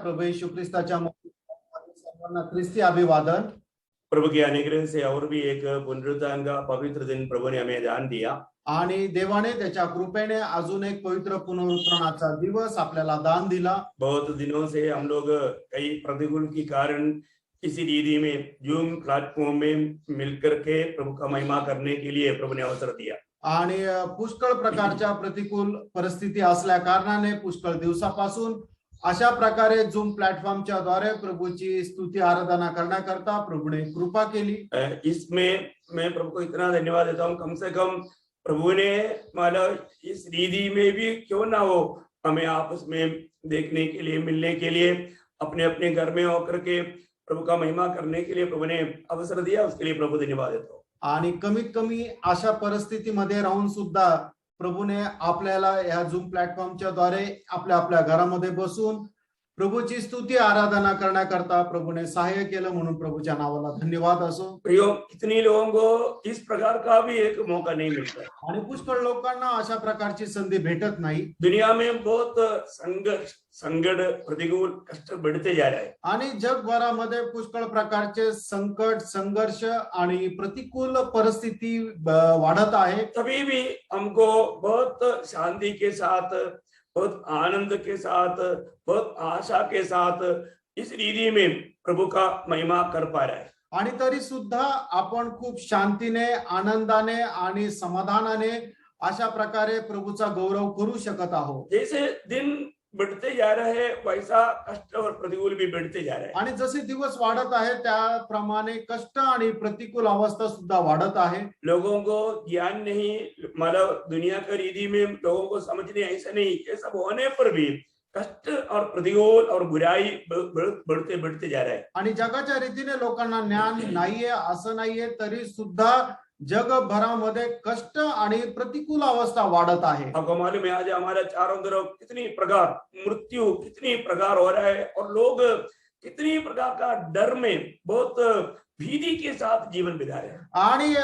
प्रभू येशू ख्रिस्ताच्या नावामध्ये सर्वांना ख्रिस्ती अभिवादन। प्रभु के अनुग्रह से और भी एक पुनरुत्थान का पवित्र दिन प्रभु ने हमें दान दिया आणि देवाने त्याच्या कृपेने अजून एक पवित्र पुनरुत्थानाचा दिवस आपल्याला दान दिला। बहुत दिनों से हम लोग कई प्रतिकूल के कारण इसी रीति में जूम प्लेटफॉर्म में मिलकर के प्रभु का महिमा करने के लिए प्रभु ने अवसर दिया आणि पुष्कळ प्रकारच्या प्रतिकूल परिस्थिती असल्या कारणाने पुष्कळ दिवसापासून अशा प्रकारे झूम प्लॅटफॉर्मच्या द्वारे प्रभूची स्तुती आराधना करण्याकरता प्रभूने कृपा केली। इसमें मैं प्रभु को इतना धन्यवाद देता हूँ, कम से कम प्रभु ने मतलब इस रीति में भी क्यों ना हो हमें आपस में देखने के लिए, मिलने के लिए, अपने अपने घर में होकर के प्रभु का महिमा करने के लिए प्रभु ने अवसर दिया, उसके लिए प्रभु धन्यवाद देता हूँ। आणि कमीत कमी अशा परिस्थितीमध्ये राहून सुद्धा प्रभूने आपल्याला या झूम प्लॅटफॉर्मच्या द्वारे आपल्या आपल्या घरामध्ये बसून प्रभूची स्तुती आराधना करण्याकरता प्रभूने सहाय्य केलं, म्हणून प्रभूच्या नावाला धन्यवाद असो। प्रियो, कितनी लोगों को इस प्रकार का भी एक मौका नहीं मिलता है। आणि पुष्कळ लोकांना अशा प्रकारची संधी भेटत नाही। दुनिया में बहुत संघर्ष, संकट, प्रतिकूल, कष्ट बढ़ते जा रहे हैं आणि जगभरामध्ये पुष्कळ प्रकारचे संकट, संघर्ष आणि प्रतिकूल परिस्थिती वाढत आहे। तभी भी हमको बहुत शांति के साथ, बहुत आनंद के साथ, बहुत आशा के साथ इस रीति में प्रभु का महिमा कर पा रहा है। आणि तरी सुद्धा आपण खूप शांतीने, आनंदाने आणि समाधानाने अशा प्रकारे प्रभूचा गौरव करू शकत आहोत। जैसे दिन बढ़ते जा रहे हैं वैसा कष्ट और प्रतिकूल भी बढ़ते जा रहे हैं आणि जसे दिवस वाढत आहे त्याप्रमाणे कष्ट आणि प्रतिकूल अवस्था सुद्धा वाढत आहे। लोगों को ज्ञान नहीं, मतलब दुनिया का रीति में लोगों को समझने ऐसा नहीं, ये सब होने पर भी कष्ट और प्रतिकूल और बुराई बढ़ते बढ़ते जा रहा है। आणि जगाच्या रीतीने लोकांना ज्ञान नाहीये असं नाहीये, तरी सुद्धा जगभरामध्ये कष्ट आणि प्रतिकूल अवस्था वाढत आहे। आपको मालूम है आज हमारे चारों तरफ कितनी प्रकार मृत्यु, कितनी प्रकार हो रहा है और लोग कितनी प्रकार का डर में बहुत भीति के साथ जीवन बिता रहे हैं। आणि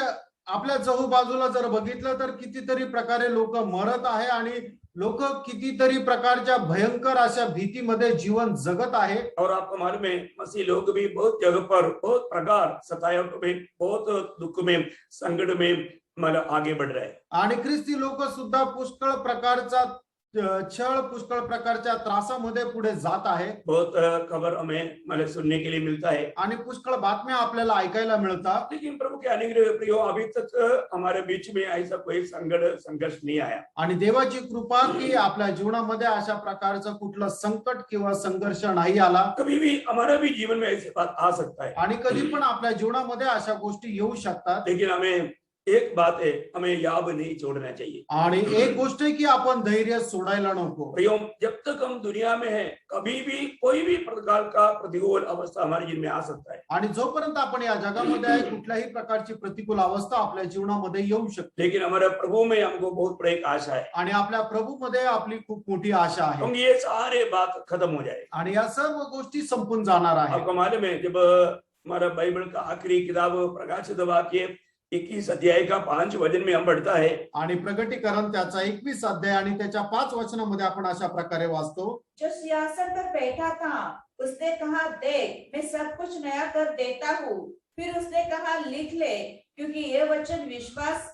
आपल्या चहूबाजूला जर बघितलं तर कितीतरी प्रकारे लोक मरत आहे आणि लोक कितीतरी प्रकारच्या भयंकर अशा भीतीमध्ये जीवन जगत आहे। और आपको मालूम है मसीह लोग भी बहुत जगह पर बहुत प्रकार सतायों में, बहुत दुख में, संकट में मतलब आगे बढ़ रहे हैं। आणि ख्रिस्ती लोक सुद्धा पुष्कळ प्रकारचा छळ, पुष्कळ प्रकारच्या त्रासामध्ये पुढे जात आहे। बहुत खबर हमें मतलब सुनने के लिए मिलता है आणि पुष्कळ बातम्या आपल्याला ऐकायला मिळतात। लेकिन प्रभु के अनुग्रह प्रियो अभी तक हमारे बीच में ऐसा कोई संकट, संघर्ष नहीं आया। आणि देवाची कृपा की आपल्या जीवनामध्ये अशा प्रकारचं कुठलं संकट किंवा संघर्ष नाही आला। कभी भी हमारा भी जीवन में ऐसी बात आ सकता है आणि कधी पण आपल्या जीवनामध्ये अशा गोष्टी येऊ शकतात। लेकिन हमें एक बात है, हमें याद नहीं छोड़ना चाहिए। आणि एक गोष्ट आहे की आपण धैर्य सोडायला नको। प्रियो, जब तक हम दुनिया में हैं कभी भी कोई भी प्रकार का प्रतिकूल अवस्था हमारे जीवन में आ सकता है। आणि जोपर्यंत आपण या जगामध्ये आहे कुठल्याही प्रकारची प्रतिकूल अवस्था आपल्या जीवनामध्ये येऊ शकते। लेकिन हमारे प्रभु में हमको बहुत बड़ी एक आशा है आणि आपल्या प्रभूमध्ये आपली खूप मोठी आशा आहे। क्योंकि ये सारे बात खत्म हो जाए आणि या सर्व गोष्टी संपून जाणार आहे। आपको मालूम है जब हमारा बाइबल का आखिरी किताब प्रकाशित वाक्य 21 अध्याय का 5 वचन में हम पढ़ता है आणि प्रकटीकरण त्याचा 21 अध्याय आणि त्याच्या 5 वचनामध्ये आपण अशा प्रकारे वाचतो। जो सिंहासन पर बैठा था उसने कहा, देख मैं सब कुछ नया कर देता हूँ। फिर उसने कहा, लिख ले, क्योंकि ये वचन विश्वास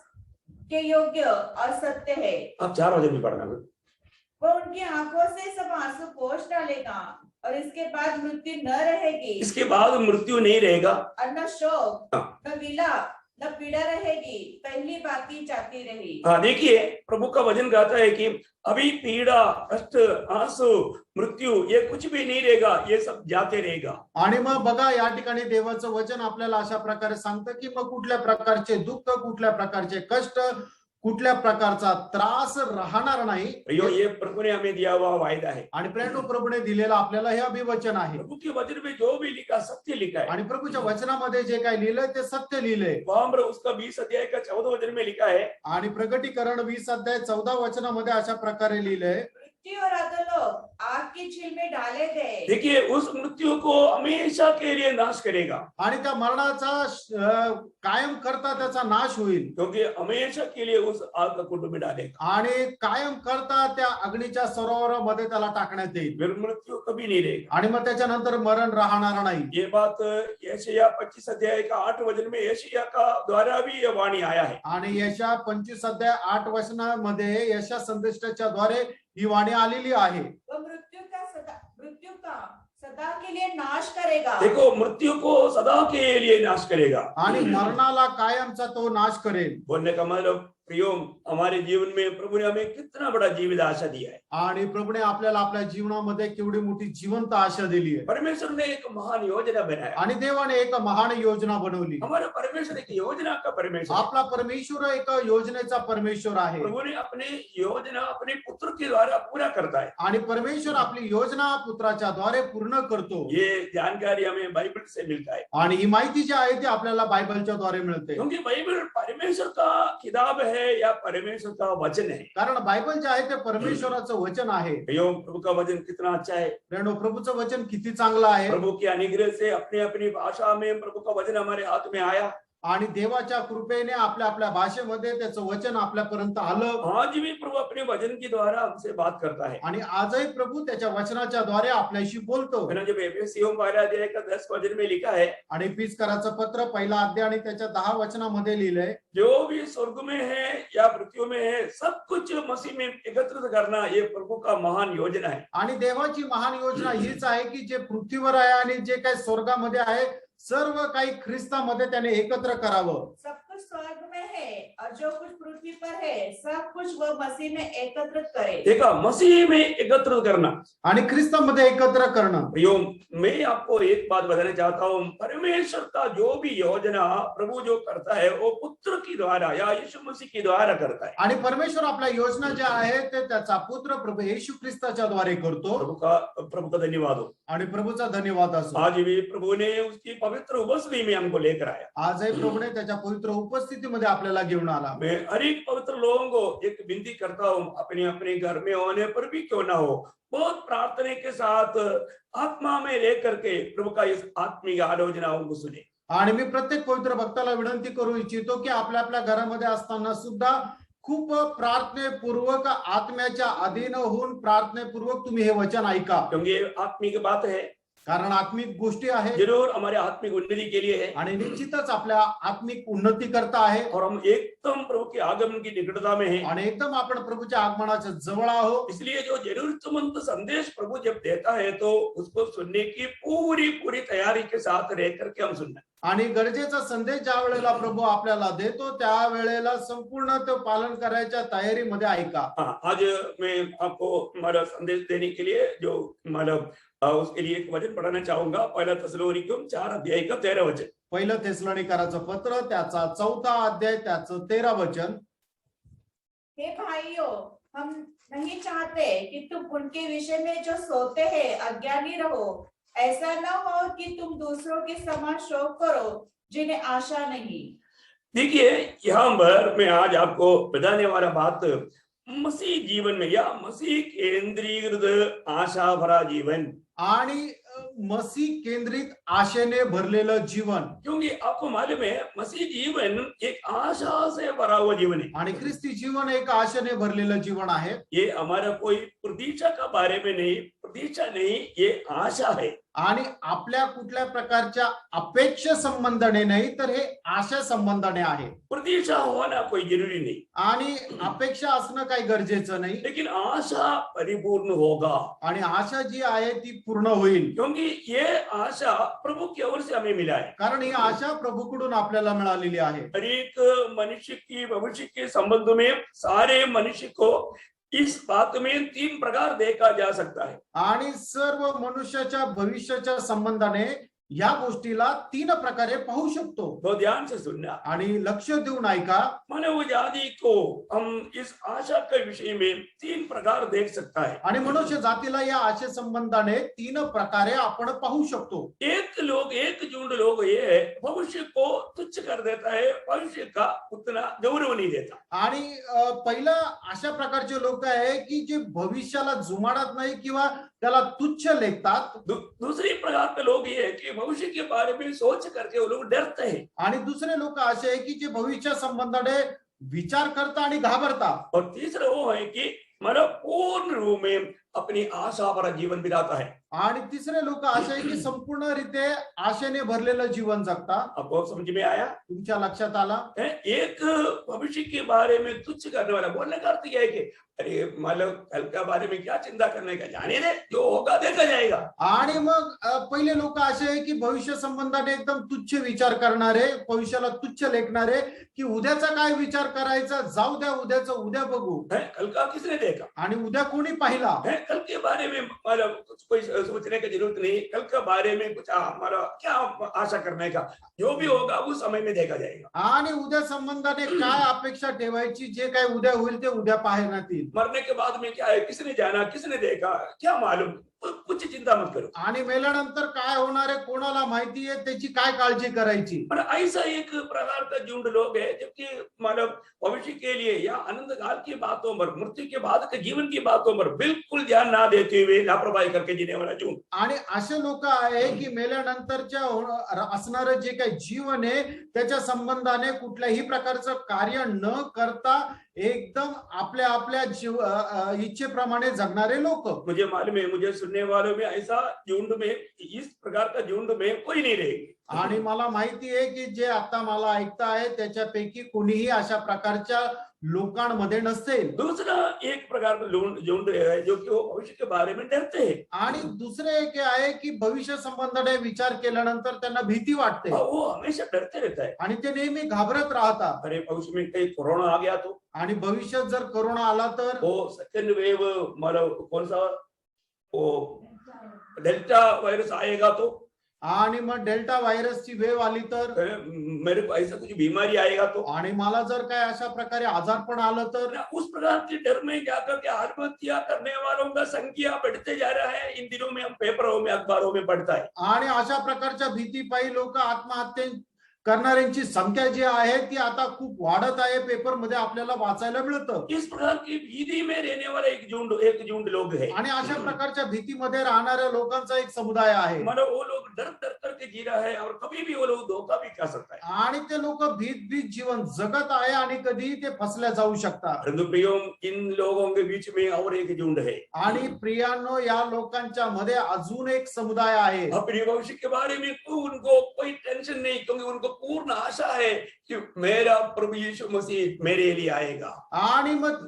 के योग्य और सत्य है। आप 4 वचन भी पढ़ना। वो उनकी आंखों से सब आंसू पोंछ डालेगा और इसके बाद मृत्यु न रहेगी, इसके बाद मृत्यु नहीं रहेगा और न शोक, न विलाप, न पीड़ा रहेगी, पहली बातें जाती रही। हाँ, देखिए प्रभु का वचन कहता है कि अभी पीड़ा, कष्ट, आंसू, मृत्यू ये कुछ भी नहीं रहेगा, ये सब जाते रहेगा। आणि मग बघा या ठिकाणी देवाचं वचन आपल्याला अशा प्रकारे सांगतं की मग कुठल्या प्रकारचे दुःख, कुठल्या प्रकारचे कष्ट, कुठल्या प्रकारचा त्रास राहणार नाही। ये प्रभु ने हमें दिया हुआ वायदा है आणि प्रभूने दिलेला आपल्याला हे अभिवचन आहे। प्रभु के वचन में जो भी लिखा सत्य लिखा है आणि प्रभूच्या वचनामध्ये जे काही लिहिलंय ते सत्य लिहिलंय। वहां पर उसका 20 अध्याय का 14 वचन में लिखा है आणि प्रकटीकरण 20 अध्याय 14 वचनामध्ये अशा प्रकारे लिहिलंय, मृत्यु और अधोलोक आग की झील में डाले गए। देखिए उस मृत्यु को हमेशा के लिए नाश करेगा, आणि त्या मरणाचा कायम करता त्याचा नाश होईल क्योंकि हमेशा के लिए उस आग का कुंड में डालेगा। आणि कायम करता त्या अग्नीच्या सरोवरामध्ये त्याला टाकण्यात येईल फिर मृत्यु कभी नहीं रहेगा। आणि मग त्याच्यानंतर मरण राहणार नाही। ये बात यशायाह 25 अध्याय का 8 वचन में यशायाह का द्वारा भी ये वाणी आया है। आणि यशा 25 अध्याय 8 वचनामध्ये यशा संदेष्टाच्या द्वारे ही वाणी आलेली आहे। वह मृत्यु का सदा के लिए नाश करेगा। देखो मृत्यु को सदा के लिए नाश करेगा आणि मरणाला कायमचा तो नाश करेल। बोलने का मतलब प्रियो, हमारे जीवन में प्रभु ने हमें कितना बड़ा जीवित आशा दिया है। आणि प्रभूने आपल्याला आपल्या जीवनामध्ये केवढी मोठी जिवंत आशा दिली आहे परमेश्वर ने एक महान योजना बनाया। आणि देवाने एक महान योजना बनवली। हमारा परमेश्वर एक योजना का परमेश्वर है। आपला परमेश्वर एक योजनेचा परमेश्वर आहे प्रभु ने अपने योजना अपने पुत्र के द्वारा पूरा करता है। आणि परमेश्वर आपली योजना पुत्राच्या द्वारे पूर्ण करतो। ये जानकारी हमें बाइबल से मिलता है, आणि ही माहिती जी आहे ती आपल्याला बायबलच्या द्वारे मिळते, क्योंकि बाइबल परमेश्वर का किताब है या परमेश्वर का वचन है। कारण बायबल जे आहे ते परमेश्वराचं वचन आहे। प्रियो, प्रभु का वचन कितना अच्छा है। प्रेरणो, प्रभूचं वचन किती चांगलं आहे। प्रभु के अनुग्रह से अपने अपनी भाषा में प्रभु का वचन हमारे हाथ में आया। आणि देवाच्या कृपेने आपल्या आपल्या भाषेमध्ये त्याचं वचन आपल्यापर्यंत आलं। आज भी प्रभु अपने वचन के द्वारा हमसे बात करता है। आणि आजही प्रभू त्याच्या वचनाच्या द्वारे आपल्याशी बोलतो। मैंने जब एफएससीयों 12 अध्याय का 10 वचन में लिखा है, आणि पिचकराचं पत्र पहिला अध्याय आणि त्याच्या 10 वचनामध्ये लिहिलंय, जो भी स्वर्ग में है या पृथ्वी में है सब कुछ मसीह में एकत्रित करना ये प्रभु का महान योजना है। आणि देवाची महान योजना हीच आहे की जे पृथ्वीवर आहे आणि जे काही स्वर्गामध्ये आहे सर्व काही ख्रिस्तामध्ये त्याने एकत्र करावं। सब कुछ स्वर्ग में है और जो कुछ पृथ्वी पर है सब कुछ वह मसीह में एकत्रित करे। देखा, मसीह में एकत्रित करना आणि ख्रिस्तामध्ये एकत्र करणं। प्रियो, मैं आपको एक बात बताना चाहता हूँ, परमेश्वर का जो भी योजना प्रभु जो करता है वो पुत्र के द्वारा या यीशु मसीह के द्वारा करता है। आणि परमेश्वर आपल्या योजना ज्या आहेत ते त्याचा पुत्र प्रभू येशू ख्रिस्ताच्या द्वारे करतो। प्रभु का धन्यवाद हो। आणि प्रभूचा धन्यवाद असो। आज भी प्रभु ने उसकी पवित्र उपस्थिति में हमको लेकर आया। आजही प्रभूने त्याच्या पवित्र उपस्थितीमध्ये आपल्याला घेऊन आला। मैं हर एक पवित्र लोगों को एक विनती करता हूँ, अपने अपने घर में होने पर भी क्यों ना हो, बहुत प्रार्थना के साथ आत्मा में लेकर के प्रभु का इस आत्मिक आलोचनाओं को सुने। आणि मी प्रत्येक पवित्र भक्ताला विनंती करू इच्छितो की आपल्या आपल्या घरामध्ये असताना सुद्धा खूप प्रार्थनेपूर्वक आत्म्याच्या अधीन होऊन प्रार्थनेपूर्वक तुम्ही हे वचन ऐका, क्योंकि आत्मिक बात है, कारण आत्मिक गोष्टी आहे जरूर हमारे आत्मिक उन्नति के लिए है आणि निश्चितच आपल्या आत्मिक उन्नती करता आहे। और हम एकदम प्रभु के आगमन की निकटता में हैं। आणि एकदम आपण प्रभूच्या आगमनाच्या जवळ आहोत। इसलिए जो जरूरतमंद संदेश प्रभु जब देता है तो उसको सुनने की पूरी पूरी तैयारी के साथ रह करके हम सुनना। आणि गरजेचा संदेश ज्या वेळेला प्रभू आपल्याला देतो त्या वेळेला संपूर्ण तो पालन करायच्या तयारीमध्ये ऐका। हाँ, आज मैं आपको हमारा संदेश देने के लिए जो मतलब उसके लिए एक वचन पढ़ाना चाहूंगा। पहला थिस्सलुनीकियों 4 अध्याय का 13 वचन। पहिलं थिस्सलुनीकराचं पत्र त्याचा 4था अध्याय त्याचं 13 वचन। हे भाइयों, हम नहीं चाहते कि तुम उनके विषय में जो सोते हैं अज्ञानी रहो। ऐसा न हो कि तुम दूसरों के समान शोक करो जिन्हें आशा नहीं। देखिए, यहाँ पर मैं आज आपको बताने वाला बात मसीह जीवन में या मसीह केंद्रीकृत आशा भरा जीवन आणि मसीह केंद्रित आशेने भरलेलं जीवन। क्योंकि आपको मालूम है मसीह जीवन एक आशा से भरा हुआ जीवन है। आणि ख्रिस्ती जीवन एक आशेने भरलेलं जीवन आहे। ये हमारा कोई प्रतीक्षा का बारे में नहीं, प्रतीक्षा नहीं, ये आशा है। आणि आपल्या कुठल्या प्रकारच्या अपेक्षा संबंधाने नाही तर हे आशा संबंधाने आहे। प्रतीक्षा होना कोई जरूरी नहीं, आणि अपेक्षा असणं काही गरजेचं नाही, लेकिन आशा परिपूर्ण होगा। आणि आशा जी आहे ती पूर्ण होईल, क्योंकि ये आशा प्रभु की ओर से हमें मिला है। कारण ही आशा प्रभूकडून आपल्याला मिळालेली आहे। हर एक मनुष्य की भविष्य के संबंध में सारे मनुष्य को इस बात में 3 प्रकार देखा जा सकता है। आणि सर्व मनुष्याच्या भविष्याच्या संबंधाने या गोष्टीला 3 प्रकारे पाहू शकतो. बहुत ध्यान से सुनना। आणि लक्ष देऊन ऐका. मानव जाति को हम इस आशा के विषय में 3 प्रकार देख सकता है। आणि मनुष्य जातीला या आशे संबंधाने 3 प्रकारे आपण पाहू शकतो. एक झुंड लोग ये है, भविष्य को तुच्छ कर देता है, भविष्य का उतना गौरव नहीं देता। आणि पहिला अशा प्रकारचे लोक आहे की जे भविष्याला जुमाडत नाही किंवा त्याला तुच्छ लेखतात. दूसरी प्रकार के लोग ये है कि भविष्य के बारे में सोच करके वो लोग डरते हैं। आणि दुसरे लोक असे आहे की जे भविष्या संबंधाने विचार करता आणि घाबरता. और तीसरा वो है कि मतलब पूर्ण रूप में अपनी आशा पर जीवन बिताता है। आणि तिसरे लोक असे आहे की संपूर्ण रीते आशेने भरलेलं जीवन जगता. आपको समझ में आया? तुमच्या लक्षात आला? एक भविष्य के बारे में तुच्छ करने वाला, बोलने का अर्थ यह है कि अरे मतलब कल के बारे में क्या चिंता करने का, जाने दे, जो होगा देखा जाएगा। आणि मग पहिले लोक असे आहे की भविष्य संबंधाने एकदम तुच्छ विचार करणारे, भविष्याला तुच्छ लेखणारे की उद्याचा काय विचार करायचा, जाऊ द्या, उद्याचं उद्या बघू. कल का किसने देखा? आणि उद्या कोणी पाहिला? कल के बारे में मतलब कोई सोचने की जरूरत नहीं। कल के बारे में कुछ हमारा क्या आशा करने का, जो भी होगा उस समय में देखा जाएगा। आणि उद्या संबंधाने काय अपेक्षा ठेवायची, जे काय उद्या होईल ते उद्या पाहण्यात येईल. मरने के बाद में क्या है, किसने जाना, किसने देखा, क्या मालूम, कुछ चिंता मत करो। आणि मेल्यानंतर काय होणार आहे कोणाला माहिती आहे, त्याची काय काळजी करायची. पर ऐसा एक प्रकार का झुंड लोग है जबकि मतलब भविष्य के लिए या अनंत काल की बातों पर, मृत्यु के बाद के जीवन की बातों पर बिल्कुल ध्यान ना देते हुए लापरवाही करके जीने वाला झुंड। आणि असे लोक आहे की मेल्यानंतरच्या असणारं जे काही जीवन आहे त्याच्या संबंधाने कुठल्याही प्रकारचं कार्य न करता एकदम आपल्या आपल्या इच्छेप्रमाणे जगणारे लोक. मुझे मालूम है, मुझे सुनने वालों में ऐसा झुंड में, इस प्रकार का झुंड में कोई नहीं रहेगी। आणि मला माहिती आहे की जे आता मला ऐकता आहे त्याच्यापैकी कोणीही अशा प्रकारच्या लोकांमध्ये नसेल. दूसरा एक प्रकार का झुंड है जो कि वो भविष्य के बारे में डरते हैं। आणि दुसरे एक आहे की भविष्य संबंधाने विचार केल्यानंतर त्यांना भीती वाटते वो हमेशा डरते रहता है। आणि ते नेहमी घाबरत राहतात. अरे भविष्य में कहीं कोरोना आ गया तो, आणि भविष्यात जर कोरोना आला तर, वो सेकंड वेव मतलब कौन सा वो डेल्टा वायरस आएगा तो, आणि मग डेल्टा व्हायरसची वेव आली तर, मेरे को ऐसा कुछ बीमारी आएगा तो, आणि मला जर काय अशा प्रकारे आजारपण आलं तर, उस प्रकार के डर में जाकर के आत्महत्या करने वालों का संख्या बढ़ते जा रहा है। इन दिनों में हम पेपरों में, अखबारों में पढ़ता है। आणि अशा प्रकारच्या भीतीपायी लोक आत्महत्या करणाऱ्यांची संख्या जी आहे ती आता खूप वाढत आहे, पेपर मध्ये आपल्याला वाचायला मिळतं. इस प्रकार की भीति में रहने वाला एक झुंड लोग है। आणि अशा प्रकारच्या भीतीमध्ये राहणाऱ्या लोकांचा एक समुदाय आहे. मतलब वो लोग डर डर करके जी रहा है और कभी भी वो लोग धोखा भी खा सकता है। आणि ते लोक भीत जीवन जगत आहे आणि कधी ते फसल्या जाऊ शकतात. परंतु प्रियो, इन लोगों के बीच में और एक झुंड है। आणि प्रियांनो, या लोकांच्या मध्ये अजून एक समुदाय आहे. अपने भविष्य के बारे में उनको कोई टेंशन नहीं, क्योंकि उनको पूर्ण आशा है कि मेरा प्रभु यीशु मसीह मेरे लिए आएगा। आणि मग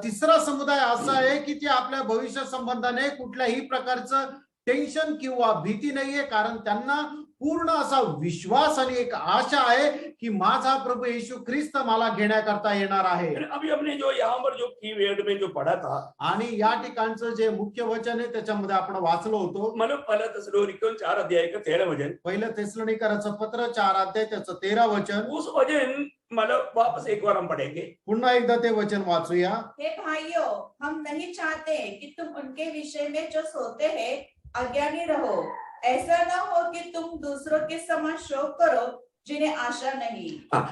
तिसरा समुदाय असा आहे की ते आपल्या भविष्य संबंधाने कुठल्याही प्रकारचं टेन्शन किंवा भीती नाहीये, कारण त्यांना पूर्ण असा विश्वास आणि एक आशा आहे की माझा प्रभू येशू ख्रिस्त मला घेण्याकरता येणार आहे. अभी हमने जो यहाँ पर जो कीवर्ड में जो पढ़ा था, आणि या ठिकाणचं जे मुख्य वचन आहे त्याच्यामध्ये आपण वाचलो होतो, मतलब पहिला थिस्सलुनीकर 4 अध्याय का 13 वचन, पहिलं थिस्सलुनीकराचं पत्र 4 अध्याय त्याचं 13 वचन. उस वचन मतलब वापस एक बार हम पढ़ेंगे। पुन्हा एकदा ते वचन वाचूया. हे भाइयों, हम नहीं चाहते कि तुम उनके विषय में जो सोते हैं अज्ञानी रहो। ऐसा ना हो कि तुम दूसरों के समान शोक करो जिन्हें आशा नहीं।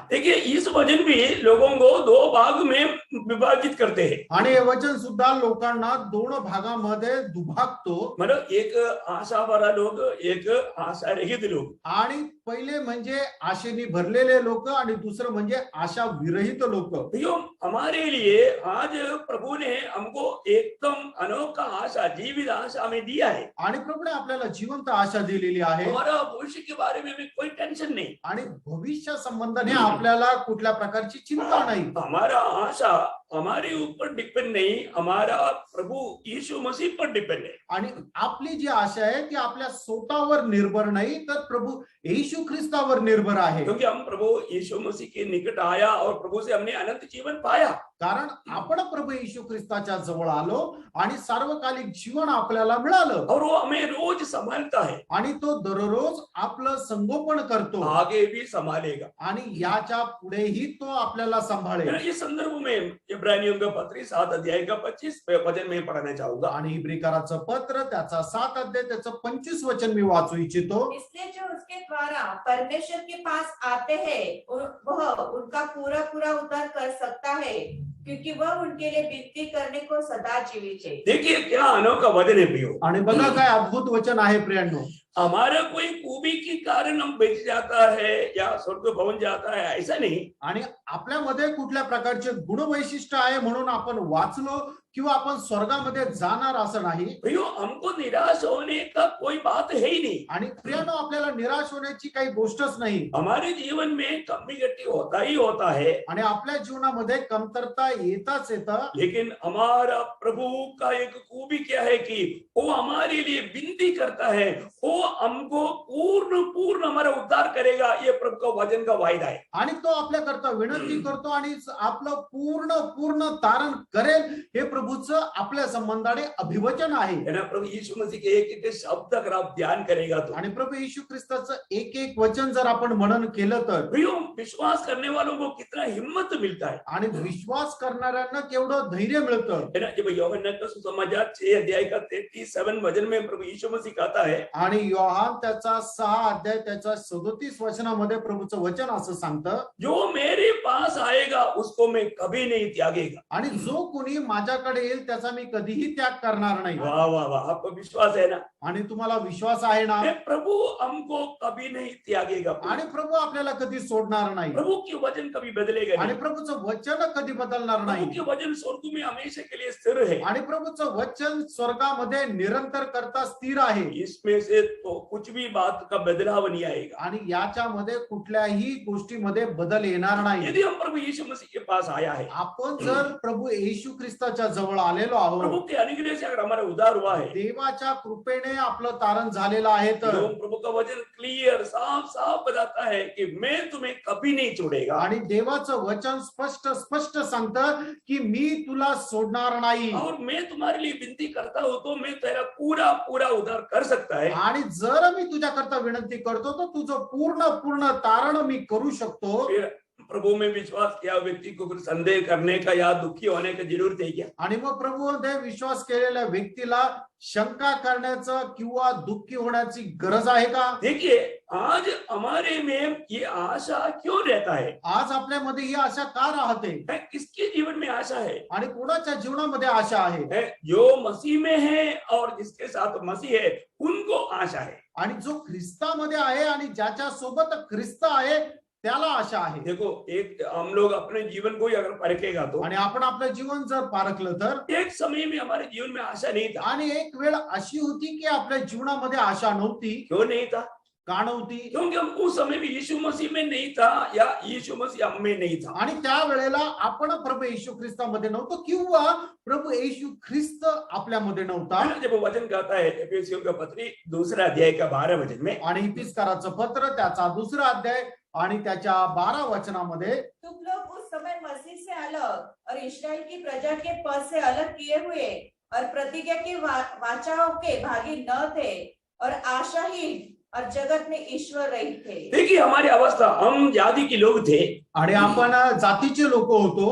देखिए, इस वचन भी लोगों को 2 भाग में विभाजित करते हैं। आणि हे वचन सुद्धा लोकांना 2 भागामध्ये दुभागतो. मतलब एक आशा भरा लोग, एक आशा रहित लोग. आणि पहिले म्हणजे आशेने भरलेले लोक आणि दुसरं म्हणजे आशा विरहित लोक. भैया, हमारे लिए आज प्रभु ने हमको एकदम अनोखा आशा, जीवित आशा में दिया है। आणि प्रभूने आपल्याला जिवंत आशा दिलेली आहे. हमारा भविष्य के बारे में भी कोई टेंशन नहीं। आणि भविष्य संबंधाने आपल्याला कुठल्या प्रकारची चिंता नाही. हमारा आशा हमारे ऊपर डिपेंड नहीं, हमारा प्रभु यीशु मसीह पर डिपेंड है। आणि आपली जी आशा आहे ती आपल्या स्वतःवर निर्भर नाही तर प्रभु येशू ख्रिस्तावर निर्भर आहे. क्योंकि हम प्रभु यीशु मसीह के निकट आया और प्रभु से हमने अनंत जीवन पाया। कारण आपण प्रभु येशू ख्रिस्ताच्या जवळ आलो आणि सार्वकालिक जीवन आपल्याला मिळालं और वो हमें रोज संभालता है, आणि तो दररोज आपलं संगोपन करतो आगे भी संभालेगा। आणि याच्या पुढेही तो आपल्याला सांभाळेल. ये संदर्भ में इब्रानियों का पत्री 7 अध्याय का 25 वचन में पढ़ना चाहूंगा। आणि इब्रिकराचं पत्र त्याचा 7 अध्याय त्याचं 25 वचन मी वाचू इच्छितो. इसलिए जो उसके द्वारा परमेश्वर के पास आते हैं वह उनका पूरा पूरा उद्धार कर सकता है, क्योंकि वह उनके लिए विनती करने को सदा जीवित है। देखिए क्या अनोखा वचन है प्रियो। आणि बघा काय अद्भुत वचन आहे प्रियांनो. हमारा कोई खूबी के कारण हम बेच जाता है या स्वर्ग भवन जाता है, ऐसा नहीं। आणि आपल्यामध्ये कुठल्या प्रकारचे गुणवैशिष्ट्य आहे म्हणून आपण वाचलो किंवा आपण स्वर्गामध्ये जाणार असं नाही. प्रियो हमको निराश होने का कोई बात है ही नहीं। आणि प्रियानो आपल्याला निराश होण्याची काही गोष्टच नाही. हमारे जीवन में कमी घटी होता ही होता है, आणि आपल्या जीवनामध्ये कमतरता येताच येतं. लेकिन हमारा प्रभु का एक खूबी क्या है कि वो हमारे लिए विनती करता है, वो हमको पूर्ण हमारा उद्धार करेगा। ये प्रभु का वचन का वायदा है। आणि तो आपल्याकरता विनंती करतो आणि आपलं पूर्ण तारण करेल हे प्रभूचं आपल्या संबंधाने अभिवचन आहे. है ना। प्रभु यीशु मसीह के एक एक शब्द अगर आप ध्यान करेगा तो, आणि प्रभू येशू ख्रिस्ताचं एक एक वचन जर आपण मनन केलं तर, प्रियो विश्वास करने वालों को कितना हिम्मत मिलता है। आणि विश्वास करणाऱ्यांना केवढं धैर्य मिळतं. है ना। जब यूहन्ना का सुसमाचार 6 अध्याय का 37 वचन में प्रभु यीशु मसीह कहता है, आणि योहान त्याचा 6 अध्याय त्याच्या 37 वचनामध्ये प्रभूचं वचन असं सांगतं, जो मेरे पास आएगा उसको मैं कभी नहीं त्यागेगा। आणि जो कोणी माझ्याकडे येईल त्याचा मी कधीही त्याग करणार नाही. वाह वाह वाह, आपको विश्वास है ना। आणि तुम्हाला विश्वास आहे ना. प्रभु हमको कभी नहीं त्यागेगा। आणि प्रभू आपल्याला कधी सोडणार नाही. प्रभु के वचन कभी बदलेगा आणि नहीं। प्रभूचं वचन कधी बदलणार प्रभु नाही. के वचन स्वर्ग में हमेशा के लिए स्थिर है। आणि प्रभूचं वचन स्वर्गामध्ये निरंतर करता स्थिर आहे. इसमें से तो कुछ भी बात का बदलाव नहीं आएगा। आणि याच्यामध्ये कुठल्याही गोष्टीमध्ये बदल येणार नाही. यदि हम प्रभु यीशु मसीह के पास आया है, आपण जर प्रभू येशू ख्रिस्ताच्या जवळ आलेलो आहोत, प्रभु के अनुग्रह से अगर हमारा उद्धार हुआ है, देवाच्या कृपेने आपलं तारण झालेलं आहे, तर तो प्रभु का वचन क्लियर साफ साफ बताता है कि मैं तुम्हें कभी नहीं छोड़ेगा। आणि देवाचं वचन स्पष्ट सांगतं की मी तुला सोडणार नाही. और मैं तुम्हारे लिए विनती करता हूं तो मैं तेरा पूरा उद्धार कर सकता है। आणि जर मी तुझ्याकरता विनंती करतो तर तुझं पूर्ण तारण मी करू शकतो. फिर प्रभु में विश्वास किया व्यक्ति को कुछ संदेह करने का या दुखी होने की जरूरत है क्या? आणि मग प्रभूमध्ये विश्वास केलेल्या व्यक्तीला शंका करण्याचं किंवा दुःखी होण्याची गरज आहे का? देखिए आज हमारे में ये आशा क्यों रहता है? आज आपल्यामध्ये ही आशा का राहते? किसके जीवन में आशा है? आणि कोणाच्या जीवनामध्ये आशा आहे? जो मसीह में है और जिसके साथ मसीह है उनको आशा है। आणि जो ख्रिस्तामध्ये आहे आणि ज्याच्या सोबत ख्रिस्त आहे त्याला आशा आहे. देखो एक हम लोग अपने जीवन को ही अगर परखेगा तो, आणि आपण आपलं जीवन जर पारखलं तर, एक समय में हमारे जीवन में आशा नहीं था। आणि एक वेळ अशी होती की आपल्या जीवनामध्ये आशा नव्हती. क्यों नहीं था? का नव्हती? क्योंकि हम उस समय में यीशु मसीह में नहीं था या यीशु मसीह हम में नहीं था। आणि त्या वेळेला आपण प्रभू येशू ख्रिस्तामध्ये नव्हतो किंवा प्रभू येशू ख्रिस्त आपल्यामध्ये नव्हता. जब वचन कहता है एफेसियों का पत्री 2 अध्याय का 12 वचन में, आणि इफिसकाराचं पत्र त्याचा 2 अध्याय आणि त्याच्या 12 वचनामध्ये, तुम लोग उस समय मसीह से अलग और इस्राएल की प्रजा के पद से अलग किए हुए और प्रतिज्ञा के वाचाओं के भागी न थे और आशाहीन और जगत में ईश्वर रहित थे। देखिए हमारी अवस्था, हम जाति के लोग थे आणि आपण जातीचे लोक होतो.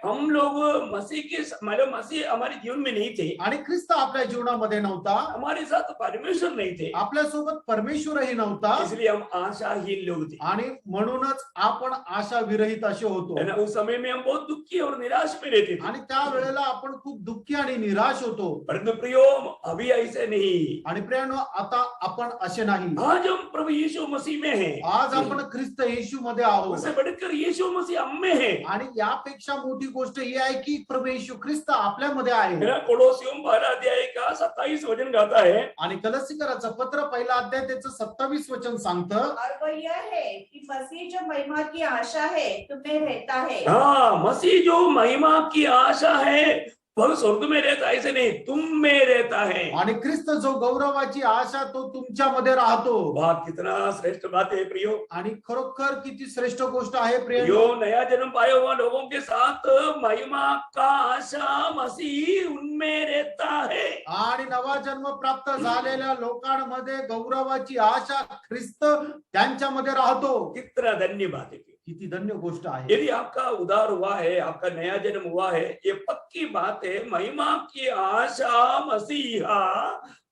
हम लोग मसीह के मतलब मसीह हमारे जीवन में नहीं थे। आणि ख्रिस्त आपल्या जीवनामध्ये नव्हता. हमारे साथ परमेश्वर नहीं थे। आपल्यासोबत परमेश्वरही नव्हता. इसलिए हम आशाहीन लोग थे। आणि म्हणूनच आपण आशा विरहित असे होतो. उस समय में हम बहुत दुखी और निराश में रहते थे। आणि त्या वेळेला आपण खूप दुःखी आणि निराश होतो. परंतु प्रियो अभी ऐसे नहीं। आणि प्रियानो आता आपण असे नाही. आज हम प्रभु यीशु मसीह में हैं, आज आपण ख्रिस्त येशू मध्ये आहोत उससे बढ़कर यीशु मसीह हम में है। आणि यापेक्षा मोठी गोष्ट ही आहे की प्रभू येशू ख्रिस्त आपल्यामध्ये आहे मेरा कोलोसियों 12 अध्याय का 27 वचन कहता है, आणि कलसीकराचं पत्र पहिला अध्याय त्याचं 27 वचन सांगतं और वो यह है कि मसीह जो महिमा की आशा है तुम्हें रहता है। हाँ, मसीह जो महिमा की आशा है वह स्वर्ग में रहता है, ऐसे नहीं, तुम में रहता है। आणि ख्रिस्त जो गौरवाची आशा तो तुमच्यामध्ये राहतो वाह, कितना श्रेष्ठ बात है प्रियो। आणि खरोखर किती श्रेष्ठ गोष्ट आहे प्रिय यो नया जन्म पाए हुआ लोगों के साथ महिमा का आशा मसीह उनमें रहता है। आणि नवा जन्म प्राप्त झालेल्या लोकांमध्ये गौरवाची आशा ख्रिस्त त्यांच्यामध्ये राहतो कितना धन्य बात है। किती धन्य गोष्ट आहे यदि आपका उद्धार हुआ है, आपका नया जन्म हुआ है, ये पक्की बात है, महिमा की आशा मसीहा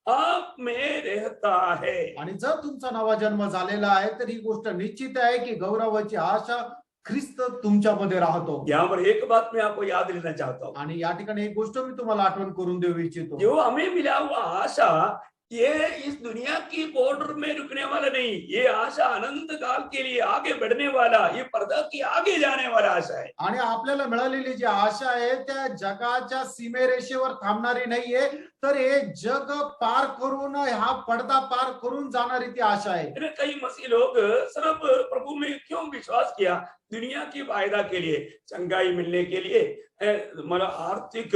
आप में रहता है। आणि जर तुमचा नवा जन्म झालेला आहे तर ही गोष्ट निश्चित आहे की गौरवाची आशा ख्रिस्त तुमच्यामध्ये राहतो यहाँ पर एक बात मैं आपको याद लेना चाहता हूँ, आणि या ठिकाणी एक गोष्ट मी तुम्हाला आठवण करून देऊ इच्छितो जो हमें मिला हुआ आशा ये इस दुनिया की बॉर्डर में रुकने वाला नहीं, ये आशा अनंत काल के लिए आगे बढ़ने वाला, ये पर्दा की आगे जाने वाला आशा है। आणि आपल्याला मिळालेली जी आशा आहे त्या जगाच्या सीमेरेषेवर थांबणारी नाहीये तर हे जग पार करून हा पडदा पार करून जाणारी ती आशा आहे फिर कई मसीह लोग सिर्फ प्रभु में क्यों विश्वास किया? दुनिया की फायदा के लिए, चंगाई मिलने के लिए, मतलब आर्थिक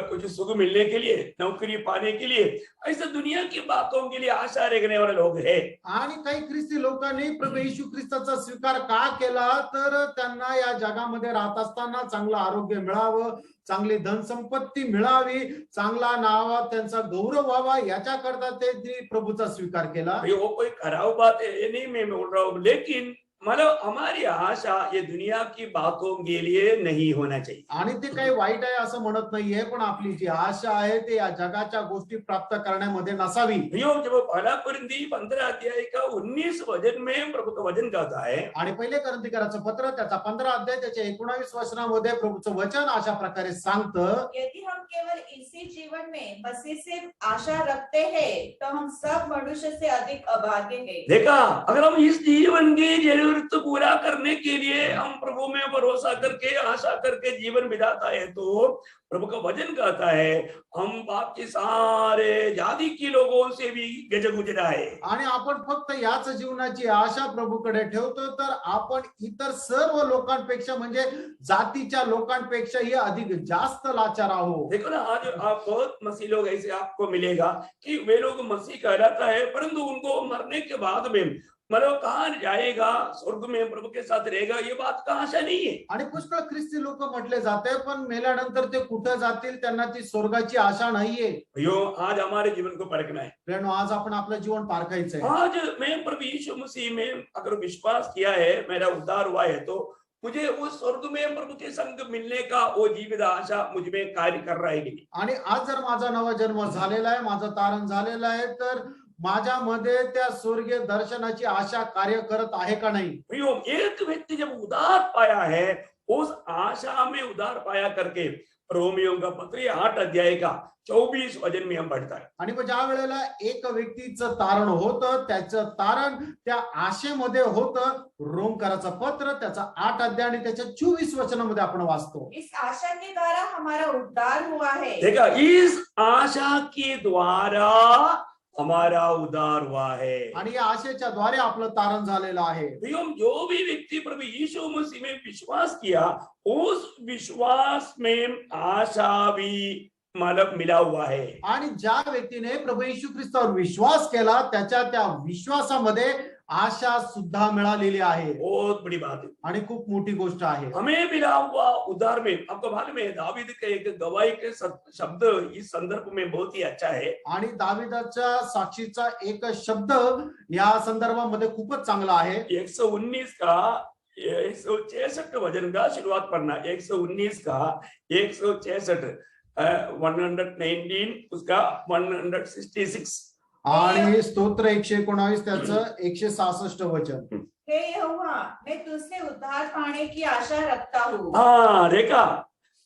कुछ सुख मिलने के लिए, नौकरी पाने के लिए, ऐसे दुनिया की बातों के लिए आशा रखने वाले लोग हैं। आणि काही ख्रिस्ती लोकांनी प्रभू येशू ख्रिस्ताचा स्वीकार का केला तर त्यांना या जगामध्ये राहत असताना चांगलं आरोग्य मिळावं, चांगली धनसंपत्ती मिळावी, चांगला नावा त्यांचा गौरव व्हावा याच्याकरता ते प्रभूचा स्वीकार केला ये वो कोई खराब बात है ये नहीं मैं बोल रहा हूँ, लेकिन मतलब हमारी आशा ये दुनिया की बातों के लिए नहीं होना चाहिए। आणि ते काही वाईट आहे असं म्हणत नाहीये पण आपली जी आशा आहे ते या जगाच्या गोष्टी प्राप्त करण्यामध्ये नसावी यो जब पहला कुरिन्थी 15 अध्याय का 19 वचन में प्रभु का वचन कहता है, आणि पहिले करंथीकराचं पत्र त्याचा 15 अध्याय त्याच्या 19 वचनामध्ये प्रभूचं वचन अशा प्रकारे सांगतं यदि हम केवल इसी जीवन में मसीह से आशा रखते हैं तो हम सब मनुष्य से अधिक अभागे हैं। देखा, अगर हम इस जीवन की जरूरत पूरा करने के लिए हम प्रभु में भरोसा करके आशा करके जीवन बिताता है तो प्रभु का वचन कहता है हम पाप के सारे जाति के लोगों से भी गुजरा है। आणि आपण फक्त याच जीवनाची आशा प्रभूकडे ठेवतो तर आपण इतर सर्व लोकांपेक्षा म्हणजे जातीच्या लोकांपेक्षाही अधिक जास्त लाचार आहोत। देखो ना, आज आप बहुत मसीह लोग ऐसे आपको मिलेगा कि वे लोग मसीह कहलाता है परंतु उनको मरने के बाद में मतलब कहाँ जाएगा, स्वर्ग में प्रभु के साथ रहेगा, ये बात का आशा नहीं है। आणि पुष्कळ ख्रिस्ती लोक म्हटले जाते पण मेल्यानंतर ते कुठे जातील त्यांना ती स्वर्गाची आशा नाहीये। यो आज हमारे जीवन को परखना है। प्रियनो, आज आपण आपलं जीवन पारखायचंय। आज मैं प्रभु यीशु मसीह में अगर विश्वास किया है, मेरा उद्धार हुआ है तो मुझे उस स्वर्ग में प्रभु के संग मिलने का वो जीवित आशा मुझ में कार्य कर रहा है कि नहीं? आणि आज जर माझा नवा जन्म झालेला आहे, माझं तारण झालेलं आहे तर माझ्यामध्ये त्या स्वर्गीय दर्शनाची आशा कार्य करत आहे का नाही? प्रियो, एक व्यक्ति जब उद्धार पाया है उस आशा में उद्धार पाया करके रोमियो का पत्र 8 अध्याय का 24 वचन में हम पढ़ता है। आणि मग ज्या वेळेला एक व्यक्तीचं तारण होतं त्याचं तारण त्या आशेमध्ये होतं, रोमकराचं पत्र त्याचा 8 अध्याय आणि त्याच्या 24 वचनामध्ये आपण वाचतो। इस आशा के द्वारा हमारा उद्धार हुआ है। देखा, इस आशा के द्वारा हमारा उद्धार हुआ है आणि या आशेच्या द्वारे आपलं तारण झालेलं आहे। जो भी व्यक्ति प्रभु यीशु मसीह में विश्वास किया उस विश्वास में आशा भी मतलब मिला हुआ है। आणि ज्या व्यक्तीने प्रभू येशू ख्रिस्तावर विश्वास केला त्याच्या त्या विश्वासामध्ये आशा सुद्धा मिळालेली आहे। बहुत बड़ी बात है आणि खूप मोठी गोष्ट आहे। हमें मिला हुआ उद्धार में आपको मालूम है दावीद के एक गवाही के शब्द इस संदर्भ में बहुत ही अच्छा है। आणि दाविदाच्या साक्षीचा एक शब्द या संदर्भामध्ये खूपच चांगला आहे। 119 का 166 वचन का शुरुआत पढ़ना, 119 का 166 119 उसका 166 आणि स्तोत्र 119 त्याचं 166 वचन। हे यहोवा, मैं तुझसे उद्धार पाने की आशा रखता हूँ। हाँ, देखा,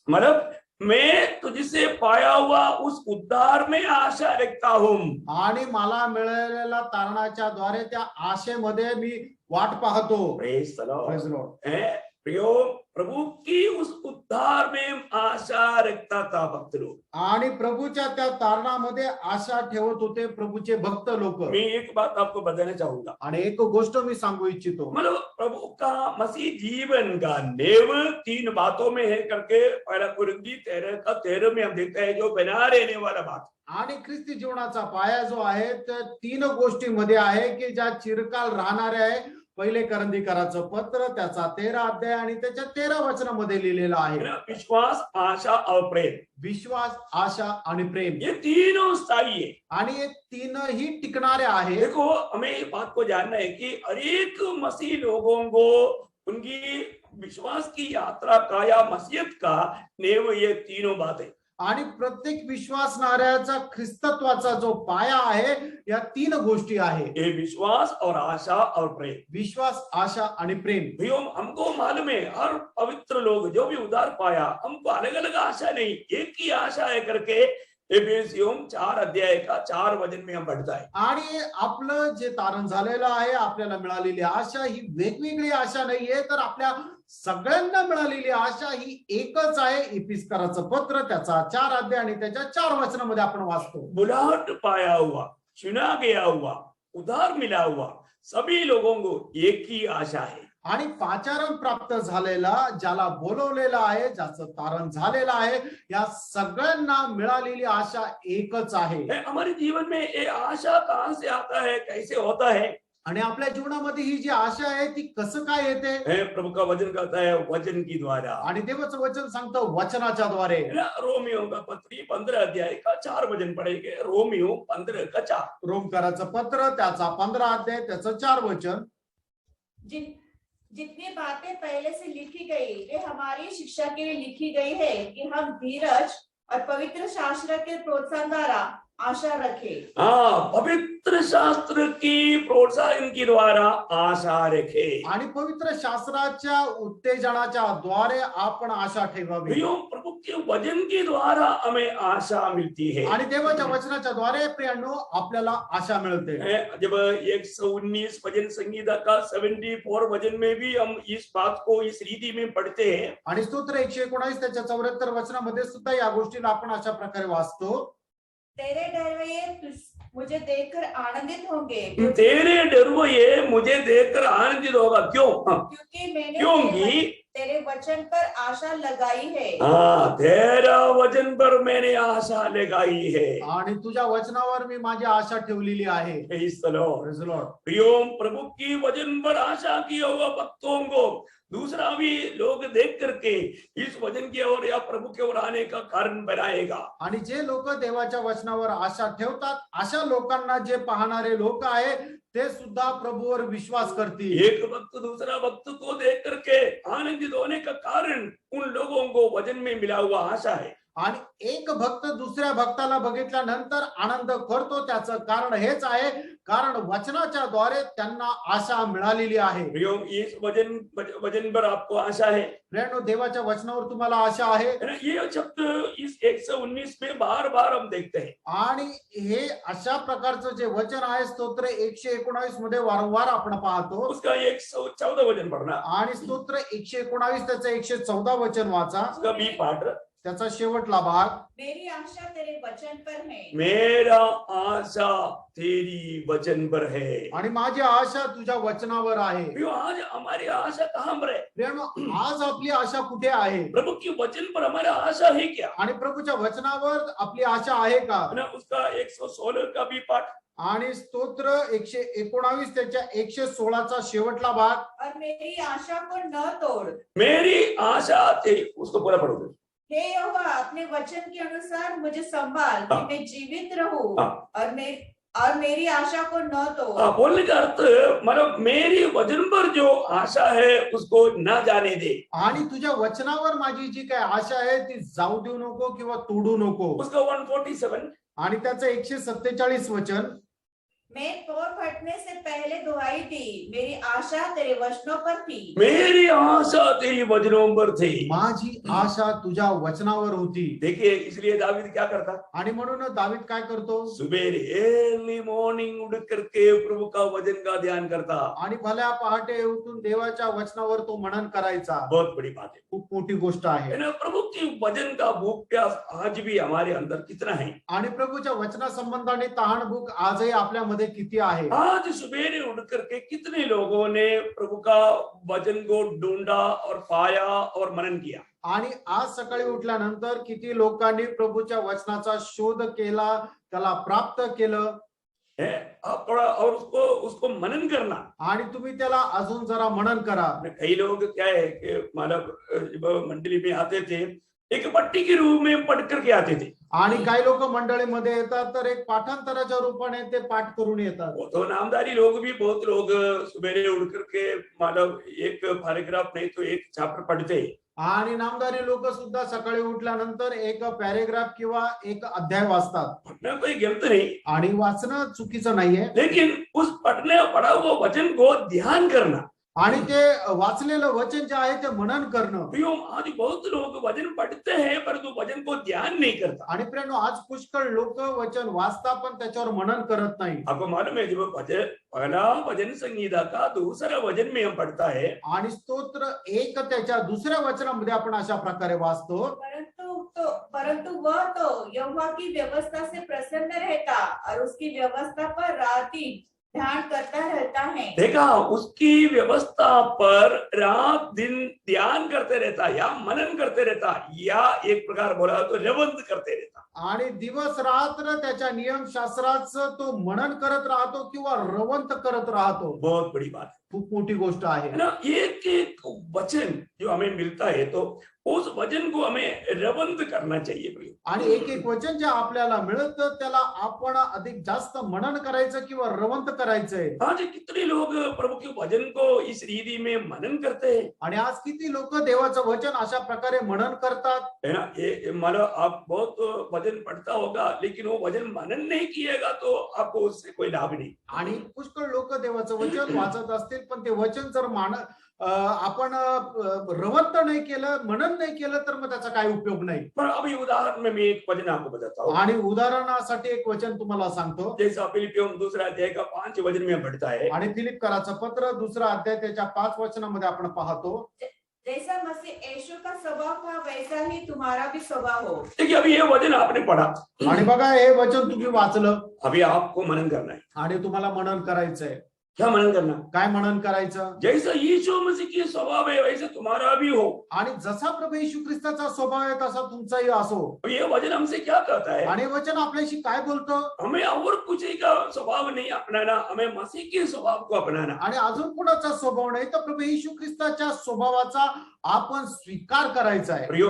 मतलब मैं तुझसे पाया हुआ उस उद्धार में आशा रखता हूँ. आणि मला मिळालेल्या तारणाच्या द्वारे त्या आशेमध्ये मी वाट पाहतो. Praise the Lord. Praise the Lord. प्रियो, प्रभु की उस उद्धार में आशा रखता था भक्त लोग. आणि प्रभूच्या त्या तारणामध्ये आशा ठेवत होते प्रभूचे भक्त लोक. मैं एक बात आपको बताना चाहूंगा. आणि एक गोष्ट मी सांगू इच्छितो. मतलब प्रभु का मसीह जीवन का नेव 3 बातों में है करके पहला कुरिन्थी 13 में हम देखते हैं, जो बना रहने वाला बात. आणि ख्रिस्ती जीवनाचा पाया जो आहे तर 3 गोष्टींमध्ये आहे की ज्या चिरकाल राहणाऱ्या आहे. पहिले करंदीकराचं पत्र त्याचा 13 अध्याय आणि त्याच्या 13 वचनामध्ये लिहिलेलं आहे. विश्वास, आशा और प्रेम. विश्वास, आशा आणि प्रेम, ये तीनों स्थायी है. आणि हे तीनही टिकणारे आहेत. देखो, हमें इस बात को जानना है कि हर एक मसीह लोगों को उनकी विश्वास की यात्रा का या मसीहत का नेव ये तीनों बातें. आणि प्रत्येक विश्वासणाऱ्याचा ख्रिस्तत्वाचा जो पाया आहे या 3 गोष्टी आहे. ये विश्वास और आशा और प्रेम. विश्वास, आशा आणि प्रेम. भैया, हमको मालूम है हर पवित्र लोग जो भी उद्धार पाया, हमको अलग अलग आशा नहीं, एक ही आशा है करके एफेसियों 4 अध्याय का 4 वचन में हम पढ़ता है. आणि आपलं जे तारण झालेलं आहे, आपल्याला मिळालेली आशा ही वेगवेगळी आशा नाहीये, तर आपल्या सगळ्यांना मिळालेली आशा ही एकच आहे. इफिसकराचं पत्र त्याचा 4 अध्याय आणि त्याच्या 4 वचनामध्ये आपण वाचतो. बुलाहट पाया हुआ, चुना गया हुआ, उद्धार मिला हुआ सभी लोगों को एक ही आशा है. आणि पाचारण प्राप्त झालेला, ज्याला बोलवलेलं आहे, ज्याचं तारण झालेलं आहे, या सगळ्यांना मिळालेली आशा एकच आहे. हमारे जीवन में ये आशा कहां से आता है, कैसे होता है? आणि आपल्या जीवनामध्ये ही जी आशा आहे ती कसं काय येते? प्रभु का वचन कहता है वचन की द्वारा. आणि देवाचं वचन सांगतं वचनाच्या द्वारे. रोमियो का पत्री 15 अध्याय का 4 वचन पढ़ेंगे. रोमियो 15 का 4. रोमकराचं पत्र त्याचा 15 अध्याय त्याचं 4 वचन. जितनी बातें पहले से लिखी गई वे हमारी शिक्षा के लिए लिखी गई है कि हम धीरज और पवित्र शास्त्र के प्रोत्साहन द्वारा आशा रखे. पवित्र शास्त्र की प्रोत्साहन के द्वारा आशा रखे. आणि पवित्र शास्त्राच्या उत्तेजनाच्या द्वारे आपण आशा ठेवावी. प्रभु के वचन के द्वारा हमें आशा मिलती है. आणि देवाच्या वचनाच्या द्वारे प्रियांनो आपल्याला आशा मिळते. जब 119 भजन संगीता का 74 भजन में भी हम इस बात को इस रीति में पढ़ते हैं. आणि स्तोत्र 119 त्याच्या 74 वचनामध्ये सुद्धा या गोष्टीला आपण अशा प्रकारे वाचतो. तेरे डरवैये मुझे देखकर आनंदित होंगे. तेरे डरवैये मुझे देखकर आनंदित होगा. क्यों? क्योंकि मैंने क्योंकि तेरे वचन पर आशा लगाई है. तेरा वचन पर मैंने आशा लगाई है. आणि तुझ्या वचनावर मी माझी आशा ठेवलेली आहे. Praise the Lord. Praise the Lord. प्रियो, प्रभु की वचन पर आशा किया हुआ भक्तों को दूसरा भी लोग देख करके इस वचन की ओर या प्रभु की ओर आने का कारण बनाएगा. आणि जे लोक देवाच्या वचनावर आशा ठेवतात, अशा लोकांना जे पाहणारे लोक आहे ते सुद्धा प्रभूवर विश्वास करतील. एक भक्त दूसरा भक्त को देख करके आनंदित होने का कारण उन लोगों को वचन में मिला हुआ आशा है. आणि एक भक्त दुसऱ्या भक्ताला बघितल्यानंतर आनंद करतो, त्याचं कारण हेच आहे कारण वचनाच्या द्वारे त्यांना आशा मिळालेली आहे. इस वचन पर आपको आशा है. प्रियांनो, देवाच्या वचनावर तुम्हाला आशा आहे. ये शब्द इस 119 में बार बार हम देखते हैं. आणि हे अशा प्रकारचं जे वचन आहे स्तोत्र 119 मध्ये वारंवार आपण पाहतो. उसका 114 वचन पढ़ना. आणि स्तोत्र 119 त्याचं 114 वचन वाचा. उसका बी पाठ, त्याचा शेवटला भाग. मेरी आशा तेरे वचन पर है. मेरा आशा तेरी वचन पर है. आणि माझी आशा तुझ्या वचनावर आहे. आज हमारी आशा कहाँ पर है? प्रियांनो, आज आपली आशा कुठे आहे? प्रभु की वचन पर हमारी आशा है क्या? आणि प्रभूच्या वचनावर आपली आशा आहे का? उसका 116 का भी पाठ. आणि स्तोत्र 119 त्याच्या 116चा शेवटला भाग. और मेरी आशा को न तोड़. मेरी आशा तेरी. उसको पूरा पढ़ोगे. हे यहोवा, अपने वचन के अनुसार मुझे संभाल कि मैं जीवित रहूं और मेरी आशा को न तोड़. बोलने का अर्थ मतलब मेरी वचन पर जो आशा है उसको न जाने दे. आणि तुझ्या वचनावर माझी जी काय आशा आहे ती जाऊ देऊ नको किंवा तोडू नको. उसका 147. आणि त्याचं 147 वचन. मैं पौर फटने से पहले दुहाई दी, मेरी आशा तेरे वचनों पर थी। मेरी आशा तेरी वचनों पर थी। माझी आशा तुझ्या वचनावर होती. देखिए, इसलिए दावीद क्या करता, आणि म्हणून दावीद काय करतो, सुबेरे अर्ली मॉर्निंग उठ करके प्रभु का वचन का ध्यान करता। आणि भल्या पहाटे उठून देवाच्या वचनावर तो मनन करायचा. बहुत बड़ी बात है, खूप मोठी गोष्ट आहे. है ना। प्रभु की वचन का भूख प्यास आज भी हमारे अंदर कितना है। आणि प्रभूच्या वचना संबंधाने तहानभूक आजही आपल्यामध्ये किती आहे. आज सुबेरे उठ करके कितने लोगों ने प्रभु का वचन को ढूंढा और पाया और मनन किया। आणि आज सकाळी उठल्यानंतर किती लोकांनी प्रभूच्या वचनाचा शोध केला, त्याला प्राप्त केलं है। आप थोड़ा और उसको मनन करना। आणि तुम्ही त्याला अजून जरा मनन करा. कई लोग क्या है कि मतलब जब मंडली में आते थे एक पट्टी के रूप में पढ़ करके आते थे। आणि काही लोक मंडळीमध्ये येतात तर एक पाठांतराच्या रूपाने ते पाठ करून येतात. वो तो नामधारी लोग भी बहुत लोग सुबेरे उठ करके मतलब एक पैराग्राफ नहीं तो एक चैप्टर पढ़ते। आणि नामदारी लोक सुद्धा सकाळी उठल्यानंतर एक पॅरेग्राफ किंवा एक अध्याय वाचतात. पढ़ना कोई गलत नहीं, आणि वाचणं चुकीचं नाहीये, लेकिन उस पढ़ा हुआ वचन को ध्यान करना। आणि ते वाचलेलं वचन जे आहे ते मनन करणं. प्रियो, आज बहुत लोग वचन पढ़ते हैं परंतु वचन को ध्यान नहीं करता। आणि प्रियानो, आज पुष्कळ लोक वचन वाचतात पण त्याच्यावर मनन करत नाही. आपको मालूम है, जब वचन पहला वचन संहिता का दूसरा वचन में हम पढ़ता है, आणि स्तोत्र एक त्याच्या दुसऱ्या वचनामध्ये आपण अशा प्रकारे वाचतो, परंतु वह तो यहोवा की व्यवस्था से प्रसन्न रहता और उसकी व्यवस्था पर रात दिन ध्यान करता रहता है। देखा, उसकी व्यवस्था पर रात दिन ध्यान करते रहता या मनन करते रहता या एक प्रकार बोला तो रवंत करते रहता। आणि दिवस रात्र त्याच्या नियम शास्त्राचं तो मनन करत राहतो किंवा रवंत करत राहतो. बहुत बड़ी बात है, खूप मोठी गोष्ट आहे. है ना। एक एक वचन जो हमें मिलता है तो उस वचन को हमें रवंत करना चाहिए। आणि एक एक वचन जे आपल्याला मिळतं त्याला आपण अधिक जास्त मनन करायचं किंवा रवंत करायचंय. आज कितने लोग प्रभु के वचन को इस रीति में मनन करते हैं, आणि आज किती लोक देवाचं वचन अशा प्रकारे मनन करतात, है ना। ये मतलब आप बहुत वचन पढ़ता होगा लेकिन वो वचन मनन नहीं किएगा तो आपको उससे कोई लाभ नहीं। आणि पुष्कळ लोक देवाचं वचन वाचत असतील पण ते वचन जर आपण रवंत नाही केलं, मनन नाही केलं तर मग त्याचा काही उपयोग नाही. पर अभी उदाहरण में मैं एक वचन आपको बताता हूँ। आणि उदाहरणासाठी एक वचन तुम्हाला सांगतो. जैसा फिलिपियों दूसरा अध्याय का 5 वचन में पढ़ता है, आणि फिलिप्पीकराचं पत्र दुसरा अध्याय त्याच्या 5 वचनामध्ये आपण पाहतो, जैसा मसीह यीशु का स्वभाव था वैसा ही तुम्हारा भी स्वभाव हो। देखिए अभी ये वचन आपने पढ़ा, आणि बघा हे वचन तुम्ही वाचलं अभी आपको मनन करना है। आणि तुम्हाला मनन करायचंय. क्या मनन करना? काय मनन करायचं? जैसा यीशु मसीह की स्वभाव है वैसे तुम्हारा भी हो। आणि जसा प्रभू येशू ख्रिस्ताचा स्वभाव आहे तसा तुमचाही असो. ये वचन हमसे क्या कहता है? आणि वचन आपल्याशी काय बोलतो? हमें और कुछ का स्वभाव नहीं अपनाना, हमें मसीह के स्वभाव को अपनाना। आणि अजून कोणाचा स्वभाव नाही तर प्रभू येशू ख्रिस्ताच्या स्वभावाचा आपण स्वीकार करायचा आहे. प्रियो,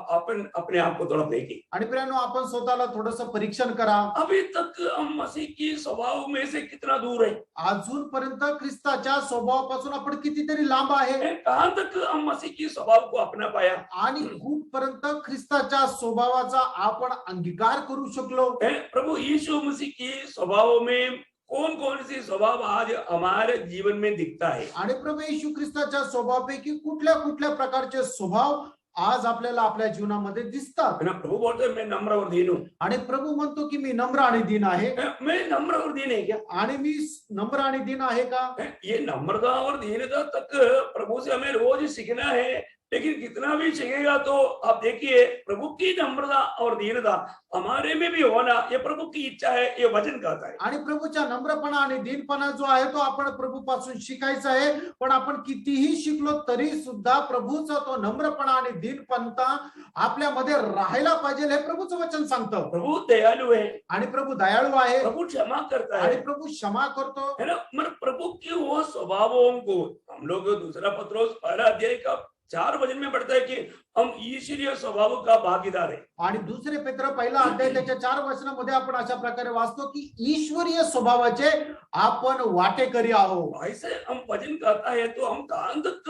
अपन अपने आप को थोड़ा देखें। आणि प्रियानो, आपण स्वतःला थोडंसं परीक्षण करा. अभी तक हम मसीह की स्वभाव में से कितना दूर है? अजूनपर्यंत ख्रिस्ताच्या स्वभावापासून आपण कितीतरी लांब आहे. कहां तक हम मसीह की स्वभाव को अपना पाया? आणि खूपपर्यंत ख्रिस्ताच्या स्वभावाचा आपण अंगीकार करू शकलो. प्रभु यीशु मसीह की स्वभाव में कौन कौन सी स्वभाव आज हमारे जीवन में दिखता है? आणि प्रभू येशू ख्रिस्ताच्या स्वभावापैकी कुठल्या कुठल्या प्रकारचे स्वभाव आज आपल्याला आपल्या जीवनामध्ये दिसतात. प्रभु बोलते हैं मैं नम्र और दीन हूं। आणि प्रभू म्हणतो की मी नम्र आणि दीन आहे. मैं नम्र और दीन है क्या? आणि मी नम्र आणि दीन आहे का? ये नम्रता और दीनता तक प्रभु से हमें रोज सीखना है, लेकिन कितना भी सीखेगा तो आप देखिए प्रभु की नम्रता और दीनता हमारे में भी होना ये प्रभु की इच्छा है, ये वचन कहता है। आणि प्रभूच्या नम्रपणा आणि दीनपणा जो आहे तो आपण प्रभूपासून शिकायचा आहे. पण आपण कितीही शिकलो तरी सुद्धा प्रभूचा तो नम्रपणा आणि दीनपणा आपल्यामध्ये राहायला पाहिजे हे प्रभूचं वचन सांगतं. प्रभु दयालु है आणि प्रभू दयाळू आहे. प्रभु क्षमा करता है आणि प्रभू क्षमा करतो. है ना। मतलब प्रभु के वो स्वभावों को हम लोग दूसरा पत्रोस पहला अध्याय का 4 वचन में पढ़ता है कि हम ईश्वरीय स्वभाव का भागीदार है। आणि दुसरे पेत्र पहिला अध्याय त्याच्या 4 वचनामध्ये आपण अशा प्रकारे वाचतो की ईश्वरीय स्वभावाचे आपण वाटेकरी आहोत. ऐसे हम वचन कहता है तो हम कहां तक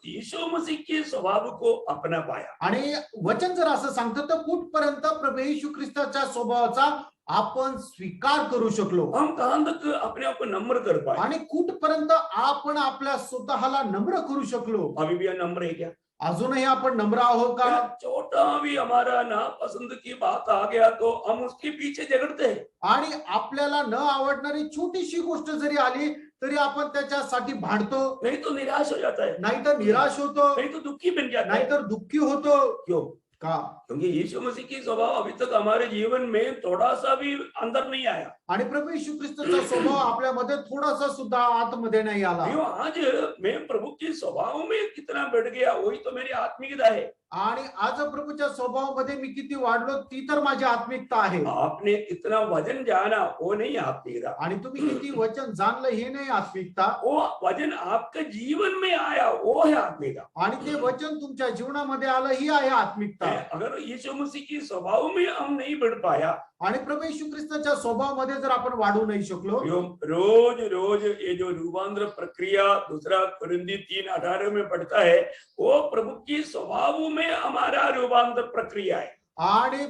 यीशु मसीह के स्वभाव को अपना पाया? आणि वचन जर असं सांगतं तर कुठपर्यंत प्रभू येशू ख्रिस्ताच्या स्वभावाचा आपण स्वीकार करू शकलो हम कहां तक अपने आप को नम्र कर पाए? आणि कुठपर्यंत आपण आपल्या स्वतःला नम्र करू शकलो. अभी भी हम नम्र है क्या? अजूनही आपण नम्र आहोत का? क्या छोटा भी हमारा नापसंद की बात आ गया तो हम उसके पीछे झगड़ते हैं? आणि आपल्याला न आवडणारी छोटीशी गोष्ट जरी आली तरी आपण त्याच्यासाठी भांडतो, नहीं तो निराश हो जाता है, नाहीतर निराश होतो, नहीं तो दुखी बन जाता है. नाहीतर दुःखी होतो. क्यों? का? क्योंकि यीशु मसीह की स्वभाव अभी तक हमारे जीवन में थोड़ा सा भी अंदर नहीं आया. आणि प्रभू येशू ख्रिस्ताचा स्वभाव आपल्यामध्ये थोडासा सुद्धा आतमध्ये नाही आला. क्यों? आज मैं प्रभु के स्वभाव में कितना बढ़ गया वही तो मेरी आत्मिकता है. आणि आज प्रभूच्या स्वभावामध्ये मी किती वाढलो ती तर माझी आत्मिकता आहे. आपने कितना वजन जाना वो नहीं आत्मिकता. आणि तुम्ही किती वचन जाणलं हे नाही आत्मिकता. वो वजन आपके जीवन में आया वो है आत्मिकता. आणि ते वचन तुमच्या जीवनामध्ये आलं ही आहे आत्मिकता. अगर यीशु मसीह की स्वभाव में हम नहीं बढ़ पाया, आणि प्रभू येशू ख्रिस्ताच्या स्वभावामध्ये जर आपण वाढू नाही शकलो, रोज रोज ये जो रूपांतर प्रक्रिया दूसरा कुरिन्थी 3:18 में पढ़ता है वो प्रभु की स्वभाव में हमारा रूपांतर प्रक्रिया है. आणि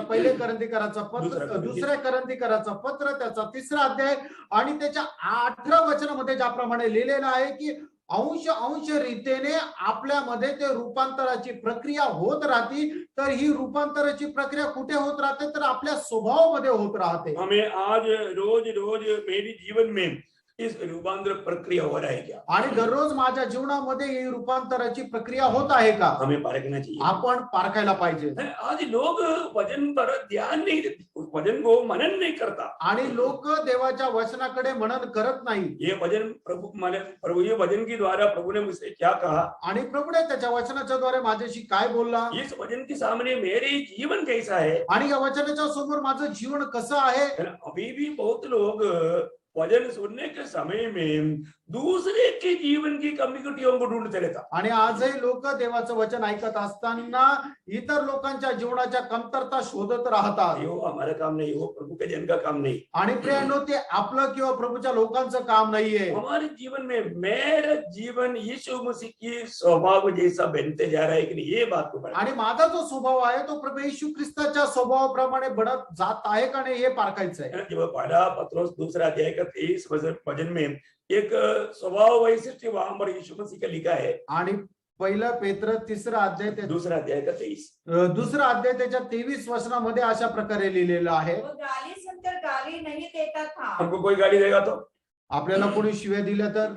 पहिले करंथीकराचं पत्र, दुसऱ्या करंथीकराचं पत्र त्याचा 3रा अध्याय आणि त्याच्या 8व्या वचनामध्ये ज्याप्रमाणे लिहिलेलं आहे की अंश रीतीने आपल्यामध्ये ते रूपांतराची प्रक्रिया होत राहते. तर ही रूपांतराची प्रक्रिया कुठे होत राहते तर आपल्या स्वभावामध्ये होत राहते. हमें आज रोज रोज मेरे जीवन में इस रूपांतर प्रक्रिया हो रहा है क्या? आणि दररोज माझ्या जीवनामध्ये ही रूपांतराची प्रक्रिया होत आहे का? हमें परखना चाहिए. आपण पारखायला पाहिजे. आज लोग वजन पर ध्यान नहीं देते, वजन को मनन नहीं करता. आणि लोक देवाच्या वचनाकडे मनन करत नाही. ये वजन प्रभु ये वजन के द्वारा प्रभु ने मुझसे क्या कहा? आणि प्रभूने त्याच्या वचनाच्या द्वारे माझ्याशी काय बोलला, इस वजन के सामने मेरे जीवन कैसा है? आणि या वचनाच्या समोर माझं जीवन कसं आहे. अभी भी बहुत लोग वचन सुनने के समय में दूसरे के जीवन की कमजोरियों को ढूंढते रहता. आणि आजही लोक देवाचं वचन ऐकत असताना इतर लोकांच्या जीवनाच्या कमतरता शोधत राहतात. वो हमारा काम नहीं, वो प्रभु के जन का काम नहीं. आणि प्रियानो ते आपलं किंवा प्रभूच्या लोकांचं काम नाहीये. हमारे जीवन में मेरा जीवन यीशु मसीह की स्वभाव जैसा बनते जा रहा है कि नहीं, ये बात को पढ़ा. आणि माझा जो स्वभाव आहे तो प्रभू येशू ख्रिस्ताच्या स्वभावाप्रमाणे बनत जात आहे का नाही हे पारखायचं आहे. जब पढ़ा पत्रोस 2 अध्याय का 23 वचन में एक स्वभाव वैशिष्ट्य वहां पर यीशु मसीह का लिखा है. आणि पहिलं पेत्र 3रा अध्याय 2 अध्याय का 23. 2रा अध्याय त्याच्या 23 वचनामध्ये अशा प्रकारे लिहिलेलं आहे. वो गाली सुनकर गाली नहीं देता था. हमको कोई गाली देगा तो आपल्याला कोणी शिव्या दिल्या तर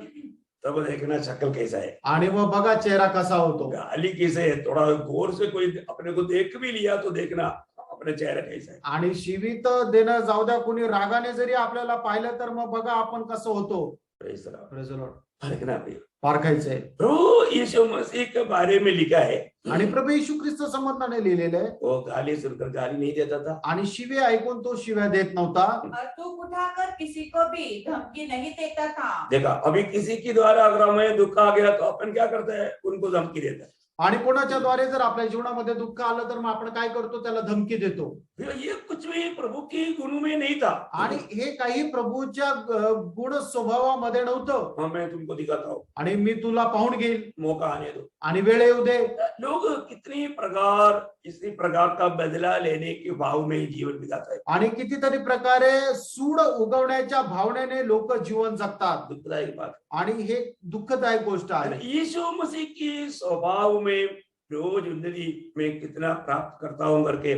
तब देखना शक्ल कैसा है, आणि मग बघा चेहरा कसा होतो. गाली कैसे है, थोड़ा गौर से कोई अपने को देख भी लिया तो देखना अपना चेहरा कैसा है. आणि शिवी तर देणं जाऊ द्या, कोणी रागाने जरी आपल्याला पाहिलं तर मग बघा आपण कसं होतो. Praise the Lord. Praise the Lord. देखना भाई, पारखायचंय. प्रभु यीशु मसीह के बारे में लिखा है आणि प्रभू येशू ख्रिस्त संबंधाने लिहिलेलं आहे. वो गाली सुनकर गाली नहीं देता था. आणि शिवे ऐकून तो शिव्या देत नव्हता. और तू उठाकर किसी को भी धमकी नहीं देता था. देखा, अभी किसी के द्वारा अगर हमें दुख आ गया तो अपन क्या करते हैं, उनको धमकी देता है. आणि कोणाच्या द्वारे जर आपल्या जीवनामध्ये दुःख आलं तर मग आपण काय करतो, त्याला धमकी देतो. ये कुछ भी प्रभु के गुण में नहीं था. आणि हे काही प्रभूच्या गुण स्वभावामध्ये नव्हतं. हाँ, मैं तुमको दिखाता हूँ, आणि मी तुला पाहून घेईल मौका आने दो. आणि वेळ येऊ दे. लोग कितनी प्रकार इसी प्रकार का बदला लेने के भाव में जीवन बिताता है. आणि कितीतरी प्रकारे सूड उगवण्याच्या भावनेने लोक जीवन जगतात. दुखदायक बात. आणि हे दुःखदायक गोष्ट आहे. यीशु मसीह की स्वभाव में रोज उन्नति में कितना प्राप्त करता हूँ करके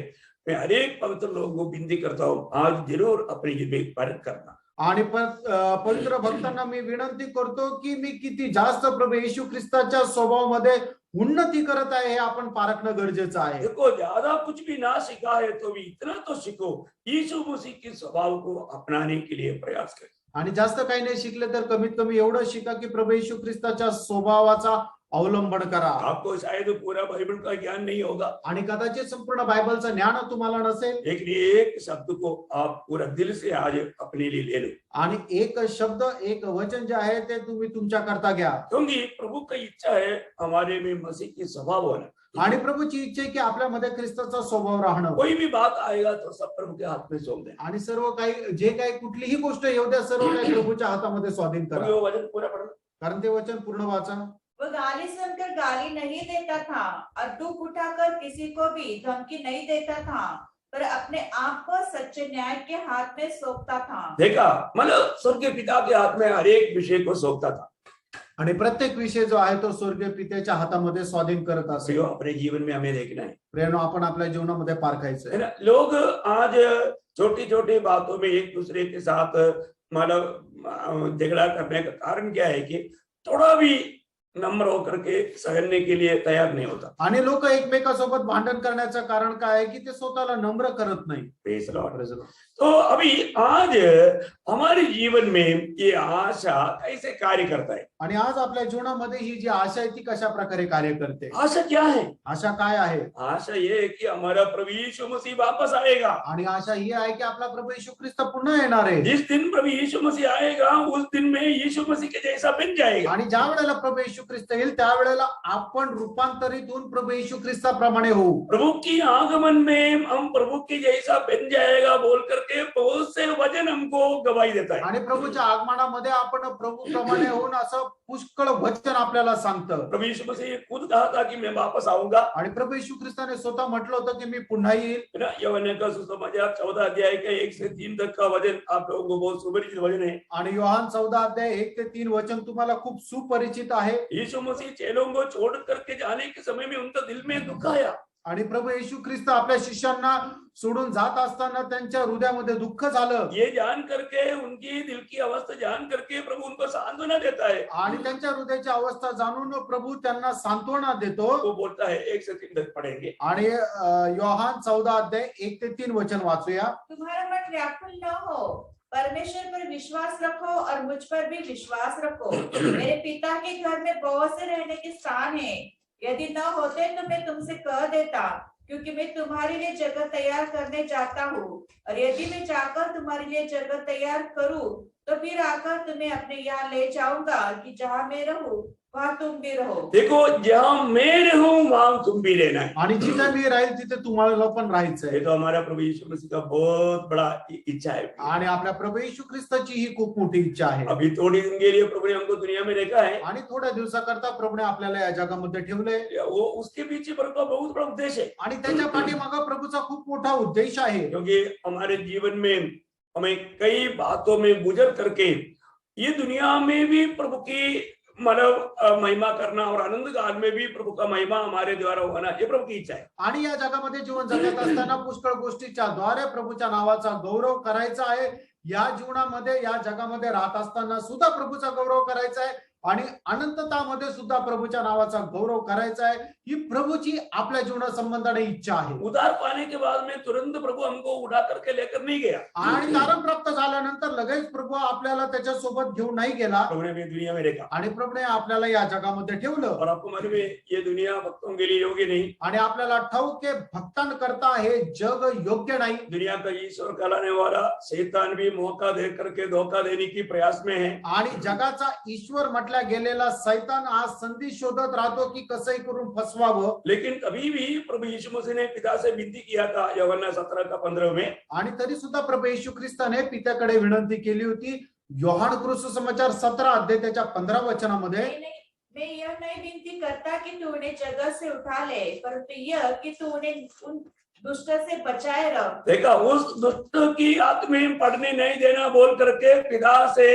मैं हर एक पवित्र लोगों को विनती करता हूँ, आज जरूर अपनी जिंदगी परख करना. आणि पवित्र भक्तांना मी विनंती करतो की मी किती जास्त प्रभू येशू ख्रिस्ताच्या स्वभावामध्ये उन्नती करत आहे हे आपण पारखणं गरजेचं आहे. देखो, ज्यादा कुछ भी ना सीखा है तो भी इतना तो सीखो, यीशु मसीह के स्वभाव को अपनाने के लिए प्रयास करें. आणि जास्त काही नाही शिकले तर कमीत कमी एवढं शिका की प्रभू येशू ख्रिस्ताच्या स्वभावाचा अवलंबन करा. आपको शायद पूरा बाइबल का ज्ञान नहीं होगा, आणि कदाचित संपूर्ण बायबलचं ज्ञान तुम्हाला नसेल, लेकिन एक शब्द को आप पूरा दिल से आज अपने लिए ले लो. आणि एक शब्द एक वचन जे आहे ते तुम्ही तुमच्या करता घ्या. क्योंकि प्रभु की इच्छा है हमारे में मसीह की स्वभाव होना. आणि प्रभूची इच्छा आहे की आपल्यामध्ये ख्रिस्ताचा स्वभाव राहणं. कोई भी बात आएगा तो सब प्रभु के हाथ में सौंप देना. आणि सर्व काही जे काही कुठलीही गोष्ट येऊ द्या सर्व काही प्रभूच्या हातामध्ये स्वाधीन करा. वो वचन पूरा पढ़ना. कारण ते वचन पूर्ण वाचा. वो गाली सुनकर गाली नहीं देता था और दुख उठाकर किसी को भी धमकी नहीं देता था. पर अपने आप को सच्चे न्याय के हाथ में सौंपता था। देखा, मतलब स्वर्ग के पिता के हाथ में हर एक विषय को सौंपता था। आणि प्रत्येक विषय जो आहे तो स्वर्गीय पित्याच्या हातामध्ये स्वाधीन करत असे. प्रियो, अपने जीवन में हमें देखना है, प्रेरणा आपण आपल्या जीवनामध्ये पारखायचं है आहे. ना? लोग आज छोटी छोटी बातों में एक दूसरे के साथ मतलब झगड़ा करने का कारण क्या है कि थोड़ा भी नम्र होकर के सहने के लिए तैयार नहीं होता। आणि लोक एकमेकांसोबत भांडण करण्याचं कारण काय आहे की ते स्वतःला नम्र करत नाही. Praise the Lord. तो अभी आज हमारे जीवन में ये आशा कैसे कार्य करता है? आणि आज आपल्या जीवनामध्ये ही जी आशा आहे ती कशा प्रकारे कार्य करते. आशा क्या है? आशा काय आहे. आशा ये है कि हमारा प्रभु यीशु मसीह वापस आएगा। आणि आशा ही आहे की आपला प्रभू येशू ख्रिस्त पुन्हा येणार आहे. जिस दिन प्रभु यीशु मसीह आएगा उस दिन में यीशु मसीह के जैसा बन जाएगा। आणि ज्या वेळेला प्रभू येशू ख्रिस्त येईल त्यावेळेला आपण रूपांतरित होऊन प्रभू येशू ख्रिस्ताप्रमाणे होऊ. प्रभु की आगमन में हम प्रभु के जैसा बन जाएगा बोल करके बहुत से वचन हमको गवाही देता है। आणि प्रभूच्या आगमनामध्ये आपण प्रभू प्रमाणे होऊन असं पुष्कळ वचन आपल्याला सांगतं. प्रभु यीशु मसीह खुद कहा था कि मैं वापस आऊंगा। आणि प्रभू येशू ख्रिस्ताने स्वतः म्हटलं होतं की मी पुन्हा येईल. है ना? यूहन्ना का सुसमाचार 14 अध्याय के 1 से 3 तक का वचन आप लोगों को बहुत सुपरिचित वचन है। आणि योहान 14 अध्याय 1 ते 3 वचन तुम्हाला खूप सुपरिचित आहे. यीशु मसीह चेलों को छोड़ करके जाने के समय में उनका दिल में दुख आया। आणि प्रभू येशू ख्रिस्त आपल्या शिष्यांना सोडून जात असताना त्यांच्या हृदयामध्ये दुःख झालं. ये जान करके उनकी दिल की अवस्था जान करके प्रभु उनको सांत्वना देता है। आणि त्यांच्या हृदयाची अवस्था जाणून प्रभू त्यांना सांत्वना देतो. वो बोलता है 1 से 3 तक पढ़ेंगे। आणि योहान 14 अध्याय 1 ते 3 वचन वाचूया. तुम्हारा मन व्याकुल न हो, परमेश्वर पर विश्वास रखो और मुझ पर भी विश्वास रखो। मेरे पिता के घर में बहुत से रहने के स्थान है, यदि न होते तो मैं तुमसे कह देता, क्योंकि मैं तुम्हारे लिए जगह तैयार करने जाता हूँ। और यदि मैं जाकर तुम्हारे लिए जगह तैयार करूँ तो फिर आकर तुम्हें अपने यहाँ ले जाऊंगा कि जहाँ मैं रहूं वहाँ तुम भी रहो। देखो, जहाँ मैं रहूं वहां तुम भी रहना है। आणि जिथे मी राहील तिथे तुम्हाला पण राहायचं ये आहे. तो हमारा प्रभु यीशु मसीह का बहुत बड़ा इच्छा है। आणि आपल्या प्रभू येशू ख्रिस्ताची ही खूप मोठी इच्छा आहे. अभी थोड़ी दिन के लिए प्रभु ने हमको दुनिया में रखा है, आणि थोड्या दिवसाकरता प्रभूने आपल्याला या जगामध्ये ठेवलंय. वो उसके पीछे प्रभु का बहुत बड़ा उद्देश्य है। आणि त्याच्या पाठीमागे प्रभूचा खूप मोठा उद्देश आहे. क्योंकि हमारे जीवन में हमें कई बातों में गुजर करके ये दुनिया में भी प्रभु की मतलब महिमा करना और आनंद काल में भी प्रभु का महिमा हमारे द्वारा होना, ये प्रभु की इच्छा है। आणि या जगामध्ये जीवन जगत असताना पुष्कळ गोष्टीच्या द्वारे प्रभूच्या नावाचा गौरव करायचा आहे. या जीवनामध्ये या जगामध्ये राहत असताना सुद्धा प्रभूचा गौरव करायचा आहे आणि अनंततामध्ये सुद्धा प्रभूच्या नावाचा गौरव करायचा आहे. ही प्रभूची आपल्या जीवना संबंधाने इच्छा आहे. उद्धार पाने के बाद में तुरंत प्रभु हमको उठा करके लेकर नहीं गया। आणि तारण प्राप्त झाल्यानंतर लगेच प्रभू आपल्याला त्याच्या सोबत घेऊन नाही गेला. प्रभु ने भी दुनिया में रखा आणि प्रभूने आपल्याला या जगामध्ये ठेवलं. और आपको मालूम है ये दुनिया भक्तों के लिए योग्य नहीं। आणि आपल्याला ठाऊक आहे भक्तांकरता हे जग योग्य नाही. दुनिया का ईश्वर कहलाने वाला शैतान भी मौका दे करके धोखा देने की प्रयास में है। आणि जगाचा ईश्वर म्हटल्या गेलेला सैतान आज संधी शोधत राहतो की कसंही करून फसवावं. लेकिन कभी भी प्रभु यीशु मसीह ने पिता से विनती किया था यूहन्ना 17:15 में। आणि तरी सुद्धा प्रभू येशू ख्रिस्ताने पित्याकडे विनंती केली होती. योहान सुसमाचार 17 अध्याय त्याच्या 15 वचनामध्ये, मैं यह नहीं विनती करता कि तू उन्हें जगह से उठा ले, परंतु यह कि तू उन्हें उन दुष्ट से बचाए रख। देखा, उस दुष्ट की आत्मा पढ़ने नहीं देना बोल करके पिता से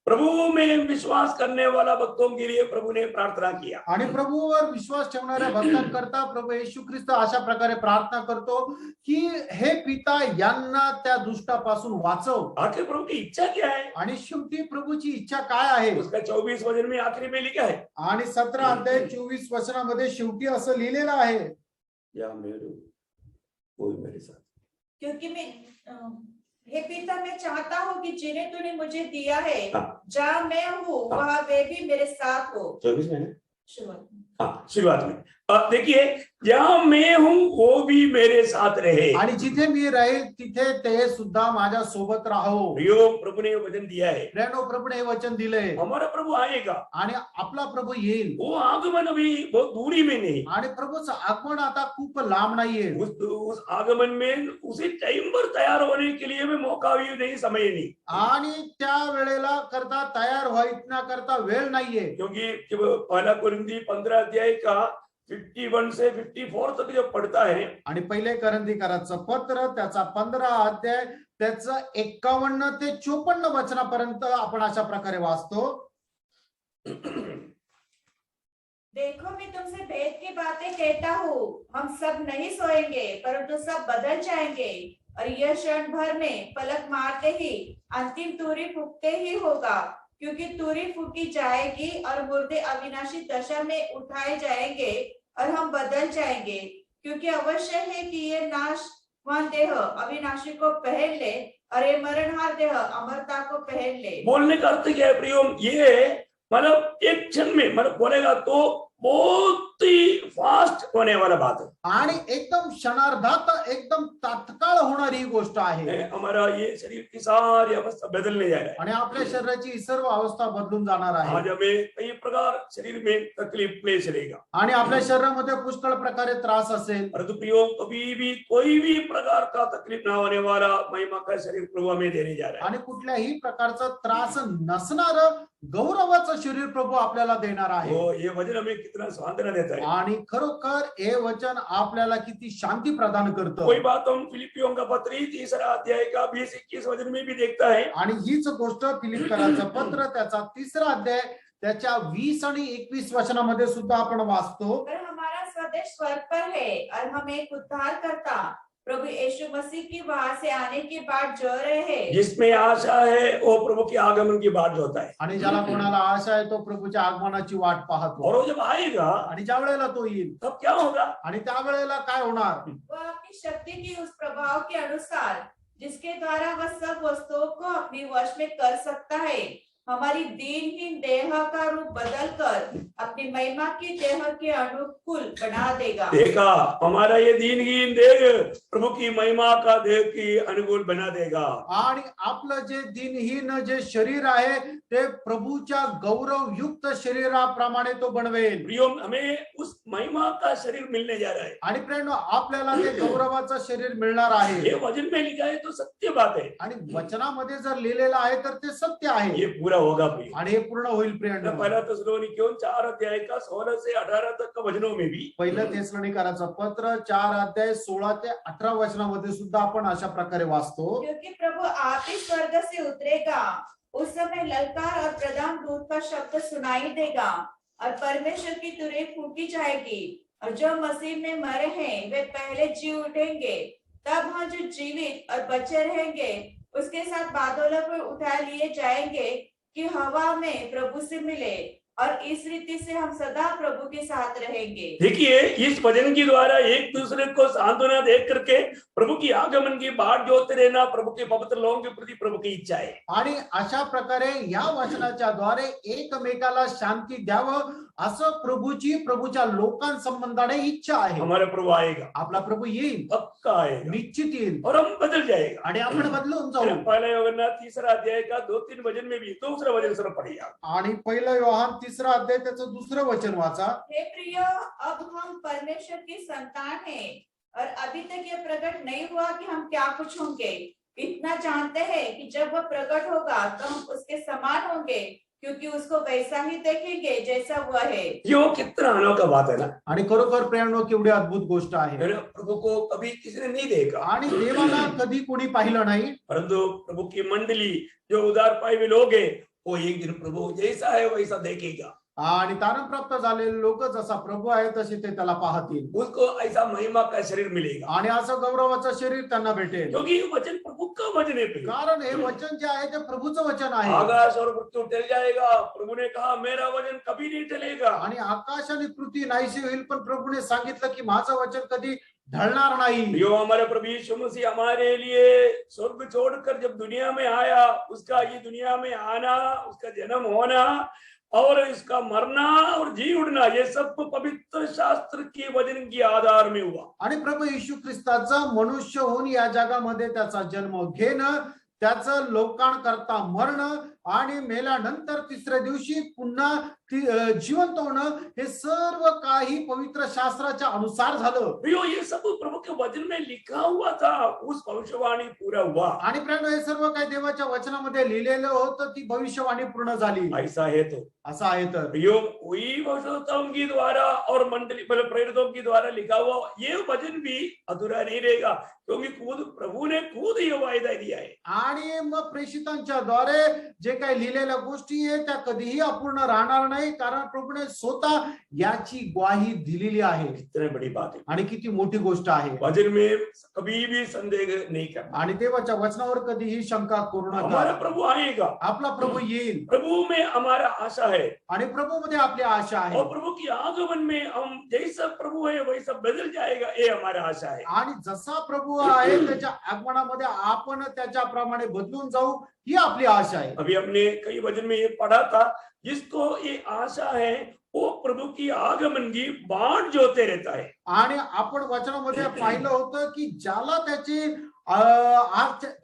प्रभु में विश्वास करने वाला भक्तों के लिए प्रभु ने प्रार्थना किया। आणि प्रभूवर विश्वास ठेवणाऱ्या भक्तांकरता प्रभू येशू ख्रिस्त अशा प्रकारे प्रार्थना करतो की हे पिता यांना त्या दुष्टापासून वाचव. आखिर प्रभु की इच्छा क्या है? आणि शेवटी प्रभूची इच्छा काय आहे? उसका 24 वचन में आखिरी में लिखा है, आणि 17 अध्याय 24 वचनामध्ये शेवटी असं लिहिलेलं आहे, या मेरे कोई मेरे साथ, क्योंकि मैं हे पिता, मैं चाहता हूँ कि जिन्हें तूने मुझे दिया है, हाँ। जहाँ मैं हूँ वहाँ वे भी मेरे साथ हो। 24 में शुरुआत में। हाँ, शुरुआत में देखिए, जहाँ मैं हूँ वो भी मेरे साथ रहे। आणि जिथे मी राहील तिथे ते सुद्धा माझ्या सोबत राहो. प्रियो, प्रभु ने वचन दिया है, प्रेरणो प्रभूने हे वचन दिलंय हमारा प्रभु आएगा। आणि आपला प्रभू येईल. वो आगमन अभी बहुत दूरी में नहीं, आणि प्रभूचं आगमन आता खूप लांब नाहीये. उस आगमन में उसी टाइम पर तैयार होने के लिए भी मौका भी नहीं, समय नहीं। आणि त्या वेळेला करता तयार व्हायना करता वेळ नाहीये. क्योंकि जब 1 कोरिन्थी 15 अध्याय का 51 से 54 तक जब पढ़ता है आणि पहिले करंदीकराचं पत्र त्याचा 15 अध्याय त्याचं 51 ते 54 वचनापर्यंत आपण अशा प्रकारे वाचतो. देखो मैं तुमसे भेद की बातें कहता हूँ, हम सब नहीं सोएंगे परंतु सब बदल जाएंगे और यह क्षण भर में पलक मारते ही अंतिम तुरी फूकते ही होगा, क्योंकि तुरी फूकी जाएगी और मुर्दे अविनाशी दशा में उठाए जाएंगे और हम बदल जाएंगे, क्योंकि अवश्य है कि ये नाशवान देह अविनाशी को पहन ले और ये मरणहार देह अमरता को पहन ले। बोलने का अर्थ क्या है प्रियो? ये मतलब एक क्षण में मतलब बोलेगा तो बहुत ही फास्ट होने वाला बात है। आणि एकदम क्षणार्धात एकदम तात्काळ होणारी ही गोष्ट आहे. हमारा ये शरीर की सारी अवस्था बदलने जा रहा है आणि आपल्या शरीराची ही सर्व अवस्था बदलून जाणार आहे. आज हमें कई प्रकार शरीर में तकलीफ ले चलेगा आणि आपल्या शरीरामध्ये पुष्कळ प्रकारे त्रास असेल. परंतु प्रियो कभी भी कोई भी प्रकार का तकलीफ ना होने वाला महिमा का शरीर प्रभु हमें देने जा रहा है। आणि कुठल्याही प्रकारचा त्रास नसणार गौरवाचं शरीर प्रभू आपल्याला देणार आहे. वो ये वचन हमें कितना सांत्वना देता है। आणि खरोखर हे वचन आपल्याला किती शांती प्रदान करतं. कोई बात हम फिलिपियों का पत्र 3 अध्याय का 20-21 वचन में भी देखता है। आणि हीच गोष्ट फिलिप्पियराचं पत्र त्याचा 3 अध्याय त्याच्या 20 आणि 21 वचनामध्ये सुद्धा आपण वाचतो. पर हमारा स्वदेश स्वर्ग पर है और हम एक उद्धार करता प्रभु यीशु मसीह की वहां से आने की बाट जो रहे हैं। जिसमें आशा है वो प्रभु के आगमन की बाट होता है। आणि ज्याला कोणाला आशा आहे तो प्रभूच्या आगमनाची वाट पाहतो. और वो जब आएगा आणि ज्या वेळेला तो येईल तब क्या होगा? आणि त्या वेळेला काय होणार? वह अपनी शक्ति की उस प्रभाव के अनुसार जिसके द्वारा वह सब वस्तुओं को अपनी वश में कर सकता है, हमारी दीनहीन देह का रूप बदलकर अपनी महिमा की देह के अनुकूल बना देगा। देखा, हमारा ये दीनहीन देह प्रभु की महिमा का देह की अनुकूल बना देगा। आणि आपलं जे दिनहीन जे शरीर आहे ते प्रभूच्या गौरवयुक्त शरीराप्रमाणे तो बनवेल. प्रियो हमें उस महिमा का शरीर मिलने जा रहा है। आणि प्रेम आपल्याला ते गौरवाचं शरीर मिळणार आहे. ये वचन में लिखा है तो सत्य बात है। आणि वचनामध्ये जर लिहिलेलं आहे तर ते सत्य आहे. ये पूरा होगा प्रिय। आणि हे पूर्ण होईल प्रिय. पहला थिस्सलुनीकियों 4 अध्याय का 16 से 18 तक का वचनों में भी पहिलं थिस्सलुनीकराचं पत्र 4 अध्याय 16 ते 18 वचनामध्ये सुद्धा आपण अशा प्रकारे वाचतो. क्योंकि प्रभु आप ही स्वर्ग से उतरेगा, उस समय ललकार और प्रधान दूत का शब्द सुनाई देगा और परमेश्वर की तुरही फूकी जाएगी और जो मसीह में मरे हैं वे पहले जी उठेंगे। तब हम जो जीवित और बचे रहेंगे उसके साथ बादलों पर उठा लिए जाएंगे कि हवा में प्रभु से मिले और इस रीति से हम सदा प्रभु के साथ रहेंगे। देखिए, इस वचन के द्वारा एक दूसरे को सांत्वना दे करके प्रभु की आगमन की बाट जोते रहना प्रभु के पवित्र लोगों के प्रति प्रभु की इच्छा है। आणि अशा प्रकारे या वचनाच्या द्वारे एकमेकाला शांती द्यावं असं प्रभूच्या लोकांसंबंधाने इच्छा आहे. हमारा प्रभु आएगा, आपला प्रभू येईल, पक्का आएगा निश्चित येईल और हम बदल जाएगा। आणि आपण बदलून जाऊ. पहला यूहन्ना 3 अध्याय का 2-3 वचन में भी दूसरा वचन सिर्फ पढ़िए। आणि पहिलं योहान 3 अध्याय त्याचं 2रं वचन वाचा. हे प्रिय, अब हम परमेश्वर की संतान हैं और अभी तक ये प्रकट नहीं हुआ कि हम क्या कुछ होंगे। इतना जानते हैं कि जब वह प्रकट होगा तो हम उसके समान होंगे, क्योंकि उसको वैसा ही देखेंगे जैसा वह है। यो कितना अनोखा बात है ना। आणि खरोखर प्रेरणो केवढी अद्भुत गोष्ट आहे. प्रभु को कभी किसी ने नहीं देखा आणि देवाला कधी कोणी पाहिलं नाही, परंतु प्रभु की मंडली जो उदार पाए हुए लोग हैं वो एक दिन प्रभु जैसा है वैसा देखेगा। आणि तारण प्राप्त झालेले लोक जसा प्रभू आहे तसे ते त्याला पाहतील. उसको ऐसा महिमा का शरीर मिलेगा आणि असं गौरवाचं शरीर त्यांना भेटेल. क्योंकि ये वचन प्रभु का वचन है। कारण हे वचन जे आहे ते प्रभूचं वचन आहे. आकाश और पृथ्वी टल जाएगा, प्रभु ने कहा मेरा वचन कभी नहीं टलेगा। आणि आकाश आणि पृथ्वी नाहीशी होईल पण प्रभूने सांगितलं की माझं वचन कधी ढळणार नाही. यो हमारे प्रभु यीशु मसीह हमारे लिए स्वर्ग छोड़कर जब दुनिया में आया, उसका ये दुनिया में आना, उसका जन्म होना और इसका मरना और जी उठना, ये सब पवित्र शास्त्र के वचन के आधार में हुआ. आणि प्रभू येशू ख्रिस्ताचा मनुष्य होऊन या जगामध्ये त्याचा जन्म घेणं, त्याचं लोकांकरता मरण आणि मेल्यानंतर तिसऱ्या दिवशी पुन्हा जिवंत होणं हे सर्व काही पवित्र शास्त्राच्या अनुसार झालं. प्रियो, ये सब प्रभु के वचन में लिखा हुआ था, उस भविष्यवाणी पूरा हुआ। आणि प्रियानो, हे सर्व काही देवाच्या वचनामध्ये लिहिलेलं होतं, ती भविष्यवाणी पूर्ण झाली. ऐसा है तो असं आहे तर प्रियो, कोई भविष्यवक्ताओं के द्वारा और मंडली मतलब प्रेरितों के द्वारा लिखा हुआ ये वचन भी अधूरा नहीं रहेगा, क्योंकि खुद प्रभु ने खुद ये वायदा दिया है। आणि मग प्रेषितांच्या द्वारे जे काही लिहिलेल्या गोष्टी आहेत त्या कधीही अपूर्ण राहणार नाही, कारण प्रभूने स्वतः याची ग्वाही दिलेली आहे. इतनी बड़ी बात है, आणि किती मोठी गोष्ट आहे. वचन में कभी भी संदेह नहीं करना। आणि देवाच्या वचनावर कधीही शंका करू हमारा नका. प्रभु आएगा, आपला प्रभू येईल प्रभु में हमारा आशा है, आणि प्रभू मध्ये आपली आशा आहे. और प्रभु की आगमन में हम जैसा प्रभु है वैसा बदल जाएगा, ये हमारा आशा है। आणि जसा प्रभू आहे त्याच्या आगमनामध्ये आपण त्याच्याप्रमाणे बदलून जाऊ, ही आपली आशा आहे. अभी हमने कई वचन में ये पढ़ा था, जिसको ये आशा है वो प्रभु की आगमन की बाट जोते रहता है। आणि आपण वचनामध्ये पाहिलं होतं की ज्याला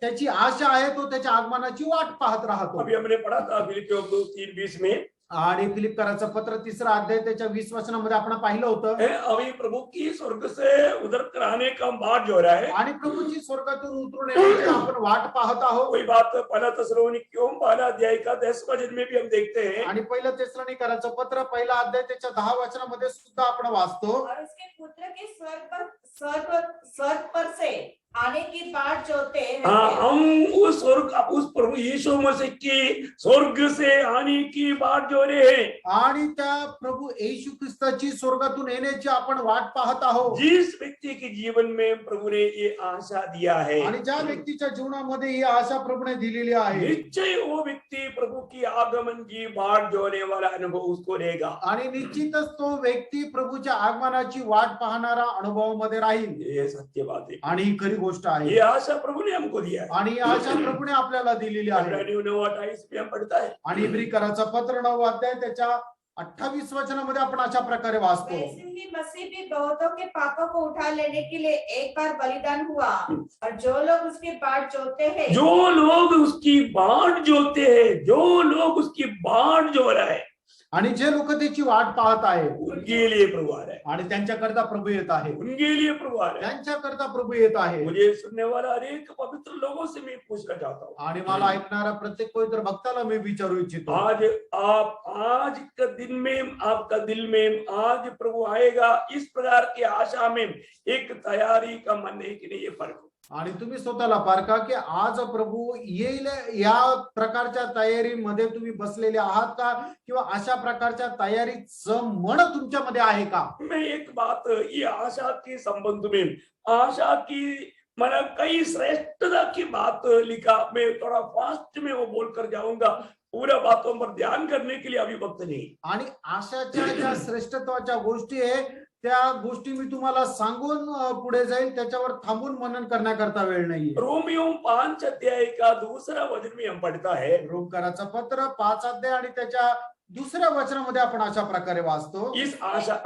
त्याची आशा आहे तो त्याच्या आगमनाची वाट पाहत राहतो. अभी हमने पढ़ा था फिलिपियों 3:20 में, आणि फिलिप्पीकराचं पत्र 3रा अध्याय त्याच्या 20 वचनामध्ये आपण पाहिलं होतं. अभी प्रभु की स्वर्ग से उधर कराने का बाट जो रहा है, आणि प्रभूची स्वर्गातून उतरून येण्याची आपण वाट पाहत आहोत. कोई बात पहला थिस्सलुनीकियों 12 अध्याय का 10 वचन में भी हम देखते हैं। आणि पहिलं थिस्सलुनीकराचं पत्र 1 अध्याय त्याच्या 10 वचनामध्ये सुद्धा आपण वाचतो. और उसके पुत्र के स्वर्ग पर से आने की बाट जोते हाँ, हैं। हम उस प्रभु यीशु मसीह की स्वर्ग से आने की बाट जो रहे हैं, आणि त्या प्रभू येशू ख्रिस्ताची स्वर्गातून येण्याची आपण वाट पाहत आहोत. जिस व्यक्ति के जीवन में प्रभु ने ये आशा दिया है, आणि ज्या व्यक्तीच्या जीवनामध्ये ही आशा प्रभूने दिलेली आहे, निश्चय वो व्यक्ति प्रभु की आगमन की बाट जोने वाला अनुभव उसको रहेगा। आणि निश्चितच तो व्यक्ती प्रभूच्या आगमनाची वाट पाहणारा अनुभवामध्ये राहील. ये सत्य बात है, आणि ही खरी गोष्ट आहे. ये आशा प्रभु ने हमको दिया है। आणि ही आशा प्रभूने आपल्याला दिलेली आहे. इब्रानियों 9:28 में हम पढ़ता है, आणि इब्रिकराचा पत्र 9 अध्याय त्याच्या 28 वचनामध्ये आपण अशा प्रकारे वाचतो. वैसे ही मसीह भी बहुतों के पापों को उठा लेने के लिए एक बार बलिदान हुआ, और जो लोग उसकी बाट जोते हैं, जो लोग उसकी बाट जोते हैं, जो लोग उसकी बाट जो रहा है, आणि जे लोक त्याची वाट पाहत आहे उनके लिए प्रभु आ रहा है, आणि त्यांच्याकरता प्रभू येत आहे. उनके लिए प्रभु आ रहा है। त्यांच्याकरता प्रभू येत आहे. मुझे सुनने वाला अनेक पवित्र लोगों से मैं पूछना चाहता हूँ, आणि मला ऐकणारा प्रत्येक पवित्र भक्ताला मी विचारू इच्छितो, आज का दिन में आपका दिल में आज प्रभु आएगा, इस प्रकार की आशा में एक तैयारी का मन है कि नहीं, ये फर्क हो। आणि तुम्ही स्वतःला पारखा की आज प्रभू येईल या प्रकारच्या तयारीमध्ये तुम्ही बसलेले आहात का, किंवा अशा प्रकारच्या तयारीचं मन तुमच्यामध्ये आहे का. मैं एक बात ये आशा के संबंध में, आशा की मैंने कई श्रेष्ठता की बात लिखा, मैं थोड़ा फास्ट में वो बोलकर जाऊंगा, पूरा बातों पर ध्यान करने के लिए अभी वक्त नहीं। आणि आशाच्या ज्या श्रेष्ठत्वाच्या गोष्टी आहे त्या गोष्टी मी तुम्हाला सांगून पुढे जाईल, त्याच्यावर थांबून मनन करण्याकरता वेळ नाहीये. रोमियो 5 अध्याय का 2 वचन में हम पढ़ता है, रोमकराचं पत्र 5 अध्याय आणि त्याच्या 2 वचनामध्ये आपण अशा प्रकारे वाचतो. इस आशा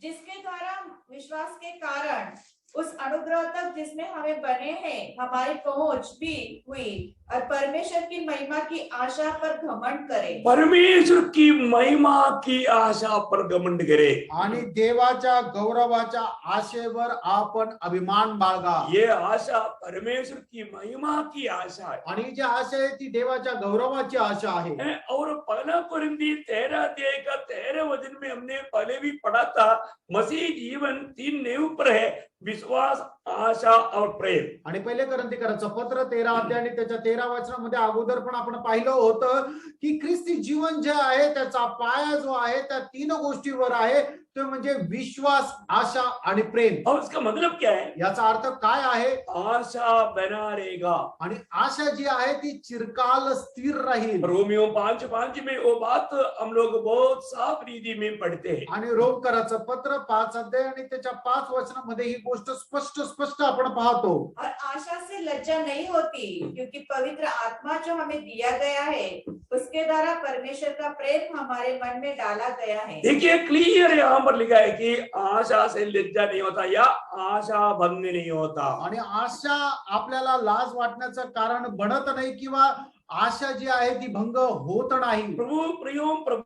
जिसके द्वारा विश्वास के कारण उस अनुग्रह तक जिसमें हमें बने हैं हमारी पहुंच भी हुई, और परमेश्वर की महिमा की आशा पर घमंड करें। परमेश्वर की महिमा की आशा पर घमंड करे, आणि देवाच्या गौरवाच्या आशेवर आपण अभिमान बाळगा. ये आशा परमेश्वर की महिमा की आशा है। आणि जी आशा आहे ती देवाच्या गौरवाची आशा आहे. और पहला कोरिन्थी 13 अध्याय का 13 वचन में हमने पहले भी पढ़ा था, मसीह जीवन 3 नींव पर है, विश्वास, आशा और प्रेम। आणि पहिले कोरिन्थीकराचं पत्र 13 अध्याय आणि त्याच्या 13 वचनामध्ये अगोदर पण आपण पाहिलं होतं की ख्रिस्ती जीवन जे आहे त्याचा पाया जो आहे त्या 3 गोष्टीवर आहे, तो म्हणजे विश्वास, आशा आणि प्रेम. और उसका मतलब क्या है? याचा अर्थ काय आहे? आशा बना रहेगा, आणि आशा जी आहे ती चिरकाल स्थिर राहील. रोमियो 5:5 में वो बात हम लोग बहुत साफ रीति में पढ़ते हैं। आणि रोमकराचं पत्र 5 अध्याय आणि त्याच्या 5 वचनामध्ये ही गोष्ट स्पष्ट आपण पाहतो. और आशा से लज्जा नहीं होती, क्योंकि पवित्र आत्मा जो हमें दिया गया है उसके द्वारा परमेश्वर का प्रेम हमारे मन में डाला गया है। देखिए क्लियर यहाँ पर लिखा है कि आशा से लज्जा नहीं होता या आशा भंग नहीं होता। आणि आशा आपल्याला लाज वाटण्याचं कारण बनत नाही किंवा आशा जी आहे ती भंग होत नाही. प्रभु प्रियो प्रभु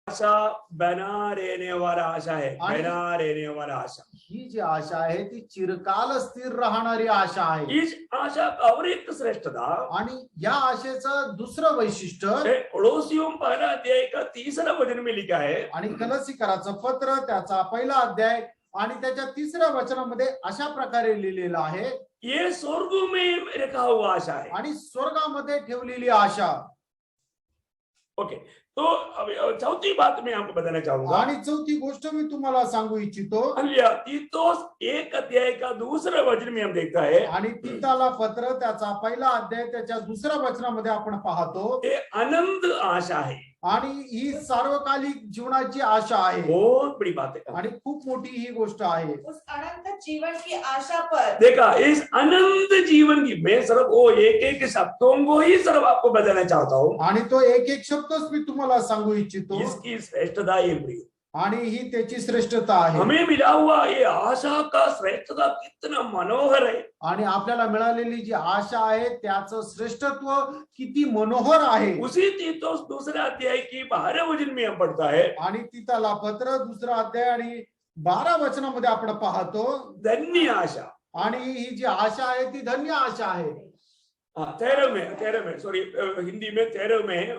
आशा बना रहने वाला आशा है, आणि- बना रहने वाला आशा. ही जी आशा आहे ती चिरकाल स्थिर राहणारी आशा आहे. इस आशा का और एक श्रेष्ठता आणि या आशेचं दुसरं वैशिष्ट्य पड़ोसियों पहला अध्याय का 3रा वचन में लिखा है. आणि कलसीकराचं पत्र त्याचा पहिला अध्याय आणि त्याच्या 3ऱ्या वचनामध्ये अशा प्रकारे लिहिलेलं आहे, ये स्वर्ग में रखा हुआ आशा है. आणि स्वर्गामध्ये ठेवलेली आशा. ओके, तो अब चौथी बात मैं आपको बताना चाहूंगा. आणि चौथी गोष्ट मी तुम्हाला सांगू इच्छितो. हालेलुया. तीतोस 1 अध्याय का 2रा वचन में हम देखता है, आणि तीताला पत्र त्याचा पहिला अध्याय त्याच्या 2ऱ्या वचनामध्ये आपण पाहतो, ये अनंत आशा है. आणि ही सार्वकालिक जीवनाची आशा आहे. बहुत बड़ी बात है. आणि खूप मोठी ही गोष्ट आहे. उस अनंत जीवन की आशा पर देखा, इस अनंत जीवन की मैं सिर्फ वो एक शब्दों को ही सिर्फ आपको बताना चाहता हूँ. आणि तो एक एक शब्दच मी तुम्हाला सांगू इच्छितो. इसकी श्रेष्ठता ये प्रिय, आणि ही त्याची श्रेष्ठता आहे. हमें मिला हुआ ये आशा का श्रेष्ठता कितना मनोहर है. आणि आपल्याला मिळालेली जी आशा आहे त्याचं श्रेष्ठत्व किती मनोहर आहे. उसी तीतोस 2रा अध्याय की 12 वचन में हम पढ़ता है, आणि तीताला पत्र 2रा अध्याय आणि 12 वचनामध्ये आपण पाहतो, धन्य आशा. आणि ही जी आशा आहे ती धन्य आशा आहे. 13 में सॉरी, हिंदी में 13 में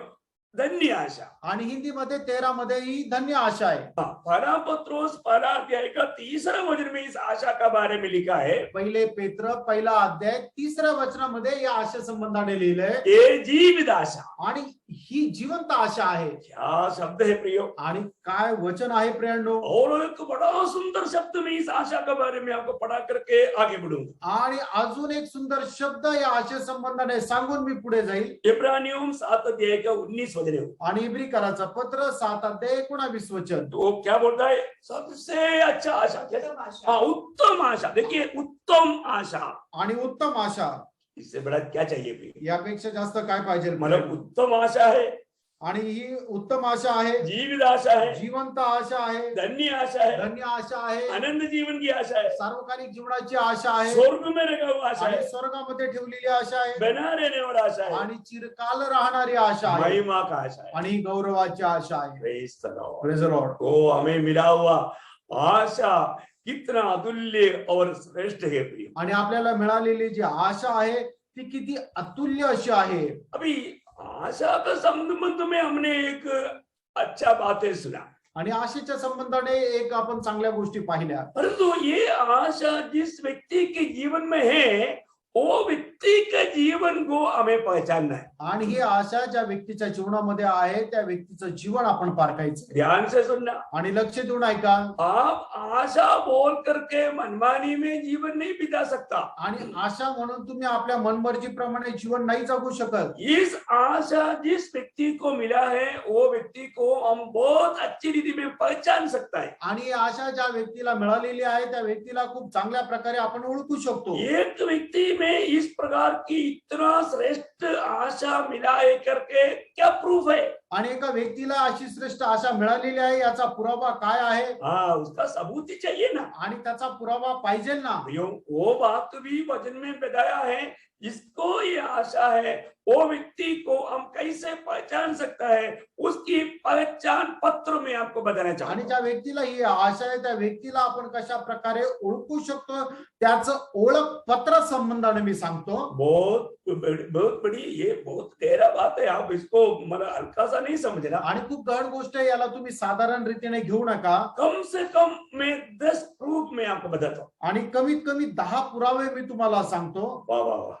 धन्य आशा. आणि हिंदीमध्ये 13 मध्ये ही धन्य आशा आहे. पहला पत्रोस पहला अध्याय का 3रा वचन में इस आशा का बारे में लिखा है, पहिले पेत्र पहिला अध्याय 3ऱ्या वचनामध्ये या आशा संबंधाने लिहिलंय, ये जीवित आशा. आणि ही जिवंत आशा आहे. क्या शब्द है प्रियो. आणि काय वचन आहे प्रियांनो. और एक बड़ा सुंदर शब्द में इस आशा के बारे में आपको पढ़ा करके आगे बढ़ूंगा. आणि अजून एक सुंदर शब्द या आशे संबंधाने सांगून मी पुढे जाईल. इब्रानियों 7 अध्याय का 19 वचन है. आणि इब्रिकराचं पत्र 7 अध्याय 19 वचन. तो क्या बोलता है, सबसे अच्छा आशा. क्या? उत्तम आशा हाँ, उत्तम आशा. देखिए, उत्तम आशा. आणि उत्तम आशा, इससे बड़ा क्या चाहिए प्रिय. यापेक्षा जास्त काय पाहिजे. मतलब उत्तम आशा है, आणि ही उत्तम आशा आहे, जीवित आशा है, जिवंत आशा आहे, धन्य आशा है, धन्य आशा आहे, अनंत जीवन की आशा है, सार्वकालिक जीवनाची आशा आहे, स्वर्ग में रखा हुआ आशा आणि है, स्वर्गामध्ये ठेवलेली आशा आहे, बना रहने वाला आशा है, आणि चिरकाल राहणारी आशा आहे, महिमा का आशा है. आणि गौरवाची आशा आहे. Praise the Lord. Praise the Lord. तो हमें मिला हुआ आशा कितना अतुल्य और श्रेष्ठ है प्रिय. आणि आपल्याला मिळालेली जी आशा आहे ती किती अतुल्य अशी आहे. अभी आशा का संबंध में हमने एक अच्छा बातें सुना, आणि आशेच्या संबंधाने एक आपण चांगल्या गोष्टी पाहिल्या. परंतु ये आशा जिस व्यक्ति के जीवन में है, वो व्यक्ति के जीवन को हमें पहचानना है. आणि ही आशा ज्या व्यक्तीच्या जीवनामध्ये आहे त्या व्यक्तीचं जीवन आपण पारखायचं. ध्यान से सुनना. आणि लक्ष देऊन ऐका. आप आशा बोल करके मनमानी में जीवन नहीं बिता सकता. आणि आशा म्हणून तुम्ही आपल्या मनमर्जीप्रमाणे जीवन नाही जगू शकत. इस आशा जिस व्यक्ति को मिला है, वो व्यक्ति को हम बहुत अच्छी रीति में पहचान सकता है. आणि आशा ज्या व्यक्तीला मिळालेली आहे त्या व्यक्तीला खूप चांगल्या प्रकारे आपण ओळखू शकतो. एक व्यक्ति में इस प्रकार की इतना श्रेष्ठ आशा मिला है करके क्या प्रूफ है. आणि एका व्यक्तीला अशी श्रेष्ठ आशा मिळालेली आहे याचा पुरावा काय आहे. हाँ, उसका सबूत ही चाहिए ना. आणि त्याचा पुरावा पाहिजे ना. वो बात भी वचन में बताया है, जिसको ये आशा है वो व्यक्ति को हम कैसे पहचान सकता है, उसकी पहचान पत्र में आपको बताना आणि चाहूंगा. ज्या व्यक्तीला ही आशा आहे त्या व्यक्तीला आपण कशा प्रकारे ओळखू शकतो त्याचं ओळख पत्र संबंधाने मी सांगतो. बहुत बड़ी, ये बहुत गहरा बात है. आप इसको मतलब हल्का सा नहीं समझना. आणि खूप गहन गोष्ट आहे, याला तुम्ही साधारण रीतीने घेऊ नका. कम से कम मैं 10 प्रूफ में आपको बताता हूँ. आणि कमीत कमी 10 पुरावे मी तुम्हाला सांगतो. वाह वाह वाह,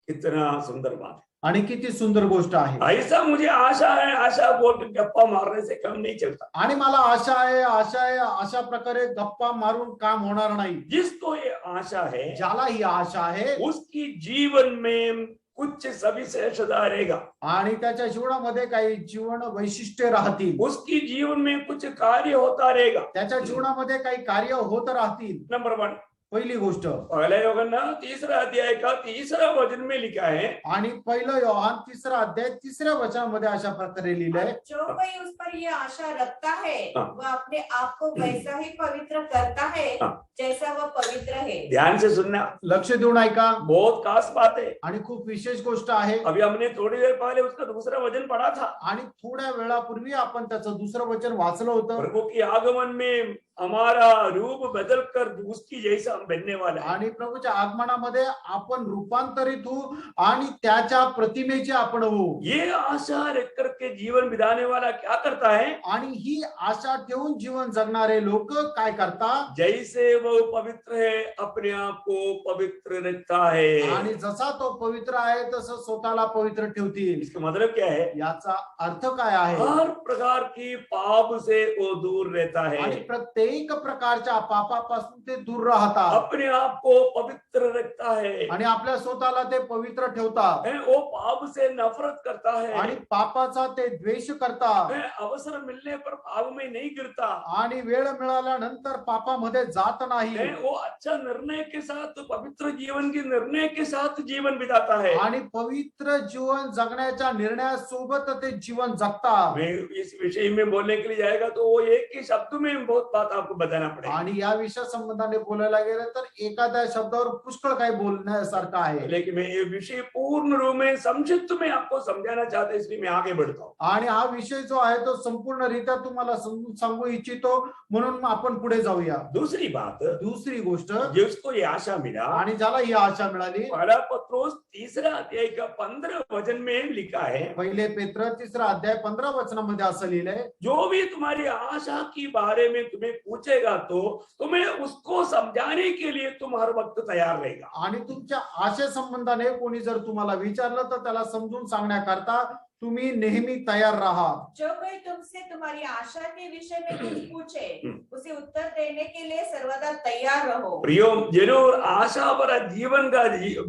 कितना सुंदर बात है. आणि किती सुंदर गोष्ट आहे. ऐसा मुझे आशा है, आशा बोल के गप्पा मारने से काम नहीं चलता. आणि मला आशा आहे अशा प्रकारे गप्पा मारून काम होणार नाही. जिसको ये आशा है, ज्याला ही आशा आहे उसकी जीवन में कुछ सविशेषता रहेगा. आणि त्याच्या जीवनामध्ये काही जीवन वैशिष्ट्य राहतील. उसकी जीवन में कुछ कार्य होता रहेगा. त्याच्या जीवनामध्ये काही कार्य होत राहतील. नंबर 1, पहिली गोष्ट पहला यूहन्ना 3रा अध्याय का 3रा वचन में लिखा है, आणि पहिलं योहान 3रा अध्याय 3ऱ्या वचनामध्ये अशा प्रकारे लिहिलंय, जो कोई उस पर ये आशा रखता है हाँ। वह अपने आप को वैसा ही पवित्र करता है हाँ। जैसा वह पवित्र है। ध्यान से सुनना, लक्ष देऊन ऐका, बहुत खास बात है। आणि खूप विशेष गोष्ट आहे. अभी हमने थोड़ी देर पहले उसका दूसरा वचन पढ़ा था। आणि थोड्या वेळापूर्वी आपण त्याचं दुसरं वचन वाचलं होतं. प्रभु के आगमन में हमारा रूप बदल कर उसकी जैसा हम बनने वाला है। आणि प्रभूच्या आगमनामध्ये आपण रूपांतरित होऊ आणि त्याच्या प्रतिमेचे आपण होऊ. ये आशा रख करके जीवन बिताने वाला क्या करता है? आणि ही आशा ठेवून जीवन जगणारे लोक काय करतात, जैसे वो पवित्र है अपने आप को पवित्र रखता है। आणि जसा तो पवित्र आहे तसं स्वतःला पवित्र ठेवतील. इसका मतलब क्या है? याचा अर्थ काय आहे, हर प्रकार की पाप से वो दूर रहता आणि है, प्रत्येक प्रकारच्या पापापासून ते दूर राहतात अपने आप को पवित्र रखता है, आणि आपल्या स्वतःला ते पवित्र ठेवतात वो पाप से नफरत करता आणि है, पापाचा ते द्वेष करतात अवसर मिलने पर पाप में नहीं गिरता, आणि वेळ मिळाल्यानंतर पापामध्ये जात नाही वो अच्छा निर्णय के साथ पवित्र जीवन के निर्णय के साथ जीवन बिताता है। आणि पवित्र जीवन जगण्याच्या निर्णयासोबत ते जीवन जगतात. मैं इस विषय में बोलने के लिए जाएगा तो वो एक ही शब्द में बहुत बात आपको बताना पड़ेगा, आणि या विषय संबंधाने बोलायला गेलं तर एखाद्या शब्दावर पुष्कळ काही बोलण्यासारखं आहे. लेकिन मैं ये विषय पूर्ण रूप में संक्षिप्त में आपको समझाना चाहता हूं, इसलिए मैं आगे बढ़ता हूँ। आणि हा विषय जो आहे तो संपूर्णरित्या तुम्हाला समजून सांगू इच्छितो, म्हणून आपण पुढे जाऊया. दूसरी बात, दुसरी गोष्ट, जिसको ये आशा मिला, आणि ज्याला ही आशा मिळाली, पहला पत्रोस 3रा अध्याय का 15 वचन में लिखा है, पहिले पेत्र 3रा अध्याय 15 वचनामध्ये असं लिहिलंय, जो भी तुम्हारी आशा के बारे में तुम्हें पूछेगा तो तुम्हें उसको समझाने के लिए तुम हर वक्त तैयार रहेगा। आणि तुमच्या आशे संबंधाने कोणी जर तुम्हाला विचारलं तर त्याला समजून सांगण्याकरता तुम्ही नेहमी तयार राहा. जो कोई तुमसे तुम्हारी आशा के विषय में कुछ पूछे उसे उत्तर देने के लिए सर्वदा तैयार रहो। प्रियो, जरूर आशा भरा जीवन का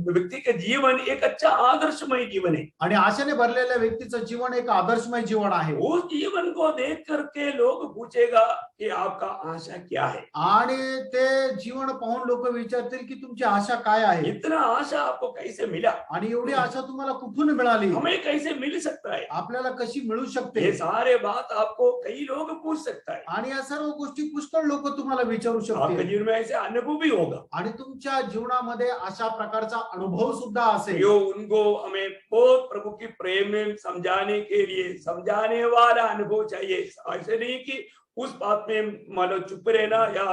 व्यक्ति का जीवन एक अच्छा आदर्शमय जीवन है। आणि आशेने भरलेल्या व्यक्तीचं जीवन एक आदर्शमय जीवन आहे. उस जीवन को देख करके लोग पूछेगा कि आपका आशा क्या है, आणि ते जीवन पाहून लोक विचारतील की तुमची आशा काय आहे, इतना आशा आपको कैसे मिला, आणि एवढी आशा तुम्हाला कुठून मिळाली, हमें कैसे मिल सकता है, आपल्याला कशी मिळू शकते. ये सारे बात आपको कई लोग पूछ सकता है। आणि या सर्व गोष्टी पुष्कळ लोक तुम्हाला विचारू आपके शकतील, जीवन में ऐसे अनुभव भी होगा। आणि तुमच्या जीवनामध्ये अशा प्रकारचा अनुभव सुद्धा असेल. जो उनको हमें बहुत प्रभु की प्रेम में समझाने के लिए समझाने वाला अनुभव चाहिए। ऐसे नहीं कि उस बात में मानो चुप रहना या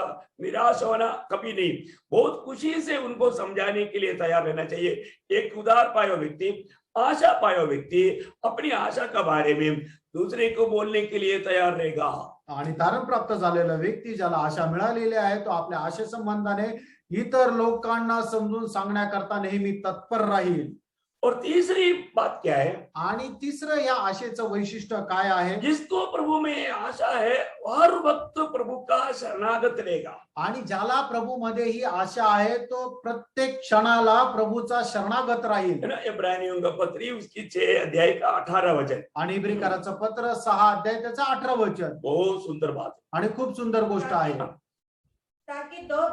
निराश होना, कभी नहीं, बहुत खुशी से उनको समझाने के लिए तैयार रहना चाहिए। एक उदार पायो व्यक्ति, आशा पायो व्यक्ति अपनी आशा के बारे में दूसरे को बोलने के लिए तैयार रहेगा। आणि तारण प्राप्त झालेला व्यक्ती ज्याला आशा मिळालेली आहे तो आपल्या आशे संबंधाने इतर लोकांना समजून सांगण्याकरता नेहमी तत्पर राहील. और तीसरी बात क्या है, आणि तिसरं या आशेचं वैशिष्ट्य काय आहे, जिसको प्रभु में आशा है हर वक्त प्रभु का शरणागत रहेगा। आणि ज्याला प्रभू मध्ये ही आशा आहे तो प्रत्येक क्षणाला प्रभूचा शरणागत राहील. है ना, इब्रानियों का पत्री उसकी 6 अध्याय का 18 वचन, आणि इब्रिकराचं पत्र 6 अध्याय त्याचं 18 वचन, बहुत सुंदर बात है। आणि खूप सुंदर गोष्ट आहे. ताकि दो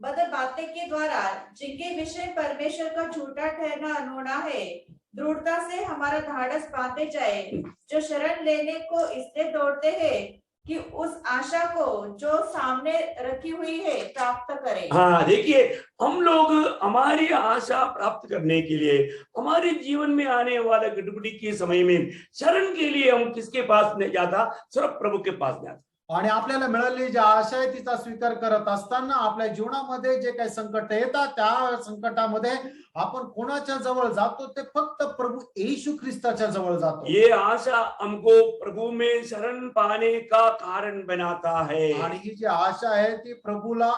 बदल बातें के द्वारा जिनके विषय परमेश्वर का झूठा ठहरना अनहोना है दृढ़ता से हमारा धाड़स बांधे जाए, जो शरण लेने को इसलिए दौड़ते हैं कि उस आशा को जो सामने रखी हुई है प्राप्त करें। हाँ, देखिए, हम लोग हमारी आशा प्राप्त करने के लिए हमारे जीवन में आने वाले गड़बड़ी के समय में शरण के लिए हम किसके पास नहीं जाता, सिर्फ प्रभु के पास जाता। आणि आपल्याला मिळालेली जी आशा आहे तिचा स्वीकार करत असताना आपल्या जीवनामध्ये जे काही संकट येतात त्या संकटामध्ये आपण कोणाच्या जवळ जातो, ते फक्त प्रभू येशू ख्रिस्ताच्या जवळ जातो. ये आशा हमको प्रभु में शरण पाने का कारण बनाता है। आणि ही जी आशा आहे ती प्रभूला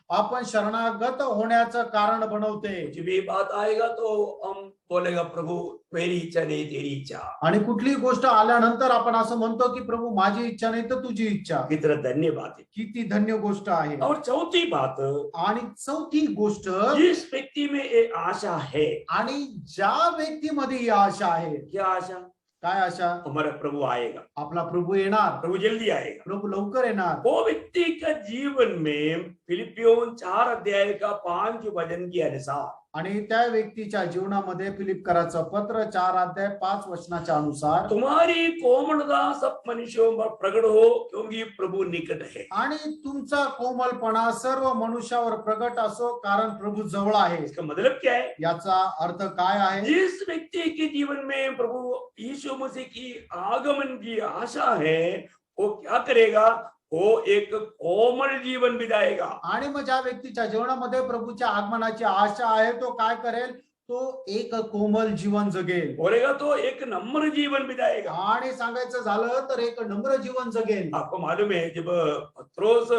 आपण शरणागत होण्याचं कारण बनवते. कुछ भी बात आएगा तो हम बोलेगा प्रभु मेरी इच्छा नहीं तेरी इच्छा। आणि कुठलीही गोष्ट आल्यानंतर आपण असं म्हणतो की प्रभू माझी इच्छा नाही तर तुझी इच्छा. कितना धन्य बात है। किती धन्य गोष्ट आहे. और चौथी बात, आणि चौथी गोष्ट, जिस व्यक्ति में एक आशा है, आणि ज्या व्यक्तीमध्ये ही आशा आहे, क्या आशा, काय आशा? हमारा प्रभु आएगा, आपला प्रभू येणार, प्रभु जल्दी आएगा। प्रभू लवकर येणार। वो व्यक्ति का जीवन में फिलिपियों 4 अध्याय का 5 वचन के अनुसार आणि त्या व्यक्तीच्या जीवनामध्ये फिलिपकराचं पत्र 4 अध्याय 5 वचनाच्या अनुसार तुम्हारी कोमलता सब मनुष्यों पर प्रकट हो, क्योंकि प्रभु निकट है। आणि तुमचा कोमलपणा सर्व मनुष्यावर प्रगट असो, कारण प्रभू जवळ आहे। इसका मतलब क्या है? याचा अर्थ काय आहे? जिस व्यक्ति के जीवन में प्रभु यीशु मसीह की आगमन की आशा है, वो क्या करेगा? वो एक कोमल जीवन बिताएगा। आणि मग ज्या व्यक्तीच्या जीवनामध्ये प्रभूच्या आगमनाची आशा आहे, तो काय करेल? तो एक कोमल जीवन जगेल, बोलेगा तो एक नम्र जीवन बिताएगा। आणि सांगायचं झालं तर एक नम्र जीवन जगेल। आपको मालूम है जब पत्रोस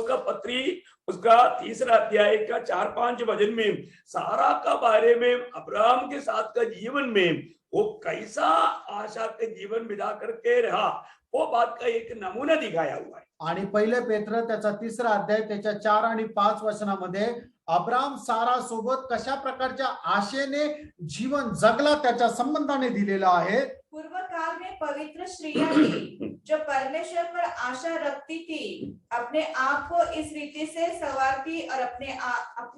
का पत्री उसका 3 अध्याय का 4-5 वचन में सारा का बारे में अब्राहम के साथ का जीवन में वो कैसा आशा के जीवन बिता करके रहा, वो बात का एक नमूना दिखाया हुआ है। आणि पहिले पेत्र त्याचा 3 अध्याय त्याच्या 4 आणि 5 वचनामध्ये अब्राहम सारा सोबत कशा प्रकारच्या आशेने जीवन जगला त्याच्या संबंधाने दिलेला आहे। पूर्व काल में पवित्र स्त्रियां थी जो परमेश्वर पर आशा रखती थी, अपने आप को इस रीति से संवारती और अपने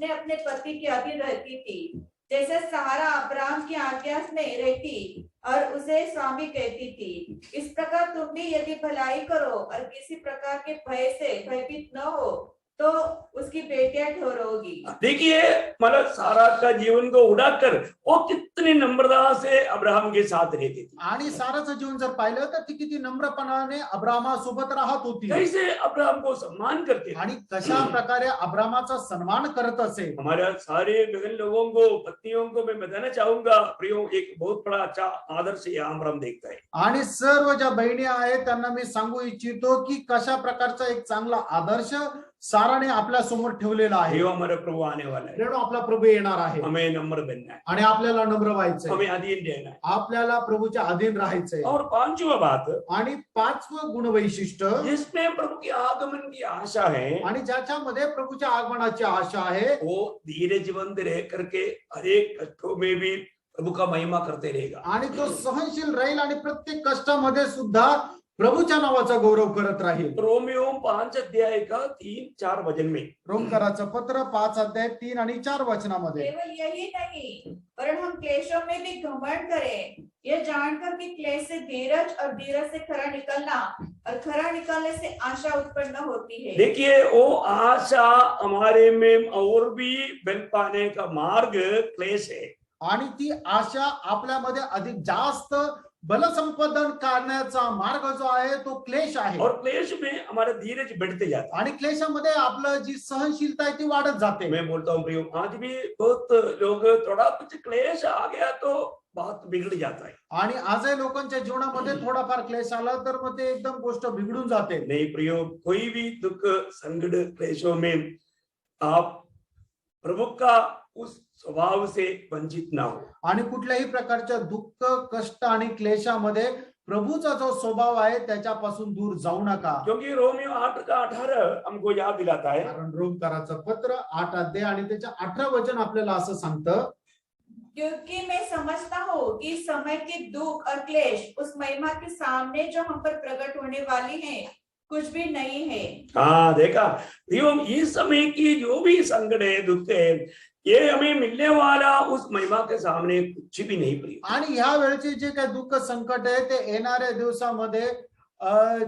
अपने पति के अधीन रहती थी, जैसे सहारा अब्राहम की आज्ञा में रहती और उसे स्वामी कहती थी। इस प्रकार तुम भी यदि भलाई करो और किसी प्रकार के भय से भयभीत न हो, तो उसकी बेटियां ठहरोगी। देखिए, मतलब सारा का जीवन को उड़ाकर वो कितनी नम्रता से अब्राहम के साथ रहती थी। आणि साराचं जीवन जर पाहिलं तर ती किती नम्रपणाने अब्राहमासोबत राहत होती, कैसे अब्राहम को सम्मान करते थे। आणि कशा प्रकारे अब्रामाचा सन्मान करत असे। हमारे सारे बहन लोगों को, पत्नियों को मैं बताना चाहूंगा, प्रियो, एक बहुत बड़ा अच्छा आदर्श यहाँ पर हम देखता है। आणि सर्व ज्या बहिणी आहेत त्यांना मी सांगू इच्छितो की कशा प्रकारचा एक चांगला आदर्श साराने आपल्या समोर ठेवलेला आहे। प्रियो, हमारा प्रभु आने वाला है, प्रेरणा आपला प्रभू येणार आहे, हमें नम्र बनना है, आणि आपल्याला नम्र व्हायचंय, हमें अधीन रहना है। आपल्याला प्रभूच्या अधीन राहायचंय। और 5वां बात, आणि 5वं गुणवैशिष्ट्य, जिसमें प्रभु की आगमन की आशा है, आणि ज्याच्यामध्ये प्रभूच्या आगमनाची आशा आहे, वो धीरजवंत रह करके हरेक कष्टों में भी प्रभु का महिमा करते रहेगा। आणि तो सहनशील राहील आणि प्रत्येक कष्टामध्ये सुद्धा प्रभूच्या नावाचा गौरव करत राहील। रोमियो 5 अध्याय का 3-4 वचन में, रोमकराचं पत्र 5 अध्याय 3 आणि 4 वचनामध्ये, केवल यही नहीं, वरन हम क्लेशों में भी घमंड करें, ये जानकर कि क्लेश से धीरज और धीरज से खरा निकलना और खरा निकलने से आशा उत्पन्न होती है। देखिए, वो आशा हमारे में और भी बल पाने का मार्ग क्लेश है। आणि ती आशा आपल्यामध्ये अधिक जास्त बलसंपादन करण्याचा मार्ग जो आहे तो क्लेश आहे, और क्लेश में हमारा धीरज बढ़ते जाता है। आणि क्लेशामध्ये आपलं जी सहनशीलता आहे ती वाढत जाते। मैं बोलता हूँ प्रियो, आज भी बहुत लोग थोड़ा कुछ क्लेश आ गया तो बात बिगड़ जाता है। आणि आजही लोकांच्या जीवनामध्ये थोडाफार क्लेश आला तर मग ते एकदम गोष्ट बिघडून जाते। नहीं प्रियो, कोई भी दुख, संकट, क्लेशों में आप प्रभु का उस स्वभाव से वंचित ना हो। आणि कुठल्याही प्रकारच्या दुःख, कष्ट आणि क्लेशामध्ये प्रभूचा जो स्वभाव आहे त्याच्यापासून दूर जाऊ नका। क्योंकि रोमियो 8 का 18 हमको याद दिलाता है, कारण रोमकराचं पत्र 8 अध्याय आणि त्याच्या 18 वचन आपल्याला असं सांगतं, क्योंकि मैं समझता हूँ कि समय के दुख और क्लेश उस महिमा के सामने जो हम पर प्रकट होने वाली है कुछ भी नहीं है। हाँ, देखा प्रियो, इस समय की जो भी संकट है, दुख है, ये हमें मिलने वाला उस महिमा के सामने कुछ भी नहीं प्रियो। आणि ह्या वेळचे जे काही दुःख संकट आहे ते येणाऱ्या दिवसामध्ये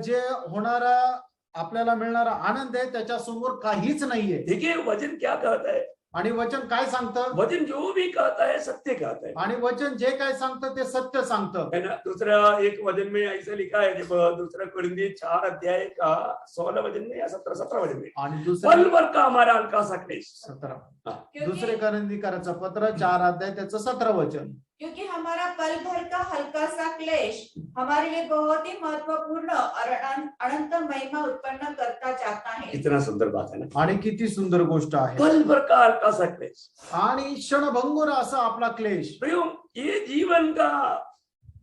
जे होणारा आपल्याला मिळणारा आनंद आहे त्याच्या समोर काहीच नाहीये। देखिए, वचन क्या कहता है, आणि वचन काय सांगतं, वचन जो भी कहता है सत्य कहता है, आणि वचन जे काय सांगतं ते सत्य सांगतं। है ना। दूसरा एक वचन में ऐसा लिखा है, जब दूसरा कुरिन्थी 4 अध्याय का 16 वचन में या 17 वचन में, आणि पल भर का हमारा हल्का सा क्लेश। 17 क्योंकि दुसरे करंदीकराचं पत्र 4 अध्याय त्याचं 17 वचन, क्योंकि हमारा पल भर का हल्का सा क्लेश हमारे लिए बहुत ही महत्वपूर्ण और अनंत महिमा उत्पन्न करता जाता है। कितना सुंदर बात है ना। आणि किती सुंदर गोष्ट आहे। पल भर का हल्का सा क्लेश, आणि क्षणभंगुर असा आपला क्लेश। प्रियो, ये जीवन का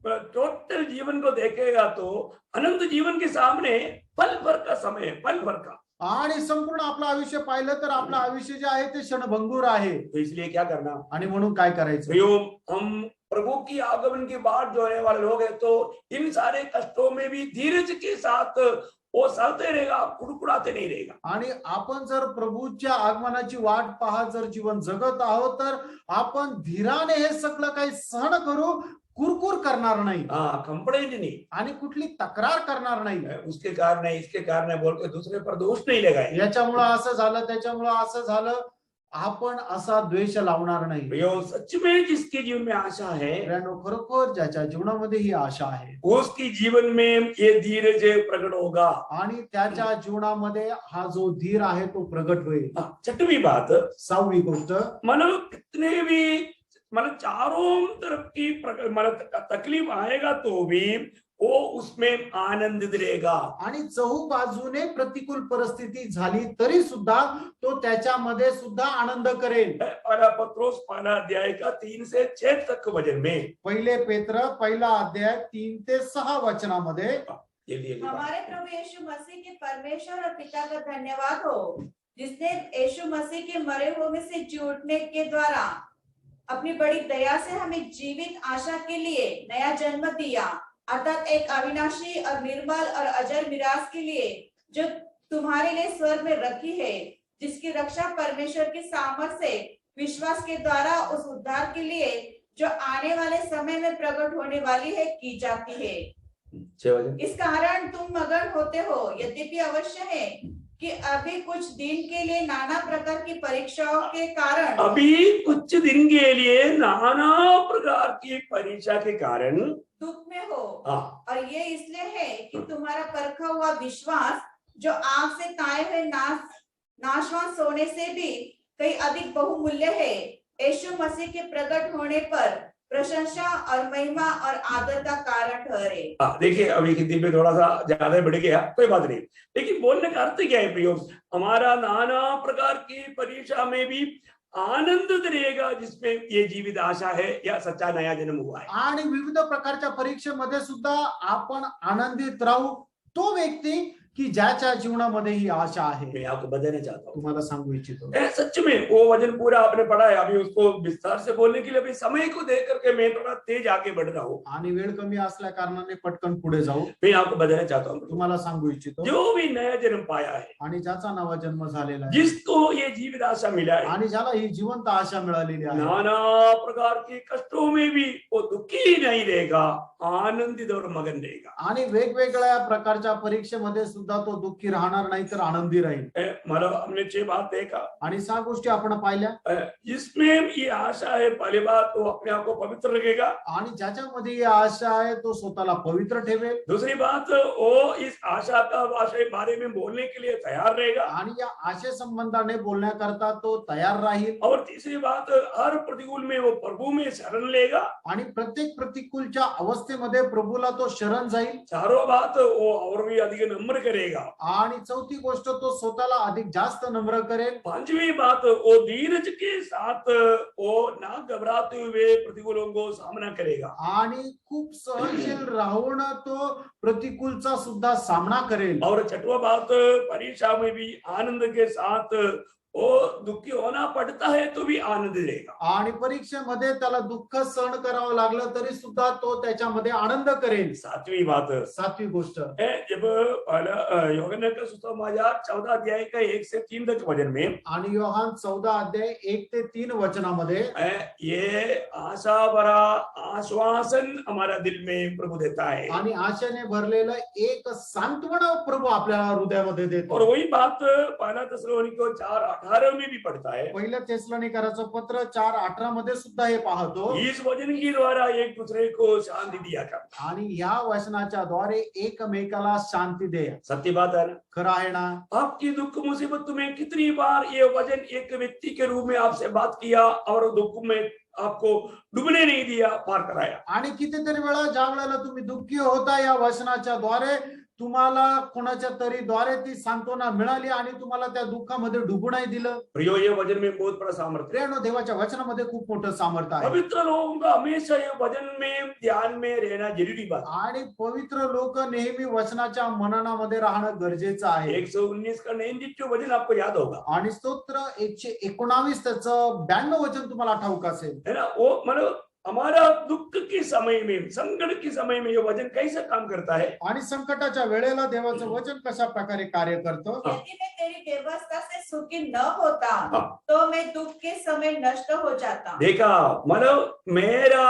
टोटल जीवन को देखेगा तो अनंत जीवन के सामने पल भर का समय है, पल भर का। आणि संपूर्ण आपलं आयुष्य पाहिलं तर आपलं आयुष्य जे आहे ते क्षणभंगूर आहे. तो इसलिए क्या करना, आणि म्हणून काय करायचं? प्रियो, हम प्रभु की आगमन के बाद जो होने वाले लोग हैं, तो इन सारे कष्टों में भी धीरज के साथ वो सहते रहेगा, कुड़कुड़ाते नहीं रहेगा. आणि आपण जर प्रभूच्या आगमनाची वाट पाहत जर जीवन जगत आहोत तर आपण धीराने हे सगळं काही सहन करू, कुरकुर करणार नाही हाँ, कंप्लेंट नहीं, आणि कुठली तक्रार करणार नाही. उसके कारण है, इसके कारण है बोल के दूसरे पर दोष नहीं लगाए. याच्यामुळं असं झालं, त्याच्यामुळं असं झालं, आपण असा द्वेष लावणार नाही. प्रियो, सच में जिसके जीवन में आशा है, मित्रांनो, खरोखर ज्याच्या जीवनामध्ये ही आशा आहे उसकी जीवन में ये धीरज प्रकट होगा. आणि त्याच्या जीवनामध्ये हा जो धीर आहे तो प्रगट होईल. छठवीं बात, 6वी गोष्ट, मतलब कितने भी, मतलब चारों तरफ की मतलब तकलीफ आएगा तो भी वो उसमें आनंदित रहेगा. आणि चहू बाजूने प्रतिकूल परिस्थिती झाली तरी सुद्धा तो त्याच्यामध्ये सुद्धा आनंद करेल. पहला पत्रोस पहला अध्याय का 3 से 6 तक वचन में, पहिले पेत्र पहिला अध्याय 3 ते 6 वचनामध्ये, ये लिए हमारे प्रभु यीशु मसीह के परमेश्वर और पिता का धन्यवाद हो, जिसने यीशु मसीह के मरे हुए में से जी उठने के द्वारा अपनी बड़ी दया से हमें जीवित आशा के लिए नया जन्म दिया, अर्थात एक अविनाशी और निर्मल और अजर मिरास के लिए जो तुम्हारे लिए स्वर्ग में रखी है, जिसकी रक्षा परमेश्वर की सामर्थ्य से विश्वास के द्वारा उस उद्धार के लिए जो आने वाले समय में प्रकट होने वाली है की जाती है. इस कारण तुम मगन होते हो, यद्यपि अवश्य है कि अभी कुछ दिन के लिए नाना प्रकार की परीक्षाओं के कारण, अभी कुछ दिन के लिए नाना प्रकार की परीक्षा के कारण दुख में हो. हाँ, और ये इसलिए है कि तुम्हारा परखा हुआ विश्वास जो आग से ताए हुए नाशवान सोने से भी कई अधिक बहुमूल्य है, यीशु मसीह के प्रकट होने पर प्रशंसा और महिमा और आदर का कारण ठहरे. देखिए अभी हिंदी में थोड़ा सा ज्यादा बढ़ गया, कोई बात नहीं, लेकिन बोलने का अर्थ क्या है प्रयोग, हमारा नाना प्रकार की परीक्षा में भी आनंदित रहेगा जिसमें ये जीवित आशा है या सच्चा नया जन्म हुआ है. आणि विविध प्रकारच्या परीक्षेमध्ये सुद्धा आपण आनंदित राहू, तो व्यक्ती की ज्याच्या जीवनामध्ये ही आशा आहे. मैं आपको बताना चाहता हूँ, तुम्हाला सांगू इच्छितो, सच में वो वचन पूरा आपने पढ़ा है, अभी उसको विस्तार से बोलने के लिए अभी समय को देख करके मैं थोड़ा तेज आगे बढ़ रहा हूँ. आणि वेळ कमी असल्या कारणाने पटकन पुढे जाऊ. मैं आपको बताना चाहता हूँ, तुम्हाला सांगू इच्छितो, जो भी नया जन्म पाया है, आणि ज्याचा नवा जन्म झालेला आहे जिसको ये जीवित आशा मिला है, आणि ज्याला ही जिवंत आशा मिळालेली आहे, नाना प्रकार के कष्टों में भी वो दुखी ही नहीं रहेगा, आनंदित और मगन रहेगा. आणि वेगवेगळ्या प्रकारच्या परीक्षेमध्ये सुद्धा तो दुःखी राहणार नाही तर आनंदी राहील. मतलब हमने 6 बात देखा, आणि 6 गोष्टी आपण पाहिल्या. जिसमें ये आशा है, पहली बात वो अपने आप को पवित्र रखेगा. आणि ज्याच्यामध्ये ही आशा आहे तो स्वतःला पवित्र ठेवेल. दूसरी बात, वो इस आशा का बारे में बोलने के लिए तैयार रहेगा. आणि या आशे संबंधाने बोलण्याकरता तो तयार राहील. और तीसरी बात, हर प्रतिकूल में वो प्रभु में शरण लेगा. आणि प्रत्येक प्रतिकूलच्या अवस्थेमध्ये प्रभूला तो शरण जाईल. चारों बात, वो और भी अधिक नम्र करेगा. आणि चौथी गोष्ट, तो स्वतःला अधिक जास्त नम्र करेल. पांचवी बात, वो धीरज के साथ वो ना घबराते हुए प्रतिकूलों को सामना करेगा. आणि खूप सहनशील राहून तो प्रतिकूलचा सुद्धा सामना करेल. और छठवा बात, परीक्षा में भी आनंद के साथ वो दुखी होना पड़ता है तो भी आनंद रहेगा. आणि परीक्षेमध्ये त्याला दुःख सहन करावं लागलं तरी सुद्धा तो त्याच्यामध्ये आनंद करेल. सातवीं बात, 7वी गोष्ट, जब यूहन्ना का सुसमाचार 14 अध्याय का 1 से 3 तक वचन में, आणि योहान 14 अध्याय 1 ते 3 वचनामध्ये ये आशा भरा आश्वासन हमारा दिल में प्रभु देता है. आणि आशेने भरलेलं एक सांत्वन प्रभू आपल्याला हृदयामध्ये देतो. और वही बात पहला थिस्सलुनीकियों 4:18 में भी पढ़ता है. पहिलं थिस्सलुनीकराचं पत्र 4:18 मध्ये सुद्धा हे पाहतो. इस वचन के द्वारा एक दूसरे को शांति दिया कर. आणि या वचनाच्या द्वारे एकमेकाला शांती दे. सत्य बात है ना. खरं आहे ना. आपकी दुख मुसीबत में कितनी बार ये वचन एक व्यक्ति के रूप में आपसे बात किया और दुख में आपको डूबने नहीं दिया, पार कराया. आणि कितीतरी वेळा ज्या वेळेला तुम्ही दुःखी होता या वचनाच्या द्वारे तुम्हाला कोणाच्या तरी द्वारे ती सांत्वना मिळाली आणि तुम्हाला त्या दुःखामध्ये डुबू नाही दिलं. प्रियो, ये वचन में बहुत बड़ा सामर्थ्य है। प्रियानो, देवाच्या वचनामध्ये खूप मोठं सामर्थ्य आहे पवित्र लोगों का हमेशा ये वचन में ध्यान में रहना जरूरी बात आणि पवित्र लोक नेहमी वचनाच्या मननामध्ये राहणं गरजेचं है। आहे. 119 का 92 वचन आपको याद होगा, आणि स्तोत्र 119 त्याचं 92 वचन तुम्हाला ठाऊक असेल. है ना। वो मतलब हमारा दुख के समय में, संकट के समय में ये वचन कैसे काम करता है। आणि संकटाच्या वेळेला देवाचं वचन कशा प्रकारे कार्य करतं. यदि मैं तेरी व्यवस्था से सुखी न होता हाँ। तो मैं दुख के समय नष्ट हो जाता। देखा, मतलब मेरा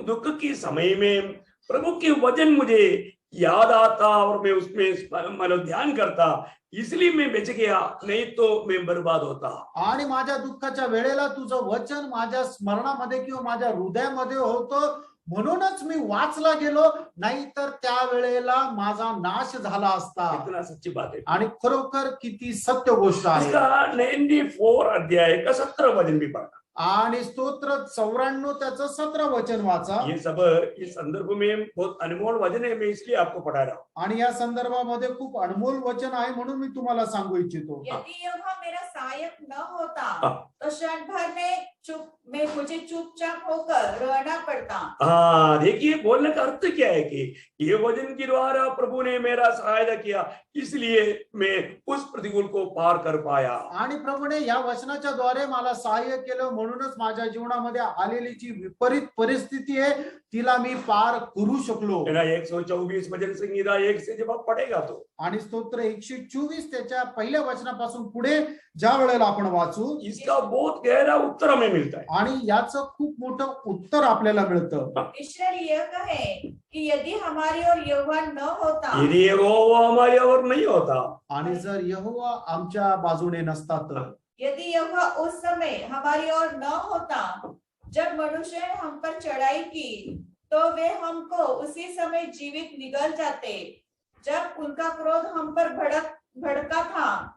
दुख के समय में प्रभु के वचन मुझे याद आता और मैं उसमें मतलब ध्यान करता, इसलिए मैं बच गया, नहीं तो मैं बर्बाद होता। आणि माझ्या दुःखाच्या वेळेला तुझं वचन माझ्या स्मरणामध्ये किंवा माझ्या हृदयामध्ये होतं, म्हणूनच मी वाचला गेलो, नाहीतर त्या वेळेला माझा नाश झाला असता. इतना सच्ची बात है। आणि खरोखर किती सत्य गोष्ट आहे. इसका 94 अध्याय का 17 वचन भी पढ़ा। आणि स्तोत्र 94 त्याचं 17 वचन वाचा. ये सब इस संदर्भ में बहुत अनमोल वचन है, मैं इसलिए आपको पढ़ा रहा हूँ। आणि या संदर्भामध्ये खूप अनमोल वचन आहे म्हणून मी तुम्हाला सांगू इच्छितो. यदि यहोवा मेरा सहायक न होता हाँ। तो क्षण भर में मुझे चुपचाप होकर रहना पड़ता। हाँ, देखिए बोलने का अर्थ क्या है कि ये वचन के द्वारा प्रभु ने मेरा सहायता किया, इसलिए मैं उस प्रतिकूल को पार कर पाया। आणि प्रभूने या वचनाच्या द्वारे मला सहाय्य केलं, म्हणूनच माझ्या जीवनामध्ये आलेली जी विपरीत परिस्थिती आहे तिला मी पार करू शकलो. 124 वचन संहिता 1 से जब आप पढ़ेगा तो, आणि स्तोत्र 124 त्याच्या पहिल्या वचनापासून पुढे ज्या वेळेला आपण वाचू, इसका बहुत गहरा उत्तर हमें मिलता है। आणि याचं खूप मोठं उत्तर आपल्याला मिळतं. इस्राएल यह कहे कि यदि हमारी ओर यहोवा न होता यदि यहोवा हमारे ओर नहीं होता, आणि जर यहोवा आमच्या बाजूने नसता तर, यदि यहोवा उस समय हमारी ओर न होता जब मनुष्य ने हम पर चढ़ाई की, तो वे हमको उसी समय जीवित निगल जाते। जब उनका क्रोध हम पर भड़का था,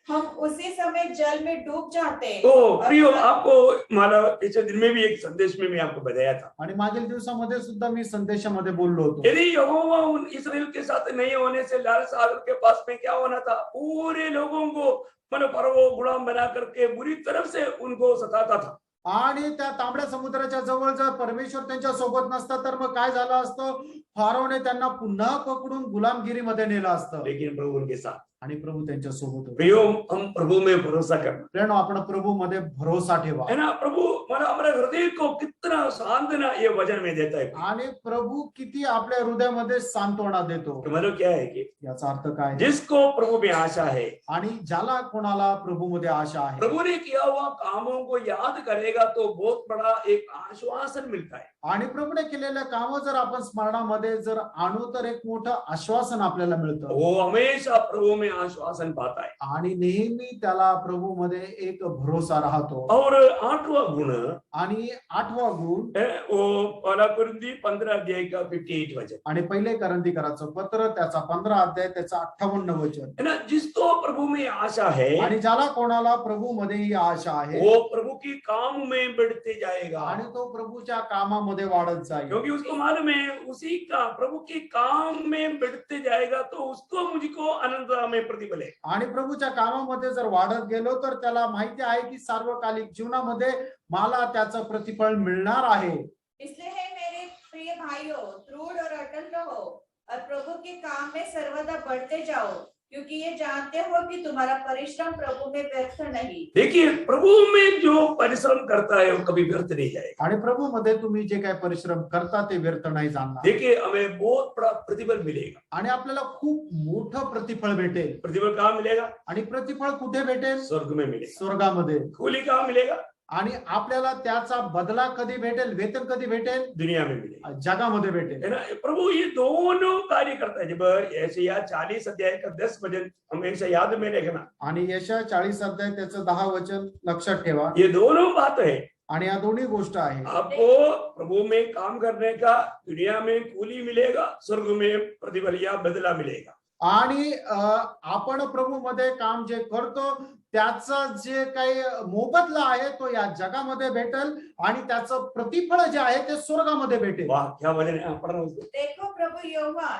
हम उसी समय जल में डूब जाते। तो प्रियो, आपको माला पिछले दिन में भी एक संदेश में मैं आपको बताया था, आणि मागील दिवसामध्ये सुद्धा मी संदेशामध्ये बोललो होतो. यदि यहोवा उन इस्राएल के साथ नहीं होने से लाल सागर के पास में क्या होना था, पूरे लोगों को मतलब फरो गुलाम बना करके बुरी तरफ से उनको सताता था। आणि त्या तांबड्या समुद्राच्या जवळ जर परमेश्वर त्यांच्या सोबत नसता तर मग काय झालं असतं, फारोने त्यांना पुन्हा पकडून गुलामगिरीमध्ये नेलं असतं. लेकिन प्रभु उनके साथ। आणि प्रभू त्यांच्या सोबत होते. प्रियो, हम प्रभु में भरोसा करना, प्रियानो, आपण प्रभू मध्ये भरोसा ठेवा. है ना। प्रभु मतलब हमारे हृदय को कितना सांत्वना ये वचन में देता है। आणि प्रभू किती आपल्या हृदयामध्ये सांत्वना देतो. तो मतलब क्या है कि याचा अर्थ काय, जिसको प्रभु में आशा है, आणि ज्याला कोणाला प्रभू मध्ये आशा आहे, प्रभु ने किया हुआ कामों को याद करेगा तो बहुत बड़ा एक आश्वासन मिलता है। आणि प्रभूने केलेल्या काम जर आपण स्मरणामध्ये जर आणू तर एक मोठं आश्वासन आपल्याला मिळतं. वो हमेशा प्रभु में आश्वासन पाता है। आणि नेहमी त्याला प्रभू मध्ये एक भरोसा राहतो. और 8वां गुण आणि 8वा गुण है वो पहला कुरिन्थी 15 अध्याय का 58 वचन, आणि पहिले करंथीकराचं पत्र त्याचा 15 अध्याय त्याचा 58 वचन. है ना। जिसको प्रभु में आशा है, आणि ज्याला कोणाला प्रभू मध्ये ही आशा आहे, वो प्रभु की काम में बढ़ते जाएगा, आणि तो प्रभूच्या कामामध्ये वाढत जाईल. क्योंकि उसको मालूम है उसी का प्रभु के काम में बढ़ते जाएगा तो उसको मुझको अनंत में प्रतिफल है। आणि प्रभूच्या कामामध्ये जर वाढत गेलो तर त्याला माहिती आहे की सार्वकालिक जीवनामध्ये मला त्याचं प्रतिफळ मिळणार आहे. इसलिए है मेरे प्रिय भाइयों, दृढ़ और अटल रहो और प्रभु के काम में सर्वदा बढ़ते जाओ, क्योंकि ये जानते हो कि तुम्हारा परिश्रम प्रभु में व्यर्थ नहीं। देखिए, प्रभु में जो परिश्रम करता है वो कभी व्यर्थ नहीं जाएगा। आणि प्रभू मध्ये तुम्ही जे काही परिश्रम करता ते व्यर्थ नाही जाणार. देखिए, हमें बहुत बड़ा प्रतिफल मिलेगा। आणि आपल्याला खूप मोठं प्रतिफळ भेटेल. प्रतिफल कहाँ मिलेगा? आणि प्रतिफळ कुठे भेटेल? स्वर्ग में मिलेगा। स्वर्गामध्ये. खूली कहाँ मिलेगा? आणि आपल्याला त्याचा बदला कधी भेटेल, वेतन कधी भेटेल? दुनिया में मिलेगा, जगामध्ये भेटेल. है ना। प्रभु ये दोनों कार्य करता है। जब यशायाह 40 अध्याय का 10 वचन हमेशा याद में रखना, आणि यशा 40 अध्याय त्याचं 10 वचन लक्षात ठेवा. ये दोनों बात है। आणि या दोन्ही गोष्ट आहे. आपको प्रभु में काम करने का दुनिया में कूली मिलेगा, स्वर्ग में प्रतिफल या बदला मिलेगा। आणि आपण प्रभू मध्ये काम जे करतो त्याचं जे काही मोबदला आहे तो या जगामध्ये भेटेल आणि त्याचं प्रतिफळ जे आहे ते स्वर्गामध्ये भेटेल. वाह, क्या वचन है, पढ़ रहा हूं उसको। देखो प्रभु यहोवा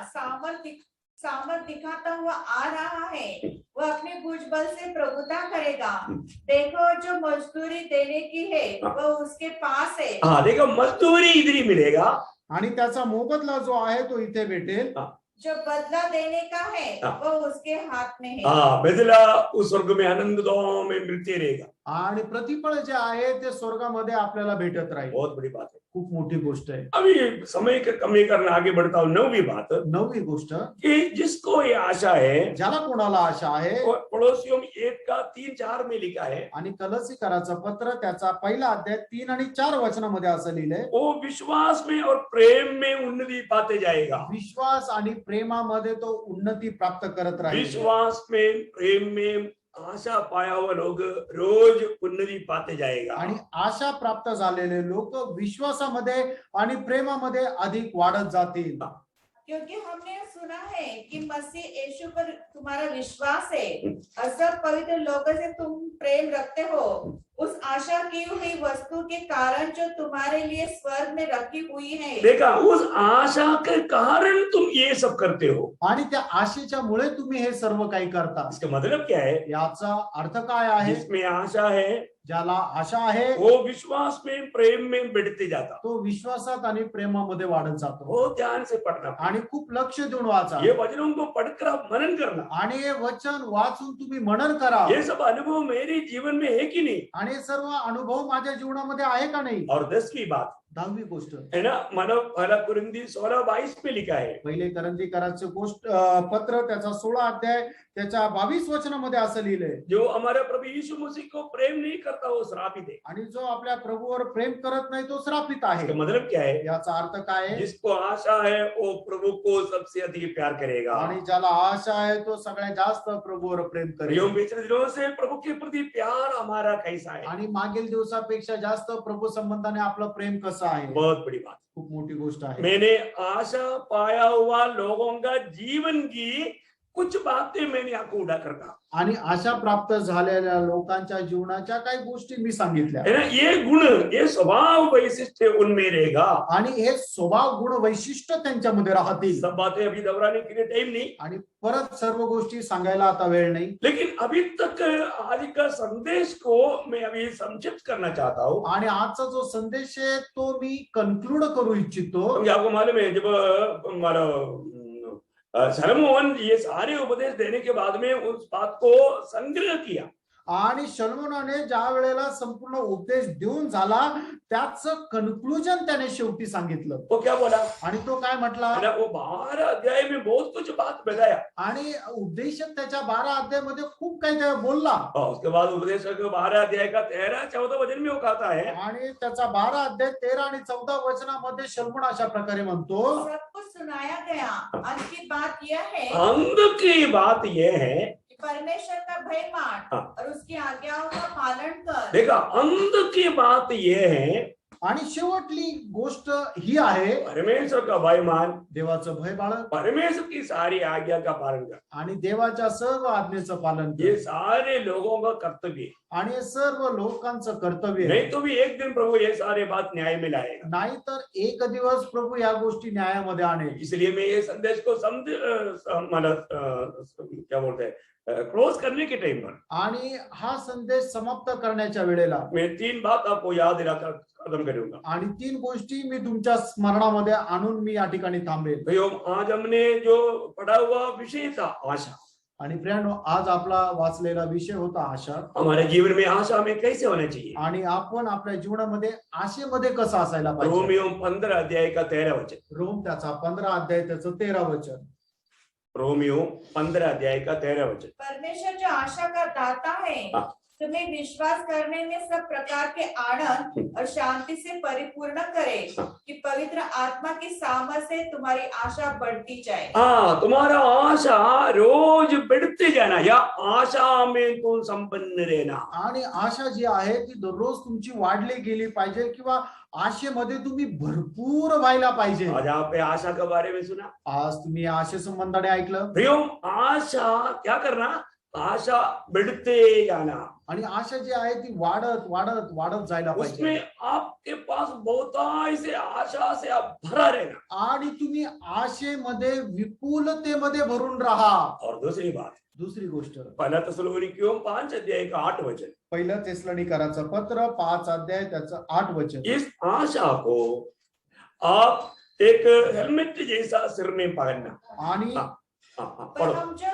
सामर्थ दिखाता हुआ आ रहा है, वह अपने भुजबल से प्रभुता करेगा। देखो जो मजदूरी देने की है वह उसके पास है। हाँ देखो, मजदूरी इधर ही मिलेगा। आणि त्याचा मोबदला जो आहे तो इथे भेटेल. जो बदला देने का है वह उसके हाथ में है। हाँ, बदला उस स्वर्ग में आनंदों में मिलते रहेगा। आणि प्रतिफळ जे आहे ते स्वर्गामध्ये आपल्याला भेटत राहील. बहुत बड़ी बात है। खूप मोठी गोष्ट आहे. अभी समय का कमी करना, आगे बढ़ता हूँ। 9वीं बात, 9वी गोष्ट, कि जिसको ये आशा है, ज्याला कोणाला आशा आहे, और पड़ोसियों में 1:3-4 में लिखा है, आणि कलसीकराचं पत्र त्याचा पहिला अध्याय 3 आणि 4 वचनामध्ये असं लिहिलंय, वो विश्वास में और प्रेम में उन्नति पाते जाएगा। विश्वास आणि प्रेमामध्ये तो उन्नती प्राप्त करत राहील. विश्वास में, प्रेम में आशा पाया हुआ लोग रोज उन्नति पाते जाएगा। आणि आशा प्राप्त झालेले लोक विश्वासामध्ये आणि प्रेमामध्ये अधिक वाढत जातील. क्योंकि हमने सुना है कि मसीह यीशु पर तुम्हारा विश्वास है और सब पवित्र लोगों से तुम प्रेम रखते हो, उस आशा की हुई वस्तु के कारण जो तुम्हारे लिए स्वर्ग में रखी हुई है। देखा, उस आशा के कारण तुम ये सब करते हो। आणि त्या आशेच्या मुळे तुम्ही हे सर्व काही करता. इसका मतलब क्या है? याचा अर्थ काय आहे? जिसमें आशा है, ज्याला आशा आहे वो विश्वास में, प्रेम में बढ़ते जाता। तो विश्वासात आणि प्रेमामध्ये वाढत जातो. वो ध्यान से पढ़ना आणि खूप लक्ष देऊन वाचा. ये वचनों को पढ़कर आप मनन करना। आणि हे वचन वाचून तुम्ही मनन करा. ये सब अनुभव मेरे जीवन में है कि नहीं? आणि हे सर्व अनुभव माझ्या जीवनामध्ये आहे का नाही? और 10वीं बात 10वी गोष्ट है ना, मानव पहला कुरिन्थी 16:22 में लिखा है, पहिले करंथीकराचे गोष्ट पत्र त्याचा 16 अध्याय त्याच्या 22 वचनामध्ये असं लिहिलंय, जो हमारे प्रभु यीशु मसीह को प्रेम नहीं करता वो श्रापित है। आणि जो आपल्या प्रभूवर प्रेम करत नाही तो श्रापित आहे. इसका मतलब क्या है? याचा अर्थ काय आहे? जिसको आशा है वो प्रभु को सबसे अधिक प्यार करेगा। आणि ज्याला आशा आहे तो सगळ्यात जास्त प्रभूवर प्रेम करेल. योग पिछले दिनों से प्रभु के प्रति प्यार हमारा कैसा है? आणि मागील दिवसापेक्षा जास्त प्रभू संबंधाने आपलं प्रेम कसं आहे? बहुत बड़ी बात। खूप मोठी गोष्ट आहे. मैंने आशा पाया हुआ लोगों का जीवन की कुछ बातें मैंने आपको उठाकर कहा, आणि आशा प्राप्त झालेल्या लोकांच्या जीवनाच्या काही गोष्टी मी सांगितल्या, है ना। ये गुण, ये स्वभाव वैशिष्ट्य उनमें रहेगा। आणि हे स्वभाव गुण वैशिष्ट्य त्यांच्यामध्ये राहतील. सब बातें अभी दोहराने के लिए टाइम नहीं, आणि परत सर्व गोष्टी सांगायला आता वेळ नाही. लेकिन अभी तक आज का संदेश को मैं अभी संक्षिप्त करना चाहता हूँ। आणि आजचा जो संदेश आहे तो मी कन्क्लूड करू इच्छितो. क्योंकि आपको मालूम है, जब हमारा सलोमोन ये सारे उपदेश देने के बाद में उस बात को संग्रह किया, आणि शलोमोनाने ज्या वेळेला संपूर्ण उपदेश देऊन झाला त्याचं कन्क्लुजन त्याने शेवटी सांगितलं. वो क्या बोला? आणि तो काय म्हटला? है ना, वो 12 अध्याय में बहुत कुछ बात बताया, आणि उपदेशक त्याच्या 12 अध्यायामध्ये खूप काही त्या बोलला. और उसके बाद उपदेशक 12 अध्याय का 13-14 वचन में वो कहता है, आणि त्याचा 12 अध्याय 13 आणि 14 वचनामध्ये शलोमोन अशा प्रकारे म्हणतो, सब कुछ सुनाया गया। अंत की बात यह है अंत की बात ये है कि परमेश्वर का भय मान और उसकी आज्ञाओं का पालन कर। देखा, अंत की बात ये है, आणि शेवटली गोष्ट ही आहे, परमेश्वर का भय मान, देवाचं भय बाळ, परमेश्वर की सारी आज्ञा का पालन कर। आणि देवाच्या सर्व आज्ञेचं पालन ये कर. सारे लोगों का कर्तव्य है। आणि हे सर्व लोकांचं कर्तव्य आहे. नहीं तो भी एक दिन प्रभु ये सारे बात न्याय में लाएगा। नाहीतर एक दिवस प्रभू या गोष्टी न्यायामध्ये आणेल. इसलिए मैं ये संदेश को क्या बोलते हैं, क्लोज करने के टाइम पर आणि हा संदेश समाप्त करण्याच्या वेळेला मैं 3 बात आपको याद दिलाकर खत्म करूंगा। आणि 3 गोष्टी मी तुमच्या स्मरणामध्ये आणून मी या ठिकाणी थांबेल. भाइयों, आज हमने जो पढ़ा हुआ विषय था आशा, आणि प्रियानो, आज आपला वाचलेला विषय होता आशा. हमारे जीवन में आशा हमें कैसे होना चाहिए? आणि आपण आपल्या जीवनामध्ये आशेमध्ये कसं असायला पाहिजे? रोमियो 15 अध्याय का 13 वचन, रोम त्याचा 15 अध्याय त्याचं 13 वचन. रोमियो 15 अध्याय का 13 वचन। परमेश्वर जो आशा का दाता है तुम्हें विश्वास करने में सब प्रकार के आनंद और शांति से परिपूर्ण करे कि पवित्र आत्मा की सामर्थ से तुम्हारी आशा बढ़ती जाए। हाँ, तुम्हारा आशा रोज बढ़ते जाना, या आशा में तुम संपन्न रहना। आणि आशा जी आहे ती दररोज तुमची वाढली गेली पाहिजे, किंवा आशेमध्ये तुम्ही भरपूर व्हायला पाहिजे. आज आपने आशा के बारे में सुना। आज तुम्ही आशे संबंधाने ऐकलं. प्रियो, आशा क्या करना? आशा बढ़ते जाना, आणि आशा जी आहे ती वाढत वाढत वाढत जायला पाहिजे उसमें आपके पास बहुतायत से आशा से आप भरा रहना। आणि तुम्ही आशेमध्ये विपुलतेमध्ये भरून राहा। और दूसरी बात, दुसरी गोष्ट, पहला थिस्सलुनीकियों 5 अध्याय का 8 वचन, पहिलं तेसलोनिकराचं पत्र 5 अध्याय त्याचं 8 वचन, इस आशा को आप एक हेलमेट जैसा सिर में पहनना। आणि हाँ, पर पढ़ो। हम जो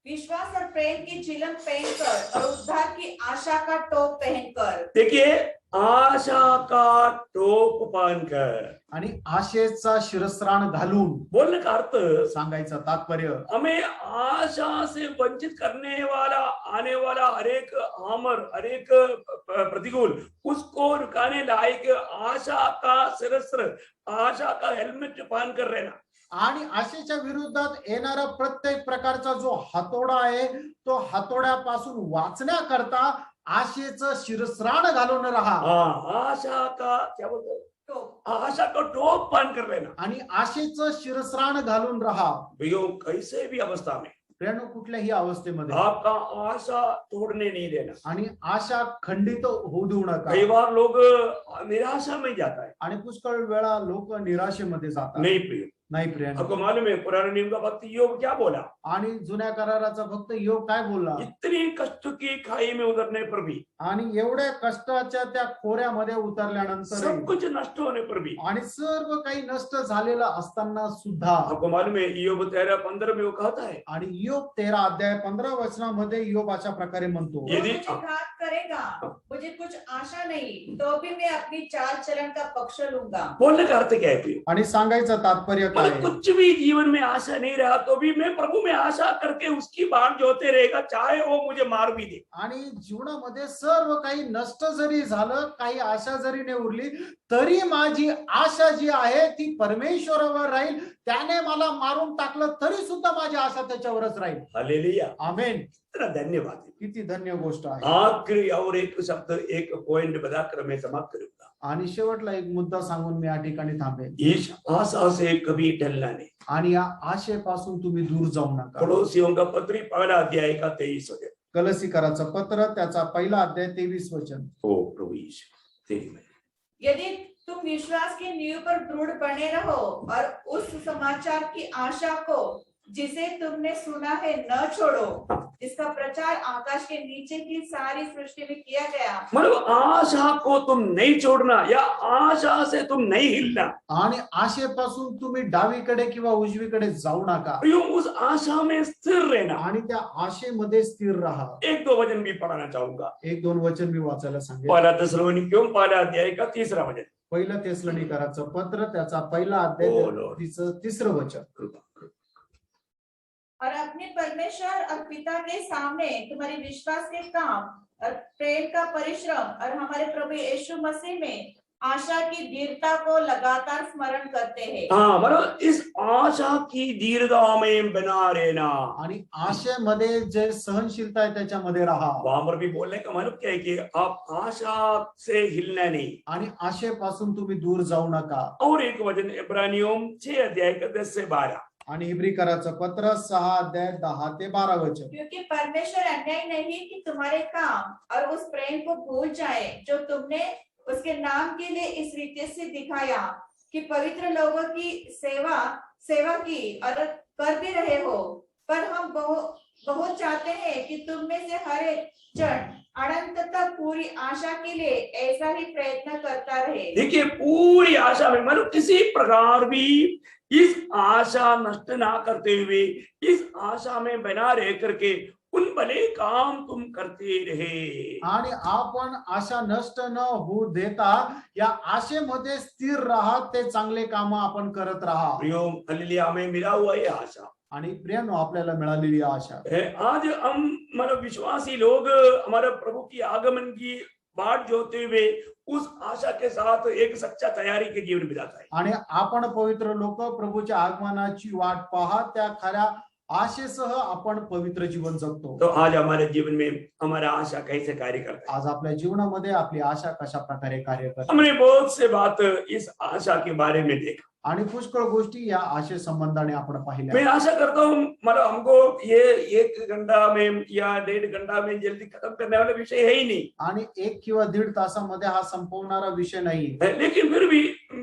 विश्वास और प्रेम की चिलम पहनकर और उद्धार की आशा का टोप पहनकर, देखिए, आशा का टोप पहनकर, आणि आशेचा शिरस्त्राण घालून, बोलने का अर्थ, सांगायचं तात्पर्य, हमें आशा से वंचित करने वाला आने वाला हर एक आमर, हर एक प्रतिकूल, उसको रुकाने लायक आशा का शिरस्त्र, आशा का हेलमेट पहन कर रहना। आणि आशेच्या विरोधात येणारा प्रत्येक प्रकारचा जो हातोडा आहे तो हातोड्यापासून वाचण्याकरता आशेचं शिरस्त्राण घालून राहा। हाँ, आशा का क्या बोलते हैं? टोप। आशा का टोप पहन कर रहना। आणि आशेचं शिरस्त्राण घालून राहा। भैया, कैसे भी अवस्था में प्रियानो, कुठल्याही अवस्थेमध्ये आपका आशा तोड़ने नहीं देना। आणि आशा खंडित होऊ देऊ नका। कई बार लोग निराशा में जाता है। आणि पुष्कळ वेळा लोक निराशेमध्ये जातात। नहीं प्रिय, नाही प्रियानो, आपको मालूम है पुराने नियम का भक्त योग क्या बोला? आणि जुन्या कराराचा भक्त योग काय बोलला? इतनी कष्ट की खाई में उतरने पर भी, आणि एवढ्या कष्टाच्या त्या खोऱ्यामध्ये उतरल्यानंतर सब कुछ नष्ट होने पर भी, आणि सर्व काही नष्ट झालेलं असताना सुद्धा, आपको मालूम है योग 13:15 में वो कहता है, आणि योग 13 अध्याय 15 वचनामध्ये योग अशा प्रकारे म्हणतो, ये वो यदि- मुझे घात करेगा, मुझे कुछ आशा नहीं, तो भी मैं अपनी चाल चलन का पक्ष लूंगा। बोलने का अर्थ क्या है प्रिय? आणि सांगायचं तात्पर्य काय मतलब कुछ भी जीवन में आशा नहीं रहा तो भी मैं प्रभु में आशा करके उसकी बाट जोते रहेगा, चाहे वो मुझे मार भी दे। आणि जीवनामध्ये सर्व काही नष्ट जरी झालं, काही आशा जरी नाही उरली, तरी माझी आशा जी आहे ती परमेश्वरावर राहील। त्याने मला मारून टाकलं तरी सुद्धा माझी आशा त्याच्यावरच राहील। हालेलुया, आमेन। इतना धन्यवाद। किती धन्य गोष्ट आहे। आखिरी और एक शब्द, एक पॉइंट बताकर मैं समाप्त करूंगा। आणि शेवटला एक मुद्दा सांगून मी या ठिकाणी थांबेन। इस आशा से कभी टलना नहीं। आणि या आशेपासून तुम्ही दूर जाऊ नका। पड़ोसियों का पत्री 1 अध्याय का 23 वचन। कलसीकराचं पत्र त्याचा 1 अध्याय 23 वचन। ओ प्रभु यीशु, तेरी महिमा। यदि तुम विश्वास की नींव पर दृढ़ बने रहो और उस समाचार की आशा को जिसे तुमने सुना है न छोड़ो, जिसका प्रचार आकाश के नीचे की सारी सृष्टि में किया गया। मतलब आशा को तुम नहीं छोड़ना, या आशा से तुम नहीं हिलना। आणि आशेपासून तुम्ही डावीकडे किंवा उजवीकडे जाऊ नका, यूं उस आशा में स्थिर रहना। आणि त्या आशेमध्ये स्थिर राहा। 1-2 वचन भी पढ़ाना चाहूंगा। 1-2 वचन मी वाचायला सांगेन। 1 थिस्सलुनीकियों 1 अध्याय का 3 वचन। पहिलं तेसलोनिकराचं पत्र त्याचा 1 अध्याय ओ लॉर्ड। तिचं 3 वचन। कृपा। और अपने परमेश्वर और पिता के सामने तुम्हारी विश्वास के काम और प्रेम का परिश्रम और हमारे प्रभु यीशु मसीह में आशा की दृढ़ता को लगातार स्मरण करते हैं। हाँ, मतलब इस आशा की दीर्घता में बना रहना। आणि आशेमध्ये जे सहनशीलता आहे त्याच्यामध्ये राहा। वहां पर भी बोलने का मतलब क्या है कि आप आशा से हिलना नहीं। आणि आशेपासून तुम्ही दूर जाऊ नका। और एक वचन इब्रानियों 6 अध्याय का 10 से 12। आणि इब्रीकराचं पत्र 6 अध्याय 10 ते 12 वचन। क्योंकि परमेश्वर अन्याय नहीं कि तुम्हारे काम और उस प्रेम को भूल जाए जो तुमने उसके नाम के लिए इस रीति से दिखाया कि पवित्र लोगों की सेवा की और कर भी रहे हो। पर हम बहुत चाहते हैं कि तुम में से हर एक जन अनंत तक पूरी आशा के लिए ऐसा ही प्रयत्न करता रहे। देखिए, पूरी आशा में मतलब किसी प्रकार भी इस आशा नष्ट ना करते हुए, इस आशा में बना रह करके उन भले काम तुम करते रहे। आणि आपण आशा नष्ट न होऊ देता या आशेमध्ये स्थिर राहा, ते चांगले काम आपण करत राहा। प्रियो, हालेलुया, हमें मिला हुआ ये आशा। आणि प्रियानो, आपल्याला मिळालेली आशा आज हम मतलब विश्वासी लोग हमारे प्रभु की आगमन की बाट जोते हुए उस आशा के साथ एक सच्चा तैयारी के जीवन बिताता है। आणि आपण पवित्र लोक प्रभूच्या आगमनाची वाट पाहत त्या खऱ्या आशेसह आपण पवित्र जीवन जगतो. तो आज हमारे जीवन में हमारा आशा कैसे कार्य करता है? आज आपल्या जीवनामध्ये आपली आशा कशा प्रकारे कार्य करते हमने बहुत से बात इस आशा के बारे में देखा. आणि पुष्कळ गोष्टी या आशे संबंधाने आपण पाहिल्या. मैं आशा करता हूँ मतलब हमको ये 1 घंटा में या 1.5 घंटा में जल्दी खत्म करने वाला विषय है ही नहीं. आणि 1 किंवा 1.5 तासामध्ये हा संपवणारा विषय नाही. लेकिन फिर भी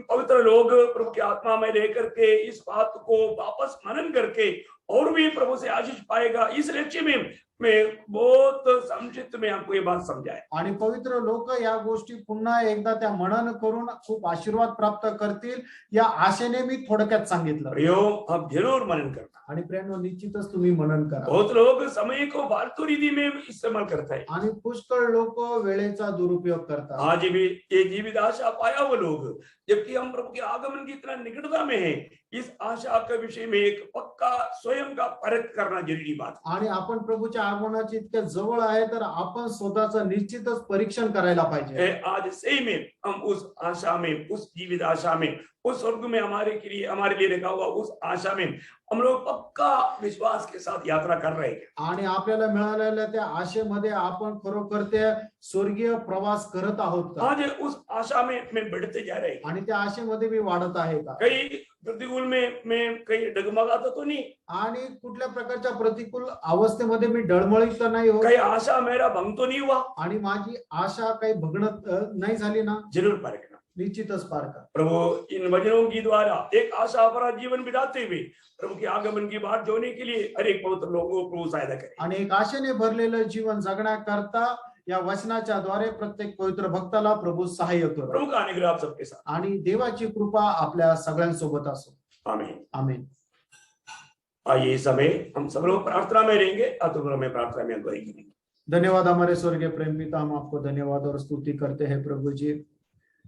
पवित्र लोग प्रभु की आत्मा में रह करके इस बात को वापस मनन करके और भी प्रभु से आशीष पाएगा, इस लक्ष्य में मैं बहुत संक्षिप्त में आपको ये बात समझाए. आणि पवित्र लोक या गोष्टी पुन्हा एकदा त्या मनन करून खूप आशीर्वाद प्राप्त करतील या आशेने मी थोडक्यात सांगितलं. प्रियो, आप जरूर मनन करना. आणि प्रियांनो, निश्चितच तुम्ही मनन करा. बहुत लोग समय को फालतू रीति में इस्तेमाल करता है. आणि पुष्कळ लोक वेळेचा दुरुपयोग करतात. आज भी ये जीवित आशा पाया वो लोग, जबकि हम प्रभु के आगमन की इतना निकटता में है, इस आशा के विषय में एक पक्का स्वयं का परख करना जरूरी बात. आणि आपण प्रभूच्या आगमनाची इतक्या जवळ आहे तर आपण स्वतःचं निश्चितच परीक्षण करायला पाहिजे. आज से में हम उस आशा में, उस जीवित आशा में, उस स्वर्ग में हमारे लिए रखा हुआ उस आशा में हम लोग पक्का विश्वास के साथ यात्रा कर रहे हैं. आणि आपल्याला मिळालेल्या त्या आशेमध्ये आपण खरोखर ते स्वर्गीय प्रवास करत आहोत का? आज उस आशा में बढ़ते जा रहे हैं. आणि त्या आशेमध्ये मी वाढत आहे का? कई प्रतिकूल में मैं कहीं डगमगाता तो नहीं. आणि कुठल्या प्रकारच्या प्रतिकूल अवस्थेमध्ये मी डळमळीत तर नाही हो. कहीं आशा मेरा भंग तो नहीं हुआ. आणि माझी आशा काही भग्न नाही झाली ना? जरूर परखना. निश्चितच पारखा. प्रभु इन वचनों की द्वारा एक आशा भरा जीवन बिताते हुए प्रभु के आगमन की बाट जोने के लिए हर एक पवित्र लोगों को सहायता करे. आणि एक आशेने भरलेलं जीवन जगण्याकरता या वचनाच्या द्वारे प्रत्येक पवित्र भक्ताला प्रभू सहाय्य करो. प्रभु का अनुग्रह आप सबके साथ. आणि देवाची कृपा आपल्या सगळ्यांसोबत असो. आमीन. आमीन. आइए इस समय हम सब लोग प्रार्थना में रहेंगे. अतुल में प्रार्थना में अगुवाई करेंगे. धन्यवाद हमारे स्वर्गीय प्रेम पिता, हम आपको धन्यवाद और स्तुति करते हैं प्रभु जी.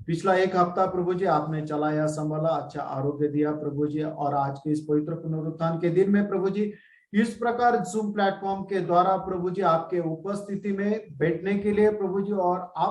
पिछला 1 हफ्ता प्रभु जी आपने चलाया, संभाला, अच्छा आरोग्य दिया प्रभु जी, और आज के इस पवित्र पुनरुत्थान के दिन में प्रभु जी इस प्रकार जूम प्लेटफॉर्म के द्वारा प्रभु जी आपके उपस्थिति में बैठने के लिए प्रभु जी और आप